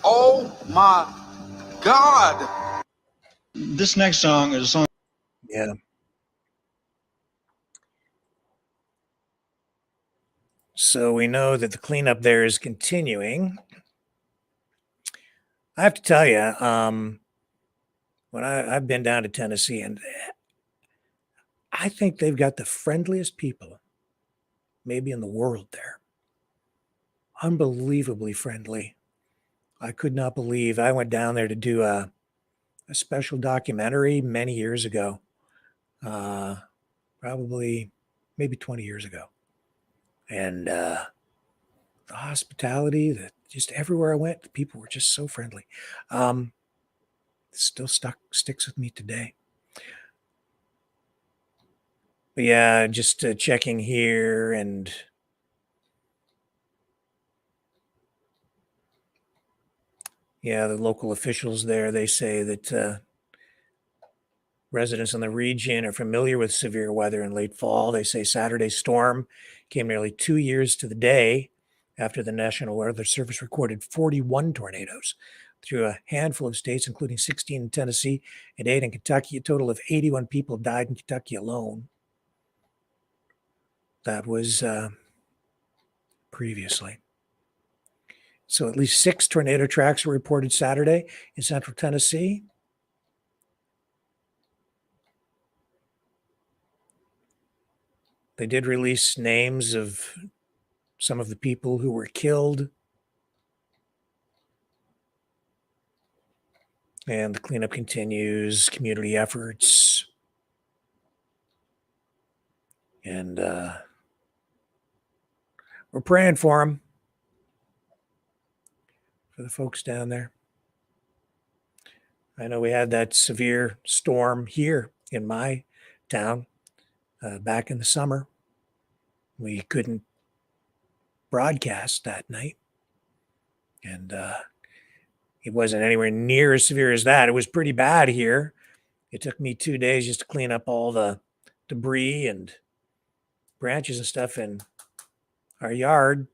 Oh my God. This next song is a song. Yeah. So we know that the cleanup there is continuing. I have to tell you, when I've been down to Tennessee, and I think they've got the friendliest people maybe in the world there. unbelievably friendly. I could not believe I went down there to do a special documentary many years ago, probably maybe 20 years ago. And the hospitality, just everywhere I went, the people were just so friendly. Still sticks with me today. But yeah, just checking here, and yeah, the local officials there, they say that residents in the region are familiar with severe weather in late fall. They say Saturday's storm came nearly 2 years to the day after the National Weather Service recorded 41 tornadoes through a handful of states, including 16 in Tennessee and 8 in Kentucky. A total of 81 people died in Kentucky alone. That was previously. So at least 6 tornado tracks were reported Saturday in central Tennessee. They did release names of some of the people who were killed. And the cleanup continues, community efforts. And we're praying for them, for the folks down there. I know we had that severe storm here in my town back in the summer. We couldn't broadcast that night. And it wasn't anywhere near as severe as that. It was pretty bad here. It took me 2 days just to clean up all the debris and branches and stuff in our yard,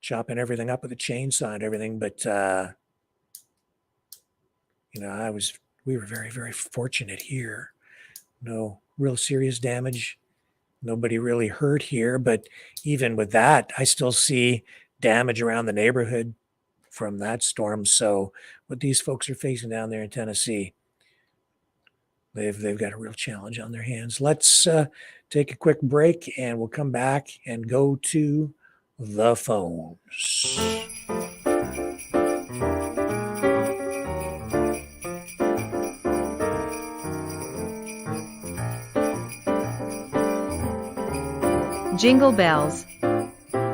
chopping everything up with a chainsaw and everything. But, we were very, very fortunate here. No real serious damage. Nobody really hurt here. But even with that, I still see damage around the neighborhood from that storm. So what these folks are facing down there in Tennessee, they've got a real challenge on their hands. Let's take a quick break, and we'll come back and go to the phones. Jingle bells.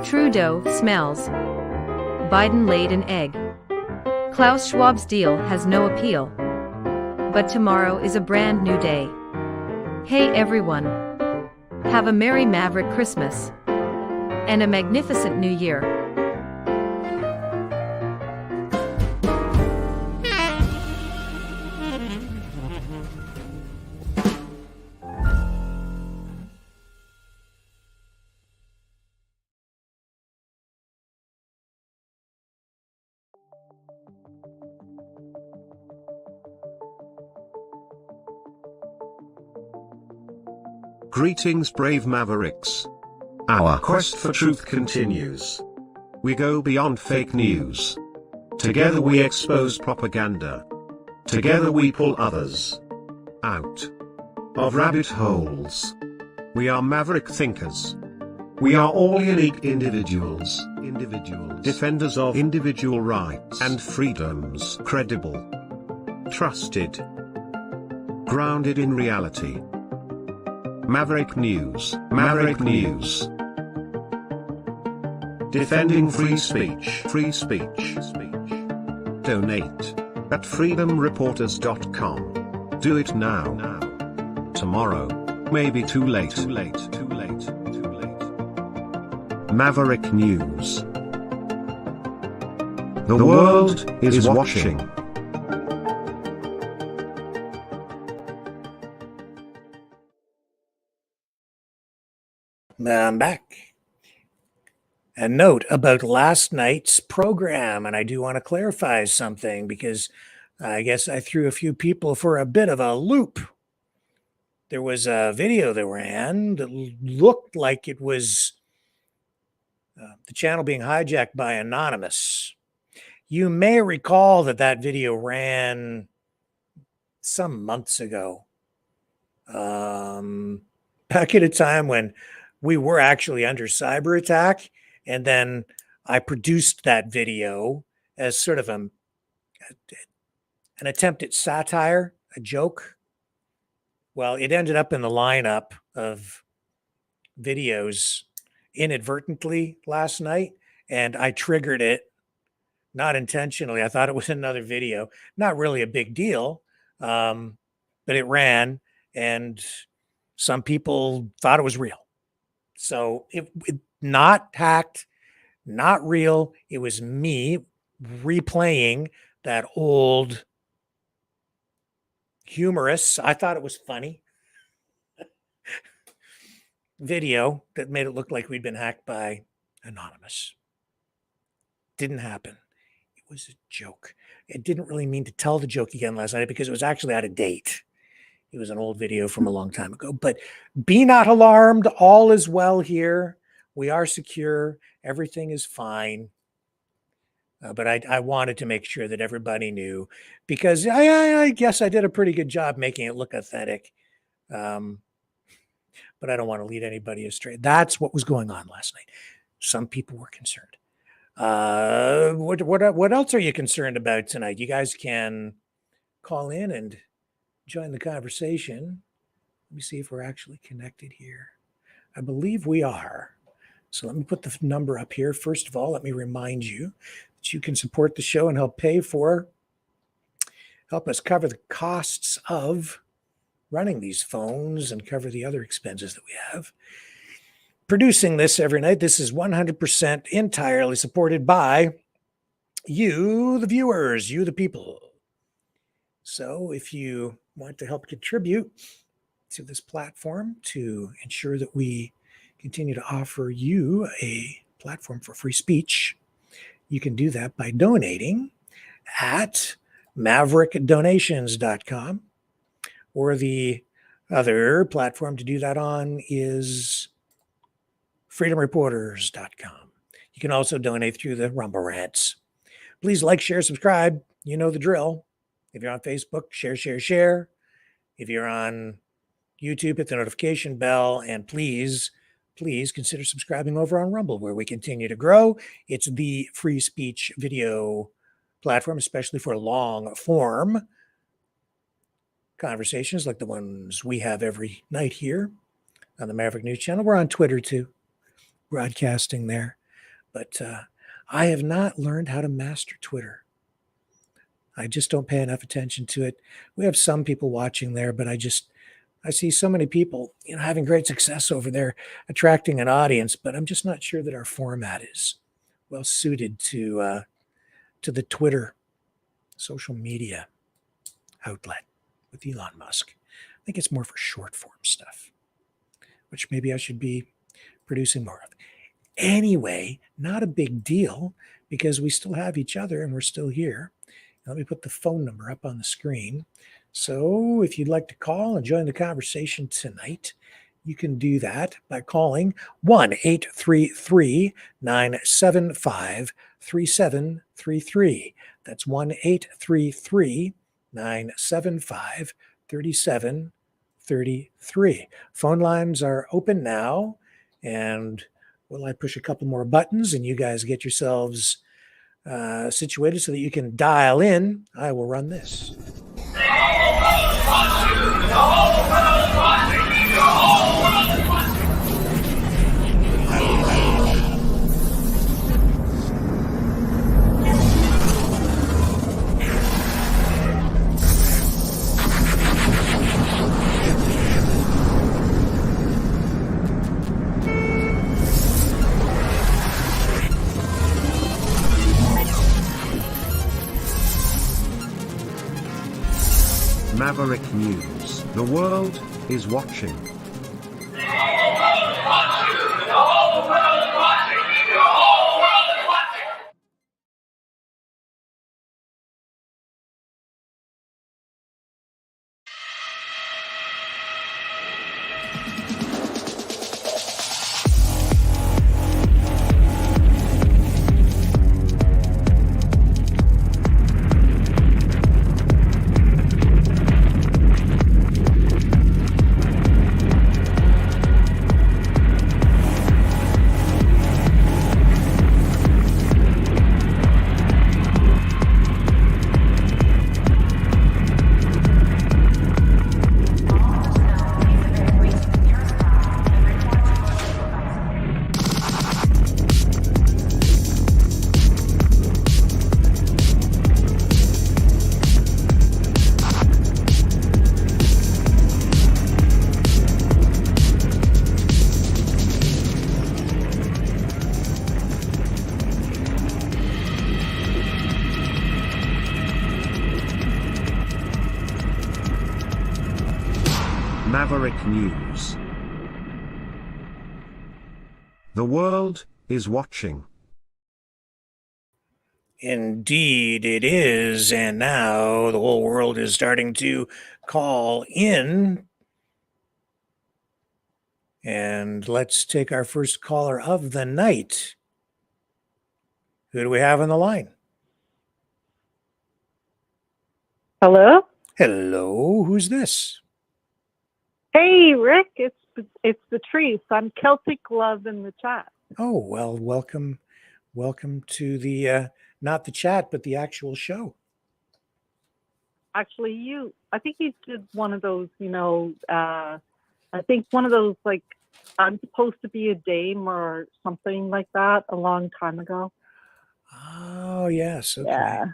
Trudeau smells. Biden laid an egg. Klaus Schwab's deal has no appeal. But tomorrow is a brand new day. Hey everyone. Have a merry Maverick Christmas. And a magnificent new year. Greetings, brave Mavericks. Our quest for truth continues. We go beyond fake news. Together we expose propaganda. Together we pull others out of rabbit holes. We are maverick thinkers. We are all unique individuals. Defenders of individual rights and freedoms. Credible. Trusted. Grounded in reality. Maverick News. Maverick News. Defending free speech. Free speech. Donate at freedomreporters.com. Do it now. Tomorrow may be too late. Maverick News. The world is watching. I'm back. A note about last night's program, and I do want to clarify something because I guess I threw a few people for a bit of a loop. There was a video that ran that looked like it was the channel being hijacked by Anonymous. You may recall that video ran some months ago, back at a time when we were actually under cyber attack. And then I produced that video as sort of an attempt at satire, a joke. Well, it ended up in the lineup of videos inadvertently last night, and I triggered it, not intentionally. I thought it was another video, not really a big deal, but it ran, and some people thought it was real. So it not hacked, not real. It was me replaying that old humorous, I thought it was funny, video that made it look like we'd been hacked by Anonymous. Didn't happen. It was a joke. It didn't really mean to tell the joke again last night because it was actually out of date. It was an old video from a long time ago. But be not alarmed. All is well here. We are secure. Everything is fine. But I wanted to make sure that everybody knew, because I guess I did a pretty good job making it look authentic. But I don't want to lead anybody astray. That's what was going on last night. Some people were concerned. What else are you concerned about tonight? You guys can call in and join the conversation. Let me see if we're actually connected here. I believe we are. So let me put the number up here. First of all, let me remind you that you can support the show and help us cover the costs of running these phones and cover the other expenses that we have. Producing this every night, this is 100% entirely supported by you, the viewers, you, the people. So if you want to help contribute to this platform to ensure that we continue to offer you a platform for free speech, you can do that by donating at maverickdonations.com, or the other platform to do that on is freedomreporters.com. You can also donate through the Rumble Rants. Please like, share, subscribe. You know the drill. If you're on Facebook, share. If you're on YouTube, hit the notification bell, and please consider subscribing over on Rumble, where we continue to grow. It's the free speech video platform, especially for long form conversations like the ones we have every night here on the Maverick News Channel. We're on Twitter too, broadcasting there. But I have not learned how to master Twitter. I just don't pay enough attention to it. We have some people watching there, but I see so many people, having great success over there, attracting an audience, but I'm just not sure that our format is well suited to the Twitter social media outlet with Elon Musk. I think it's more for short form stuff, which maybe I should be producing more of. Anyway, not a big deal, because we still have each other and we're still here. Let me put the phone number up on the screen. So if you'd like to call and join the conversation tonight, you can do that by calling 1-833-975-3733. That's 1-833-975-3733. Phone lines are open now, and will I push a couple more buttons and you guys get yourselves situated so that you can dial in, I will run this. Maverick News. The world is watching. Maverick News. The world is watching. Indeed, it is. And now the whole world is starting to call in. And let's take our first caller of the night. Who do we have on the line? Hello? Hello, who's this? Hey, Rick, it's Patrice. I'm Celtic Love in the chat. Oh, well, welcome to the not the chat, but the actual show. Actually, I think you did one of those, I think one of those, like, I'm supposed to be a dame or something like that a long time ago. Oh, yes. Okay. Yeah.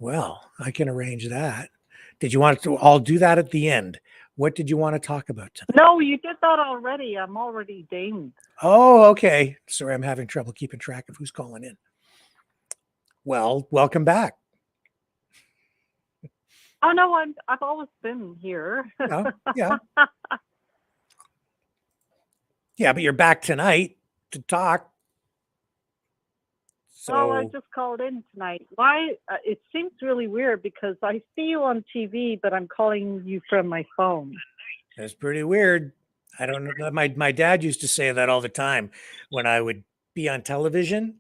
Well, I can arrange that. Did you want to? I'll do that at the end. What did you want to talk about tonight? No, you did that already. I'm already damed. Oh, okay. Sorry, I'm having trouble keeping track of who's calling in. Well, welcome back. Oh no, I've always been here. Oh, yeah. Yeah, but you're back tonight to talk. Oh, I So just called in tonight. Why? It seems really weird because I see you on TV, but I'm calling you from my phone. that's pretty weird. I don't know. My dad used to say that all the time when I would be on television.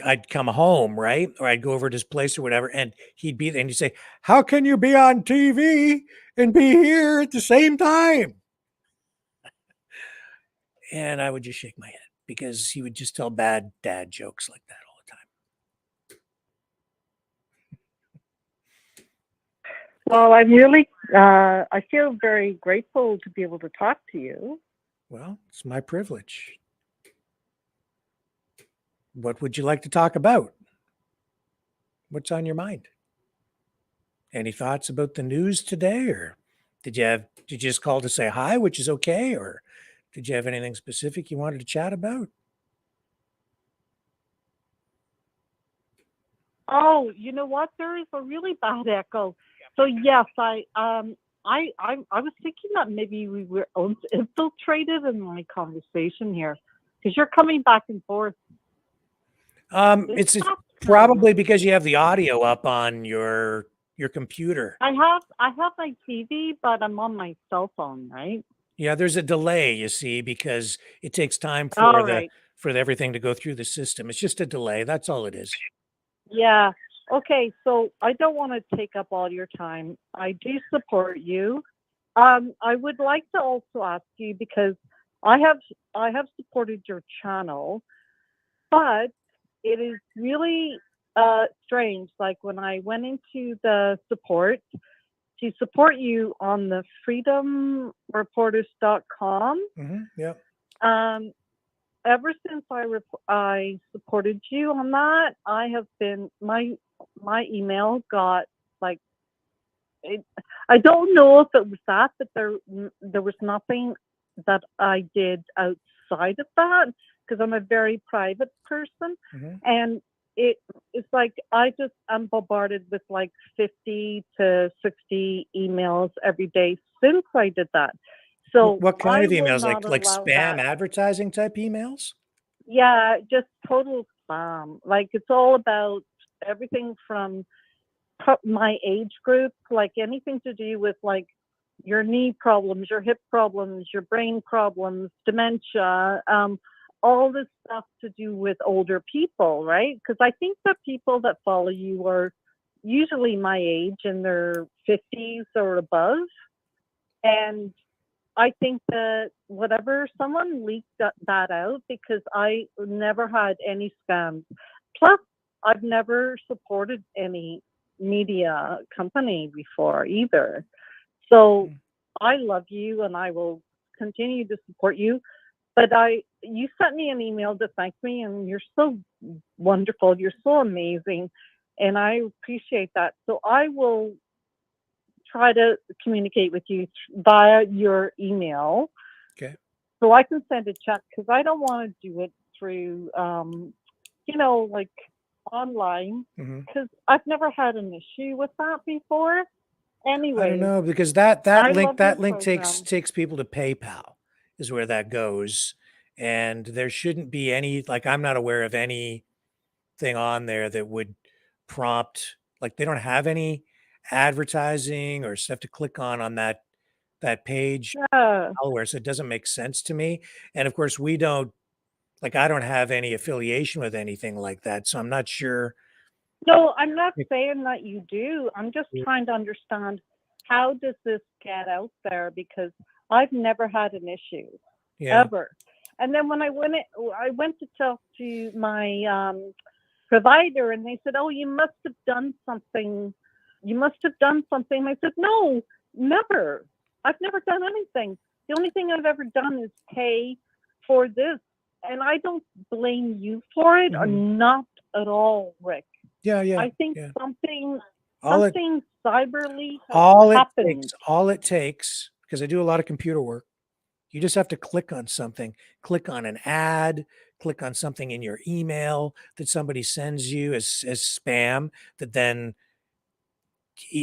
I'd come home, right? Or I'd go over to his place or whatever, and he'd say, "How can you be on TV and be here at the same time?" And I would just shake my head because he would just tell bad dad jokes like that all the time. Well, I'm really, I feel very grateful to be able to talk to you. Well, it's my privilege. What would you like to talk about? What's on your mind? Any thoughts about the news today, or did you just call to say hi, which is okay, or did you have anything specific you wanted to chat about? Oh, you know what? There is a really bad echo. So yes, I was thinking that maybe we were infiltrated in my conversation here because you're coming back and forth. It's probably because you have the audio up on your computer. I have my TV, but I'm on my cell phone, right? Yeah, there's a delay, you see, because it takes time All for right. everything to go through the system. It's just a delay. That's all it is. Yeah. Okay. So I don't want to take up all your time. I do support you. I would like to also ask you because I have supported your channel, but it is really strange. Like when I went into the support to support you on the freedomreporters.com, Yeah. ever since I supported you on that, I have been my email got like I don't know if it was that, but there was nothing that I did outside of that because I'm a very private person, and it's like I'm bombarded with like 50 to 60 emails every day since I did that. So what kind of I will emails? not Like allow spam that. advertising type emails? Yeah, just total spam. Like it's all about everything from my age group, like anything to do with like your knee problems, your hip problems, your brain problems, dementia, all this stuff to do with older people, right? Because I think the people that follow you are usually my age in their 50s or above. And I think that whatever, someone leaked that out because I never had any scams. Plus, I've never supported any media company before either. So I love you and I will continue to support you. But you sent me an email to thank me, and you're so wonderful. You're so amazing. And I appreciate that. So I will try to communicate with you via your email. Okay. So I can send a check because I don't want to do it through, like online because I've never had an issue with that before. I don't Anyways, know, because that I link love your takes program. people to PayPal is where that goes. And there shouldn't be any, like, I'm not aware of anything on there that would prompt, like, they don't have any advertising or stuff to click on that page Yeah. malware, so it doesn't make sense to me. And of course, we don't, like, I don't have any affiliation with anything like that, so I'm not sure. No, I'm not if- saying that you do. I'm just trying to understand, how does this get out there? Because I've never had an issue Yeah. ever. And then when I went to talk to my provider, and they said, "Oh, you must have done something. You must have done something." I said, "No, never. I've never done anything. The only thing I've ever done is pay for this, and I don't blame you for it, or not at all, Rick. Yeah, yeah. I think yeah. something All it- cyberly has happened. All it takes, because I do a lot of computer work, you just have to click on something, click on an ad, click on something in your email that somebody sends you as spam, that then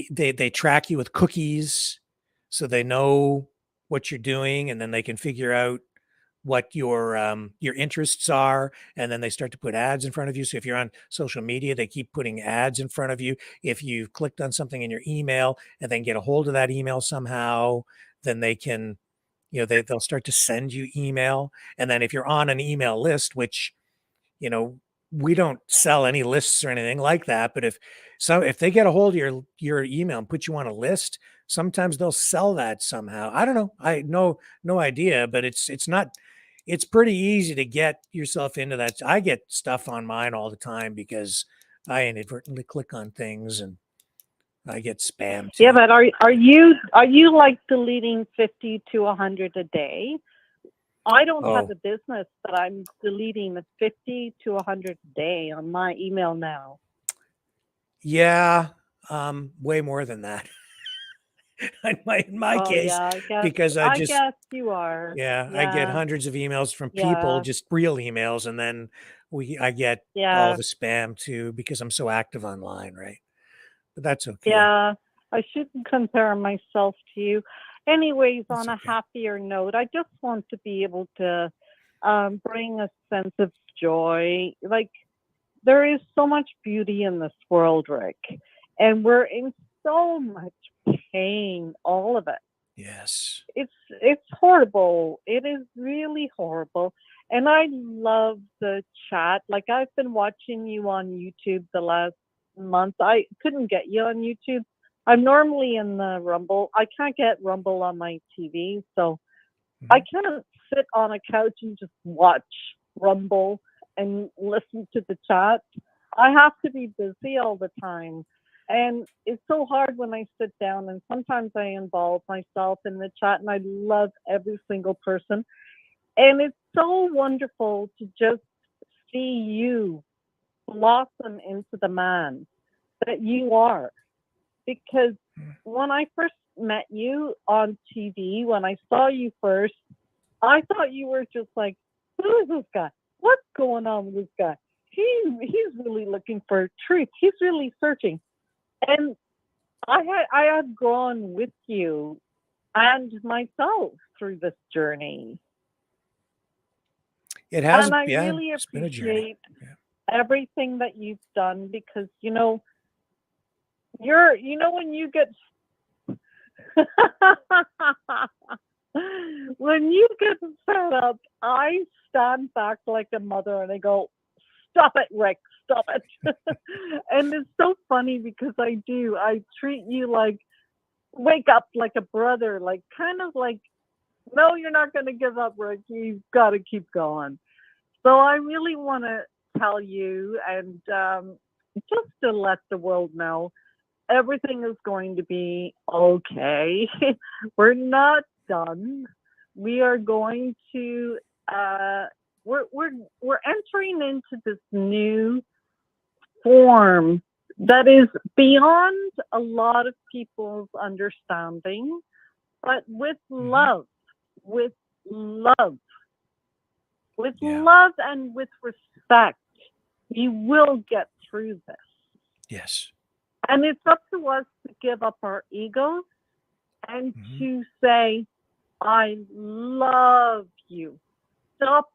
they track you with cookies, so they know what you're doing, and then they can figure out what your interests are, and then they start to put ads in front of you. So if you're on social media, they keep putting ads in front of you. If you've clicked on something in your email and then get a hold of that email somehow, then they can, they'll start to send you email. And then if you're on an email list, which, we don't sell any lists or anything like that, but if they get a hold of your email and put you on a list, sometimes they'll sell that somehow. I don't know. I no idea, but it's pretty easy to get yourself into that. I get stuff on mine all the time because I inadvertently click on things and I get spam too. Yeah, but are you like deleting 50 to 100 a day? I don't have a business, but I'm deleting 50 to 100 a day on my email now. Yeah, way more than that. in my case, yeah, because I guess you are. Yeah, I get hundreds of emails from people, Yeah. just real emails, and then I get all the spam too because I'm so active online, right? But that's okay. Yeah, I shouldn't compare myself to you. Anyways, on a happier note, I just want to be able to bring a sense of joy. Like, there is so much beauty in this world, Rick, and we're in so much pain, all of it. Yes. It's horrible. It is really horrible. And I love the chat. Like, I've been watching you on YouTube the last month. I couldn't get you on YouTube. I'm normally in the Rumble. I can't get Rumble on my TV, so I can't sit on a couch and just watch Rumble and listen to the chat. I have to be busy all the time. And it's so hard when I sit down, and sometimes I involve myself in the chat, and I love every single person. And it's so wonderful to just see you blossom into the man that you are. Because when I first met you on TV, when I saw you first, I thought you were just like, who is this guy? What's going on with this guy? He's really looking for truth. He's really searching. And I have grown with you and myself through this journey. It has, and I yeah, really it's been a journey. appreciate everything that you've done, because when you get when you get set up, I stand back like a mother and I go, "Stop it, Rick, stop it." And it's so funny because I treat you like, wake up, like a brother, like kind of like, no, you're not going to give up, Rick. You've got to keep going. So I really want to tell you, and just to let the world know, everything is going to be okay. We're not done. We are going to we're entering into this new form that is beyond a lot of people's understanding, but with love, with love and with respect, we will get through this. Yes. And it's up to us to give up our egos and to say, I love you. Stop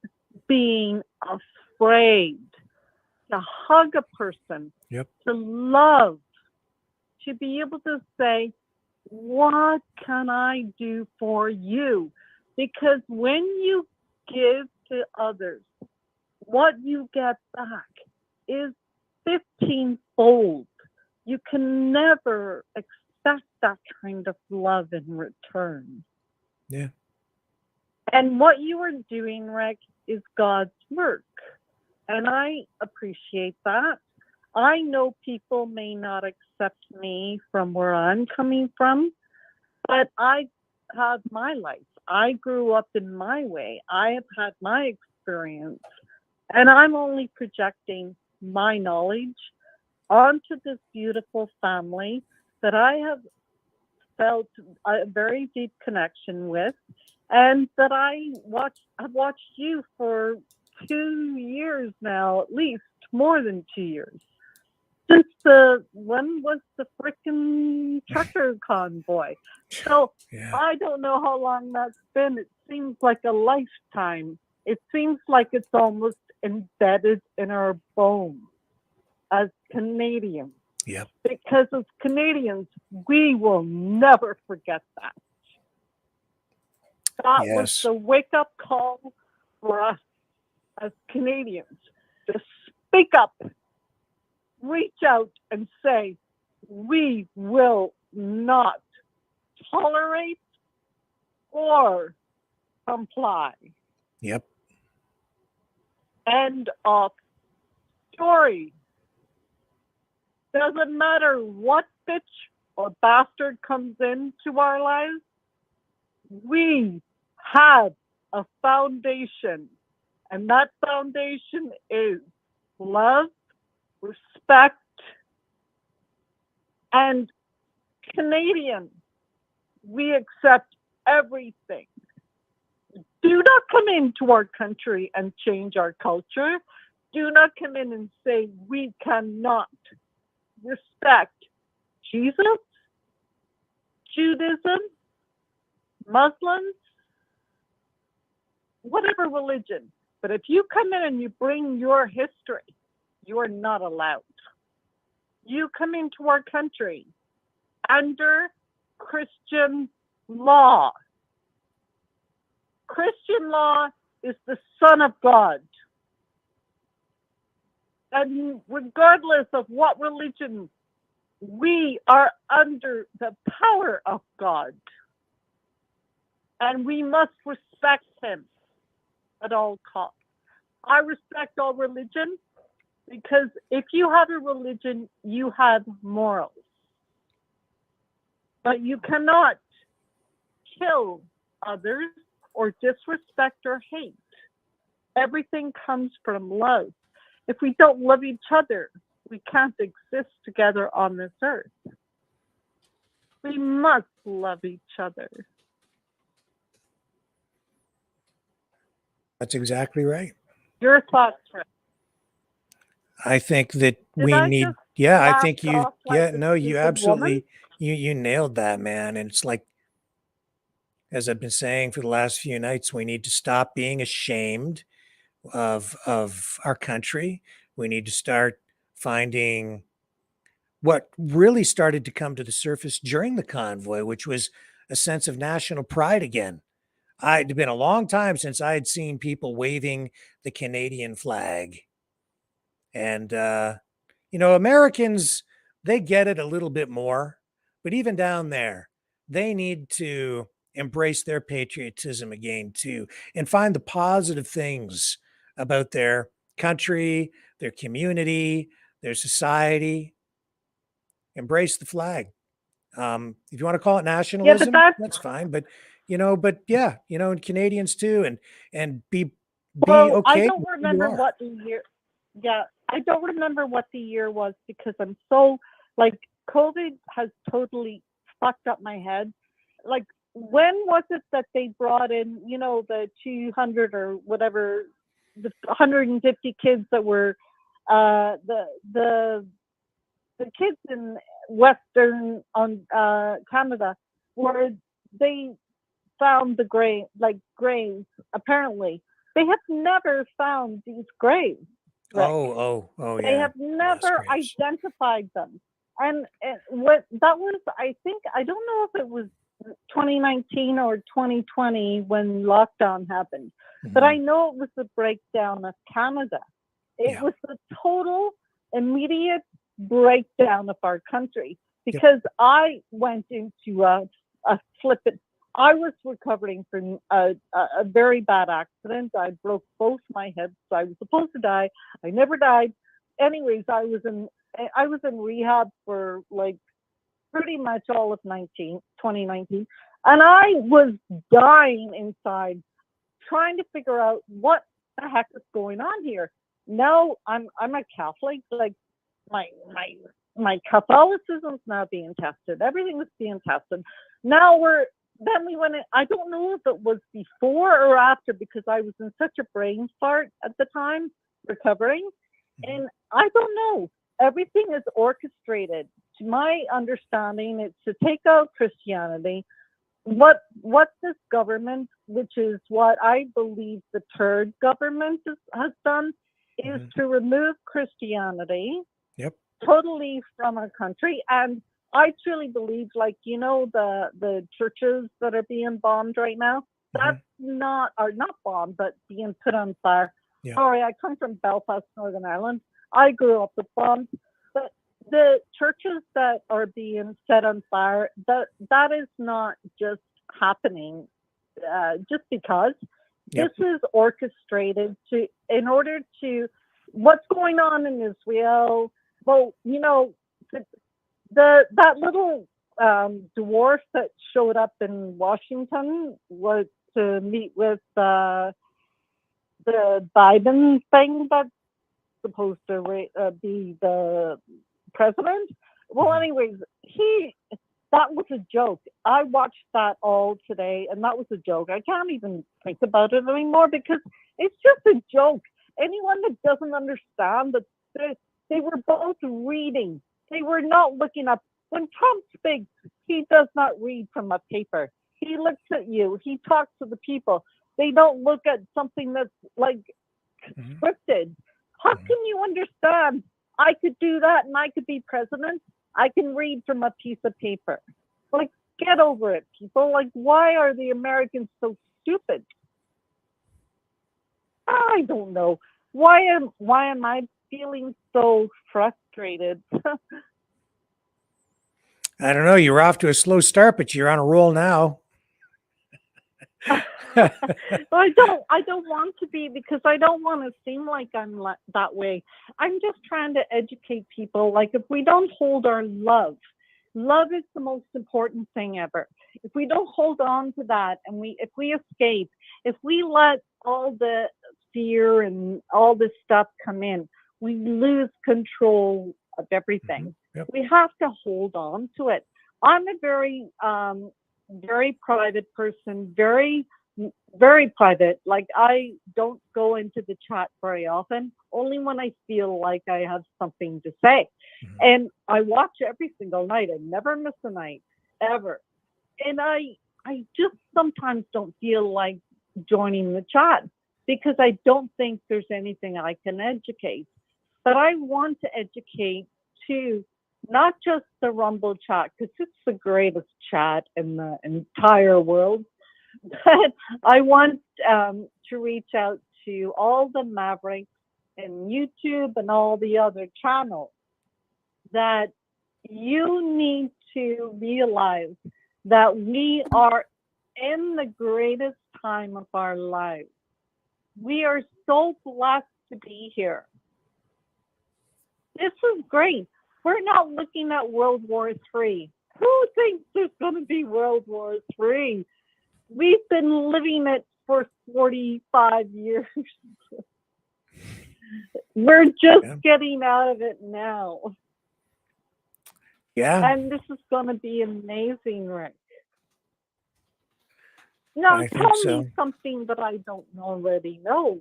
being afraid to hug a person, Yep. to love, to be able to say, what can I do for you? Because when you give to others, what you get back is 15-fold. You can never expect that kind of love in return. Yeah. And what you are doing, Rick, is God's work. And I appreciate that. I know people may not accept me from where I'm coming from, but I have my life. I grew up in my way. I have had my experience. And I'm only projecting my knowledge onto this beautiful family that I have felt a very deep connection with, and that I've watched you for 2 years now, at least more than 2 years. Since when was the frickin' trucker convoy? So I don't know how long that's been. It seems like a lifetime. It seems like it's almost embedded in our bones as Canadians. Yep. Because as Canadians, we will never forget that. That was the wake-up call for us as Canadians to speak up, reach out and say, we will not tolerate or comply. Yep. End of story. Doesn't matter what bitch or bastard comes into our lives, we have a foundation. And that foundation is love, respect, and Canadians, we accept everything. Do not come into our country and change our culture. Do not come in and say we cannot respect Jesus, Judaism, Muslims, whatever religion. But if you come in and you bring your history, you are not allowed. You come into our country under Christian law. Christian law is the Son of God. And regardless of what religion, we are under the power of God. And we must respect him at all costs. I respect all religion because if you have a religion, you have morals. But you cannot kill others or disrespect or hate. Everything comes from love. If we don't love each other, we can't exist together on this earth. We must love each other. That's exactly right. Your thoughts, Rick? I think that Did we I need, just I blast think you, off like a no, you stupid absolutely, woman? you nailed that, man. And it's like, as I've been saying for the last few nights, we need to stop being ashamed of our country. We need to start finding what really started to come to the surface during the convoy, which was a sense of national pride again. It'd been a long time since I had seen people waving the Canadian flag. And, Americans, they get it a little bit more, but even down there, they need to embrace their patriotism again, too, and find the positive things about their country, their community, their society. Embrace the flag. If you want to call it nationalism, that's fine. But, and Canadians too, and be Well, I okay don't with who you remember are. what the year. Yeah, I don't remember what the year was because I'm so COVID has totally fucked up my head. Like, when was it that they brought in, the 200 or whatever, the 150 kids that were the kids in Western Canada, where they found the graves. Apparently, they have never found these graves. Rick. Oh, They yeah. have never identified them. And what that was, I think, I don't know if it was 2019 or 2020 when lockdown happened, but I know it was the breakdown of Canada. It was the total immediate breakdown of our country, because I went into a flippant. I was recovering from a very bad accident. I broke both my hips. I was supposed to die. I never died. Anyways, I was in rehab for like pretty much all of 2019, and I was dying inside, trying to figure out what the heck is going on here. Now I'm a Catholic. Like my Catholicism's now being tested. Everything was being tested. Now we went in. I don't know if it was before or after, because I was in such a brain fart at the time, recovering, and I don't know. Everything is orchestrated. To my understanding, it's to take out Christianity. What this government, which is what I believe the third government has done, is to remove Christianity totally from our country. And I truly believe, like, the churches that are being bombed right now, that's not bombed, but being put on fire. Sorry, I come from Belfast, Northern Ireland. I grew up with bombs, but the churches that are being set on fire, that is not just happening just because. This is orchestrated in order to what's going on in Israel. Well, that little dwarf that showed up in Washington was to meet with the Biden thing that's supposed to be the president. Well, anyways, that was a joke. I watched that all today, and that was a joke. I can't even think about it anymore because it's just a joke. Anyone that doesn't understand that they were both reading. They were not looking up. When Trump speaks, he does not read from a paper. He looks at you. He talks to the people. They don't look at something that's like scripted. How can you understand? I could do that and I could be president. I can read from a piece of paper. Like, get over it, people. Like, why are the Americans so stupid? I don't know. Why am I feeling so frustrated? I don't know. You're off to a slow start, but you're on a roll now. I don't want to be, because I don't want to seem like I'm that way. I'm just trying to educate people. Like, if we don't hold our love is the most important thing ever. If we don't hold on to that, and if we escape, if we let all the fear and all this stuff come in, we lose control of everything. We have to hold on to it. I'm a very, very private person, very, very private. Like, I don't go into the chat very often, only when I feel like I have something to say. And I watch every single night. I never miss a night, ever. And I just sometimes don't feel like joining the chat because I don't think there's anything I can educate. But I want to educate too, not just the Rumble chat, because it's the greatest chat in the entire world. But I want to reach out to all the Mavericks and YouTube and all the other channels, that you need to realize that we are in the greatest time of our lives. We are so blessed to be here. This is great. We're not looking at World War III. Who thinks there's going to be World War III? We've been living it for 45 years. We're just getting out of it now. Yeah. And this is going to be amazing, Rick. Now, I think tell so. me something that I don't already know.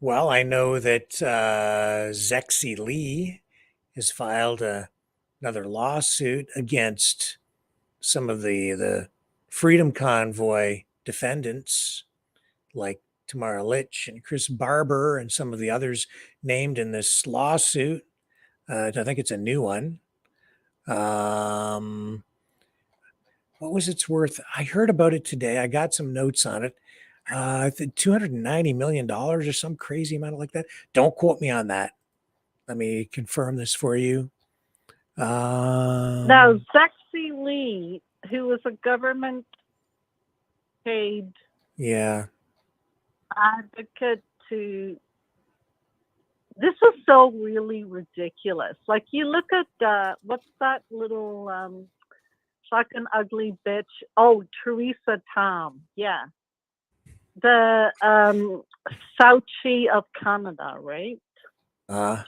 Well, I know that Zexi Lee has filed another lawsuit against some of the Freedom Convoy defendants, like Tamara Litch and Chris Barber and some of the others named in this lawsuit. I think it's a new one. What was its worth? I heard about it today. I got some notes on it. I think $290 million or some crazy amount like that. Don't quote me on that. Let me confirm this for you. Now, Zexi Lee, who was a government paid Yeah. advocate to, this is so really ridiculous. Like, you look at, what's that little fucking ugly bitch? Oh, Theresa Tam. Yeah. The Fauci of Canada, right?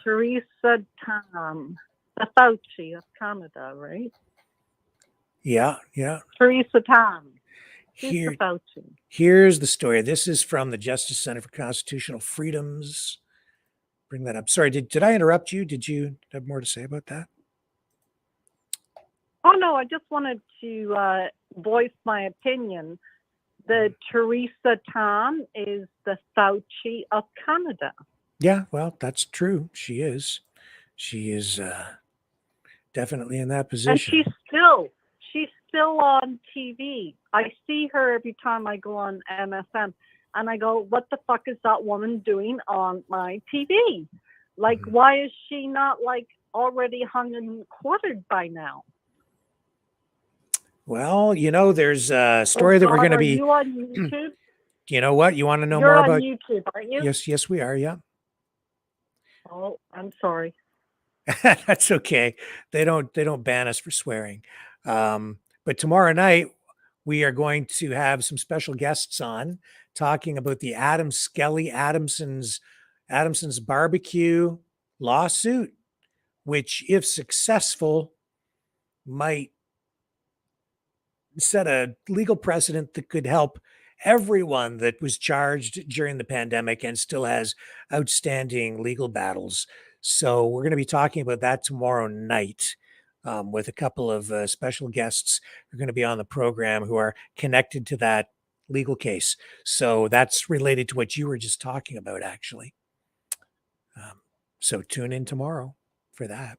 Theresa Tam. The Fauci of Canada, right? Yeah. Yeah. Theresa Tam. Who's the Fauci? Here's the story. This is from the Justice Center for Constitutional Freedoms. Bring that up. Sorry, did I interrupt you? Did you have more to say about that? Oh, no, I just wanted to voice my opinion. The Theresa Tam is the Fauci of Canada. Yeah, well, that's true. She is. She is definitely in that And position. she's still on TV. I see her every time I go on MSN, and I go, what the fuck is that woman doing on my TV? Like, why is she not, like, already hung and quartered by now? Well, there's a story that we're going to be. Are you on YouTube? You know what? You want to know You're more on about? YouTube, aren't you? Yes, we are. Yeah. Oh, I'm sorry. That's okay. They don't ban us for swearing. But tomorrow night we are going to have some special guests on talking about the Adamson's barbecue lawsuit, which, if successful, might set a legal precedent that could help everyone that was charged during the pandemic and still has outstanding legal battles. So we're going to be talking about that tomorrow night with a couple of special guests who are going to be on the program who are connected to that legal case. So that's related to what you were just talking about, actually. So tune in tomorrow for that.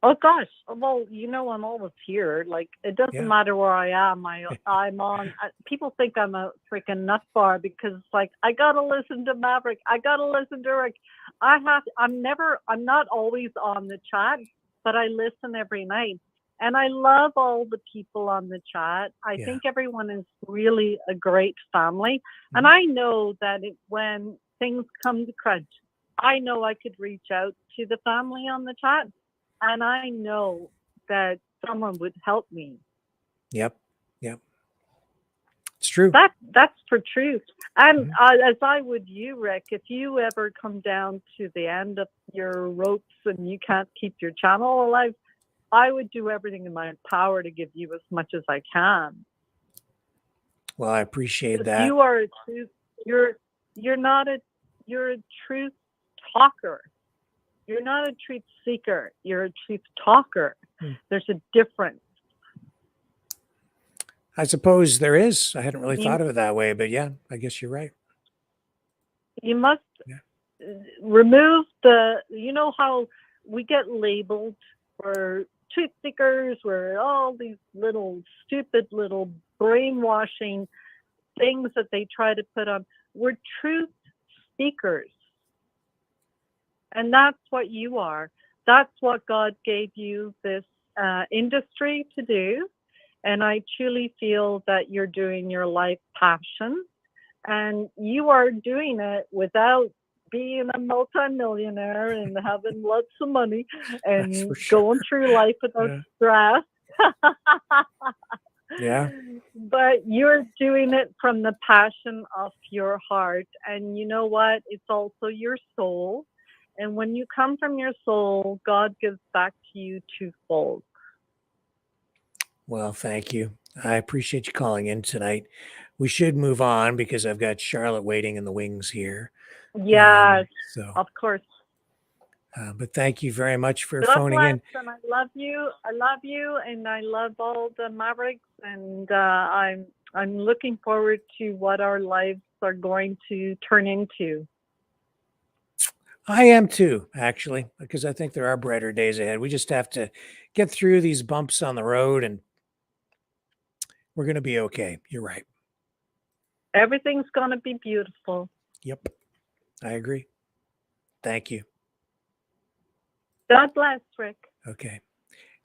Oh gosh, well, I'm always here. Like, it doesn't matter where I am. I'm on. People think I'm a freaking nut bar because, like, I gotta listen to Maverick. I gotta listen to Rick. I'm not always on the chat, but I listen every night, and I love all the people on the chat. I think everyone is really a great family, and I know that when things come to crunch, I know I could reach out to the family on the chat. And I know that someone would help me. Yep. It's true. That's for truth. And as I would you, Rick, if you ever come down to the end of your ropes and you can't keep your channel alive, I would do everything in my power to give you as much as I can. Well, I appreciate that. You are a truth. You're a truth talker. You're not a truth seeker. You're a truth talker. There's a difference. I suppose there is. I hadn't really thought of it that way, but yeah, I guess you're right. You must remove how we get labeled for truth seekers, we're all these little stupid little brainwashing things that they try to put on. We're truth speakers. And that's what you are. That's what God gave you this industry to do. And I truly feel that you're doing your life passion. And you are doing it without being a multimillionaire and having lots of money and going through life without stress. Yeah. But you're doing it from the passion of your heart. And you know what? It's also your soul. And when you come from your soul, God gives back to you twofold. Well, thank you. I appreciate you calling in tonight. We should move on because I've got Charlotte waiting in the wings here. Yes, So, of course. but thank you very much for God phoning bless, in. and I love you. I love you, and I love all the Mavericks. And I'm looking forward to what our lives are going to turn into. I am too, actually, because I think there are brighter days ahead. We just have to get through these bumps on the road, and we're going to be okay. You're right. Everything's going to be beautiful. Yep, I agree. Thank you. God bless, Rick. Okay.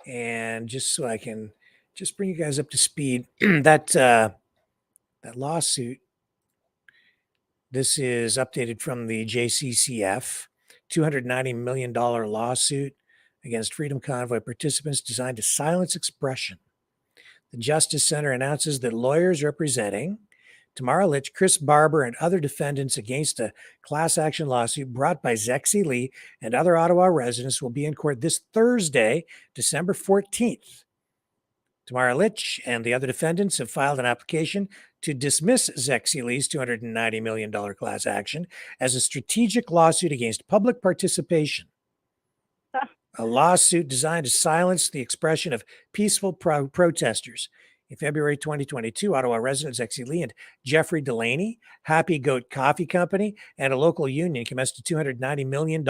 And just so I can just bring you guys up to speed, that lawsuit, this is updated from the JCCF, $290 million lawsuit against Freedom Convoy participants designed to silence expression. The Justice Center announces that lawyers representing Tamara Litch, Chris Barber, and other defendants against a class action lawsuit brought by Zexi Lee and other Ottawa residents will be in court this Thursday, December 14th. Tamara Litch and the other defendants have filed an application to dismiss Zexi Lee's $290 million class action as a strategic lawsuit against public participation. A lawsuit designed to silence the expression of peaceful protesters. In February 2022, Ottawa residents Zexi Lee and Jeffrey Delaney, Happy Goat Coffee Company, and a local union commenced a $290 million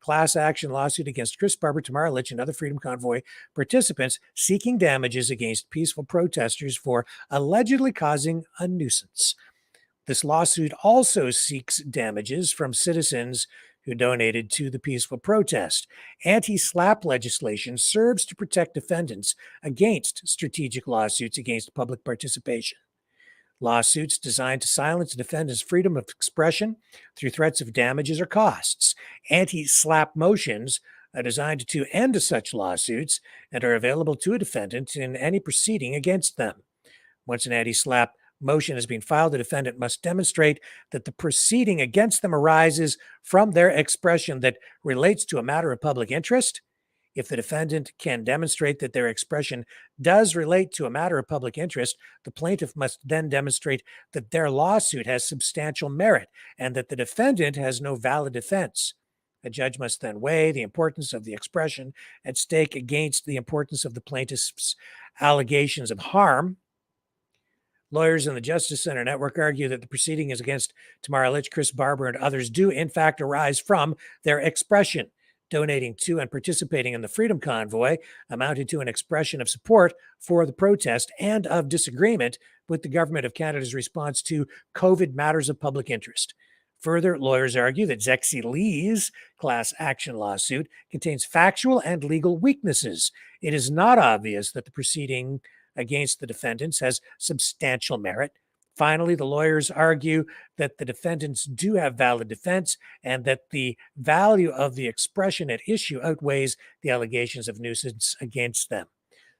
class action lawsuit against Chris Barber, Tamara Litch, and other Freedom Convoy participants seeking damages against peaceful protesters for allegedly causing a nuisance. This lawsuit also seeks damages from citizens who donated to the peaceful protest. Anti-SLAPP legislation serves to protect defendants against strategic lawsuits against public participation. Lawsuits designed to silence a defendant's freedom of expression through threats of damages or costs. Anti-SLAPP motions are designed to end such lawsuits and are available to a defendant in any proceeding against them. Once an anti-SLAPP motion has been filed, the defendant must demonstrate that the proceeding against them arises from their expression that relates to a matter of public interest. If the defendant can demonstrate that their expression does relate to a matter of public interest, the plaintiff must then demonstrate that their lawsuit has substantial merit and that the defendant has no valid defense. A judge must then weigh the importance of the expression at stake against the importance of the plaintiff's allegations of harm. Lawyers in the Justice Center Network argue that the proceeding is against Tamara Litch, Chris Barber, and others do in fact arise from their expression. Donating to and participating in the Freedom Convoy amounted to an expression of support for the protest and of disagreement with the Government of Canada's response to COVID matters of public interest. Further, lawyers argue that Zexi Lee's class action lawsuit contains factual and legal weaknesses. It is not obvious that the proceeding against the defendants has substantial merit. Finally, the lawyers argue that the defendants do have valid defense and that the value of the expression at issue outweighs the allegations of nuisance against them.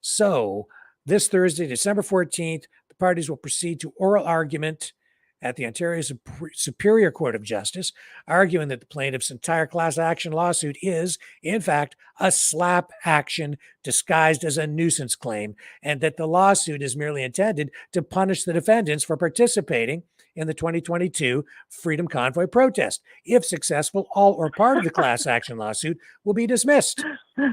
So, this Thursday, December 14th, the parties will proceed to oral argument at the Ontario Superior Court of Justice, arguing that the plaintiff's entire class action lawsuit is, in fact, a SLAPP action disguised as a nuisance claim, and that the lawsuit is merely intended to punish the defendants for participating in the 2022 Freedom Convoy protest. If successful, all or part of the class action lawsuit will be dismissed.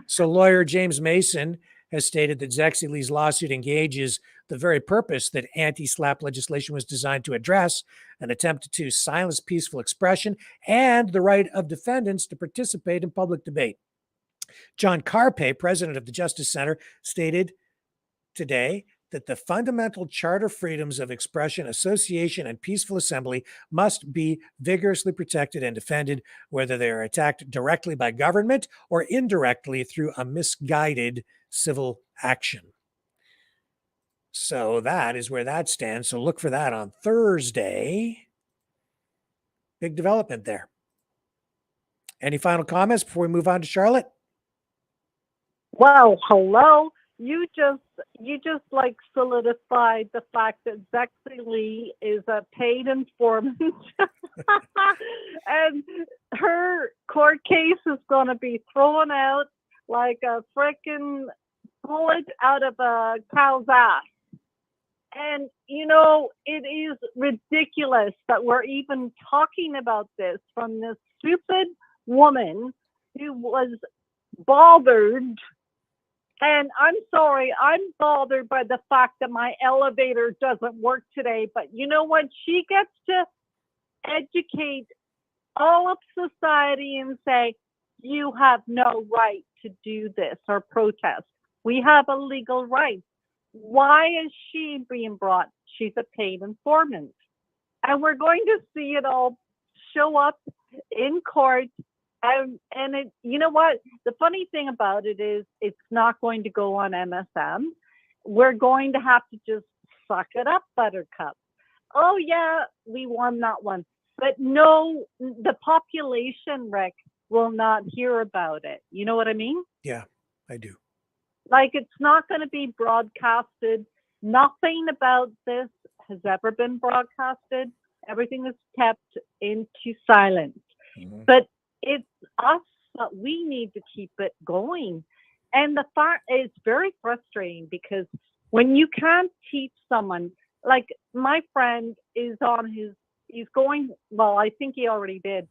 So lawyer James Mason has stated that Zexi Lee's lawsuit engages the very purpose that anti-SLAPP legislation was designed to address, an attempt to silence peaceful expression and the right of defendants to participate in public debate. John Carpe, president of the Justice Center, stated today that the fundamental charter freedoms of expression, association, and peaceful assembly must be vigorously protected and defended, whether they are attacked directly by government or indirectly through a misguided civil action. So that is where that stands. So look for that on Thursday. Big development there. Any final comments before we move on to Charlotte? Well, hello. You just like solidified the fact that Zexi Lee is a paid informant and her court case is going to be thrown out like a freaking bullet out of a cow's ass. And, you know, it is ridiculous that we're even talking about this from this stupid woman who was bothered. And I'm sorry, I'm bothered by the fact that my elevator doesn't work today. But you know what? She gets to educate all of society and say, you have no right to do this or protest. We have a legal right. Why is she being brought? She's a paid informant. And we're going to see it all show up in court. And it, you know what? The funny thing about it is it's not going to go on MSM. We're going to have to just suck it up, Buttercup. Oh, yeah, we won that one. But no, the population, Rick, will not hear about it. You know what I mean? Yeah, I do. Like, it's not going to be broadcasted. Nothing about this has ever been broadcasted. Everything is kept into silence. Mm-hmm. But it's us that we need to keep it going. And the fact is very frustrating because when you can't teach someone, like my friend is on he's going, well, I think he already did,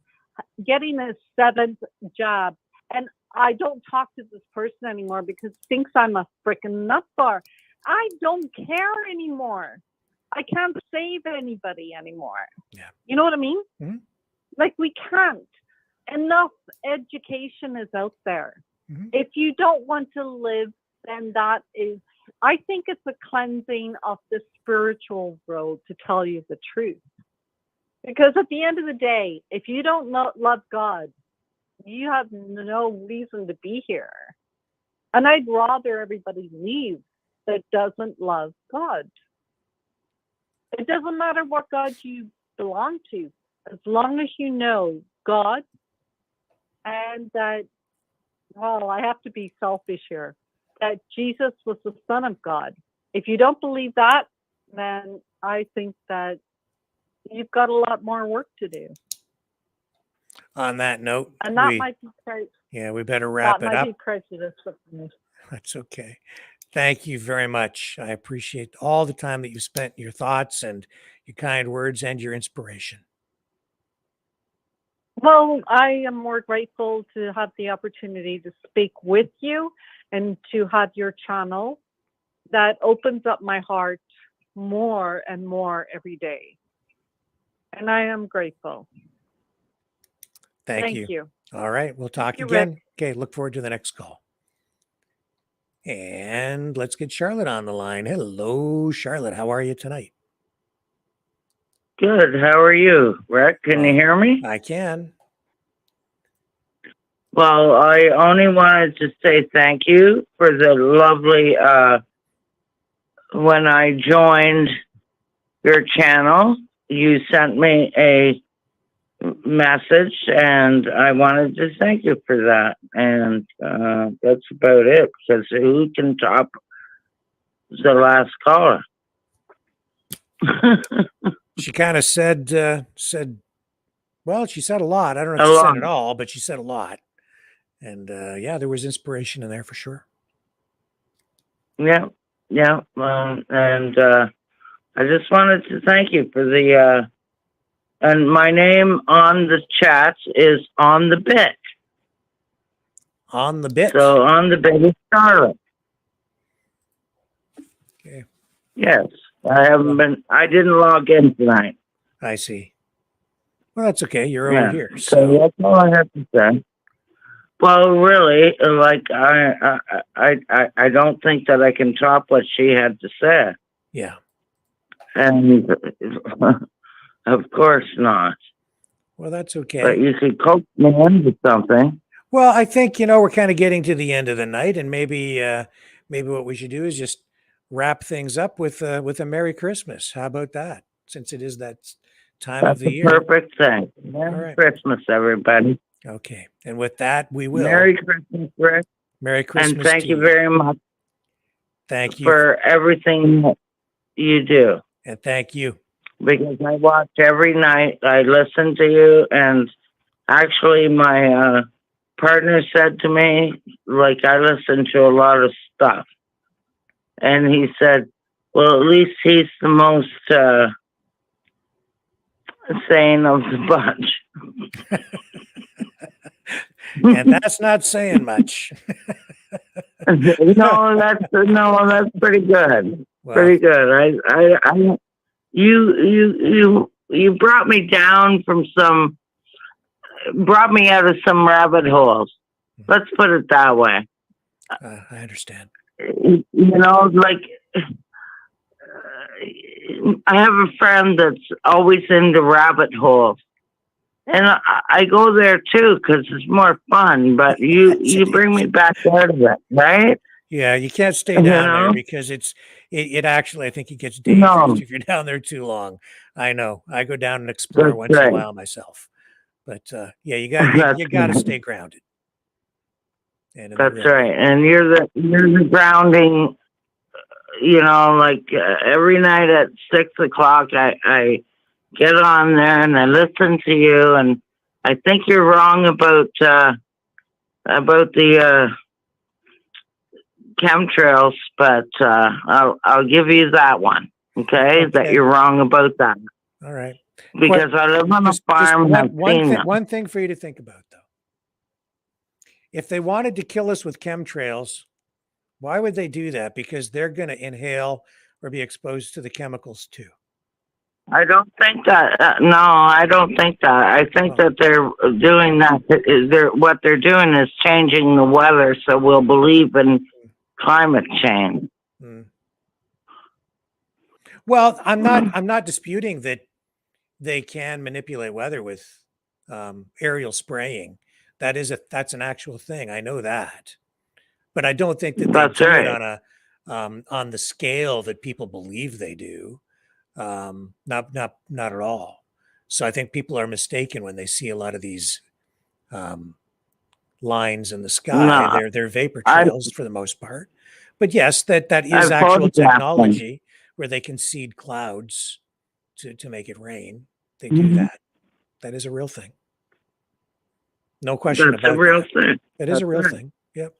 getting his 7th jab. And I don't talk to this person anymore because he thinks I'm a freaking nutbar. I don't care anymore. I can't save anybody anymore. Yeah. You know what I mean? Mm-hmm. Like, we can't. Enough education is out there. Mm-hmm. If you don't want to live, then that is, I think it's a cleansing of the spiritual road, to tell you the truth. Because at the end of the day, if you don't love God, you have no reason to be here. And I'd rather everybody leave that doesn't love God. It doesn't matter what God you belong to, as long as you know God and that, well, I have to be selfish here, that Jesus was the Son of God. If you don't believe that, then I think that you've got a lot more work to do. On that note, And that might be we better wrap it up. Be prejudice with me. That's okay. Thank you very much. I appreciate all the time that you spent, your thoughts and your kind words and your inspiration. Well, I am more grateful to have the opportunity to speak with you and to have your channel that opens up my heart more and more every day. And I am grateful. Thank you. All right. We'll talk again. Rick. Okay. Look forward to the next call. And let's get Charlotte on the line. Hello, Charlotte. How are you tonight? Good. How are you, Rick? Can you hear me? I can. Well, I only wanted to say thank you for the lovely, when I joined your channel, you sent me a message and I wanted to thank you for that. And that's about it, because who can top the last caller? She kind of said, well, she said a lot. I don't know if she said it all, but she said a lot. And yeah, there was inspiration in there for sure. Yeah. And I just wanted to thank you for the, and my name on the chat is On the Bit. On the Bit? So On the Bit is Charlotte. Okay. Yes. I didn't log in tonight. I see. Well, that's okay. You're over here. So that's all I have to say. Well, really, like I don't think that I can top what she had to say. Yeah. And of course not. Well, that's okay. But you could coax me into something. Well, I think, we're kind of getting to the end of the night, and maybe what we should do is just wrap things up with a Merry Christmas. How about that? Since it is that time of the year. Perfect thing. Merry Christmas, everybody. Okay. And with that, we will. Merry Christmas, Rick. Merry Christmas. And thank you very much. Thank you for everything that you do. And thank you. Because I watch every night. I listen to you. And actually, my partner said to me, like, I listen to a lot of stuff. And he said, Well, at least he's the most sane of the bunch. And that's not saying much. No, that's pretty good. Well, Pretty good. You brought me down from brought me out of some rabbit holes. Let's put it that way. I understand. You know, like I have a friend that's always into rabbit holes, and I go there too because it's more fun. But you bring me back out of it, right? Yeah, you can't stay down there because it actually, I think it gets dangerous if you're down there too long. I know. I go down and explore once in a while myself. But yeah, you got to stay grounded. And that's right. And you're the grounding. You know, like every night at 6 o'clock, I get on there and I listen to you, and I think you're wrong about the chemtrails, but I'll give you that one. Okay, that you're wrong about that. All right. Because I live on a farm. One thing for you to think about, though. If they wanted to kill us with chemtrails, why would they do that? Because they're going to inhale or be exposed to the chemicals too. I don't think that. No, I don't think that. I think that they're doing that. What they're doing is changing the weather, so we'll believe in climate change. Well, I'm not disputing that they can manipulate weather with aerial spraying. That's an actual thing. I know that, but I don't think that they do it on the scale that people believe they do. Not at all. So I think people are mistaken when they see a lot of these lines in the sky. They're vapor trails for the most part. But yes, that is actual technology where they can seed clouds to make it rain. They do that. That is a real thing. No question about that. That's a real thing. It is a real thing. Yep.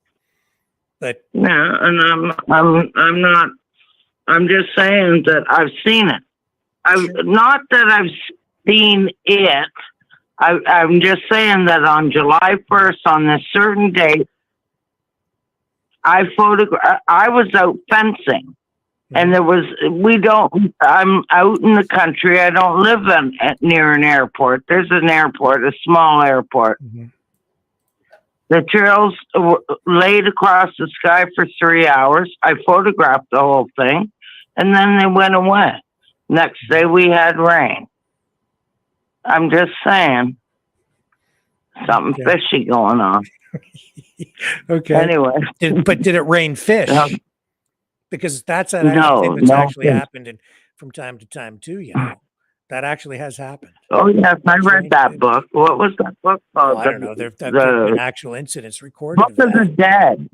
But yeah, and I'm not. I'm just saying that I've seen it. Not that I've seen it. I'm just saying that on July 1st, on this certain date, I was out fencing, and I'm out in the country. I don't live near an airport. There's an airport, a small airport. The trails were laid across the sky for 3 hours. I photographed the whole thing, and then they went away. Next day we had rain. I'm just saying, something fishy going on. Okay. Anyway. But did it rain fish? Because that's an thing that's actually happened from time to time too, you know. That actually has happened. Oh, yes, I read that book. What was that book called? I don't know. There have been actual incidents recorded Book of the Dead.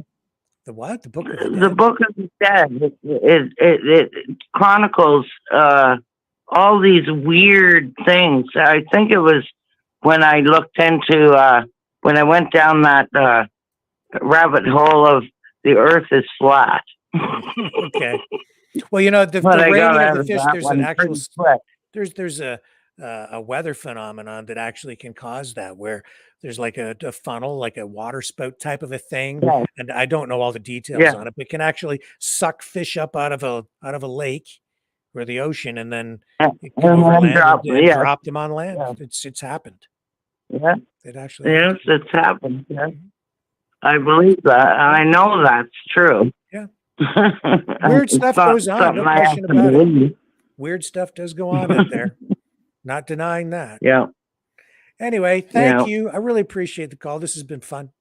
The what? The Book of the Dead? The Book of the Dead. It chronicles all these weird things. I think it was when I looked into, when I went down that rabbit hole of the earth is flat. Okay. Well, you know, the raining of the fish, there's an actual... There's a weather phenomenon that actually can cause that, where there's like a funnel, like a water spout type of a thing, and I don't know all the details on it, but it can actually suck fish up out of a lake or the ocean, and then it can overland and drop them on land. It's happened. Yeah, it actually. Yes, it's happened. Yeah. I believe that. I know that's true. Yeah. Weird stuff goes on. No question about it. Weird stuff does go on out there. Not denying that. Yeah. Anyway, thank you. I really appreciate the call. This has been fun.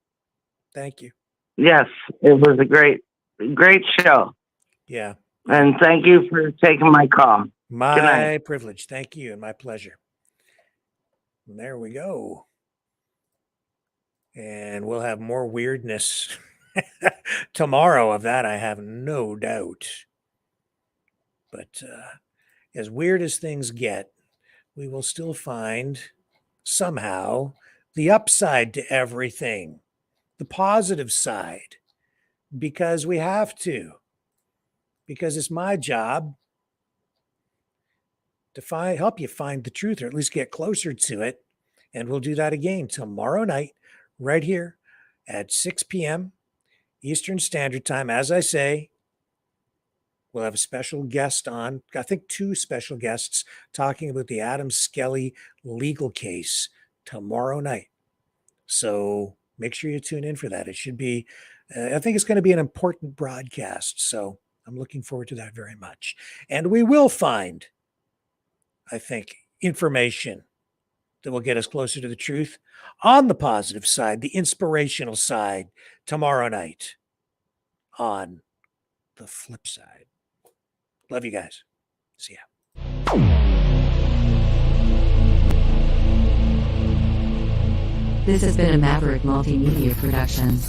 Thank you. Yes, it was a great show. Yeah. And thank you for taking my call. My privilege. Thank you, and my pleasure. And there we go. And we'll have more weirdness tomorrow of that, I have no doubt. But as weird as things get, we will still find somehow the upside to everything, the positive side, because we have to. because it's my job to help you find the truth, or at least get closer to it. And we'll do that again tomorrow night, right here at 6 p.m. Eastern Standard Time. As I say, we'll have a special guest on, I think 2 special guests, talking about the Adam Skelly legal case tomorrow night. So make sure you tune in for that. It should be, I think it's going to be an important broadcast. So I'm looking forward to that very much. And we will find, I think, information that will get us closer to the truth on the positive side, the inspirational side, tomorrow night on the flip side. Love you guys. See ya. This has been a Maverick Multimedia production.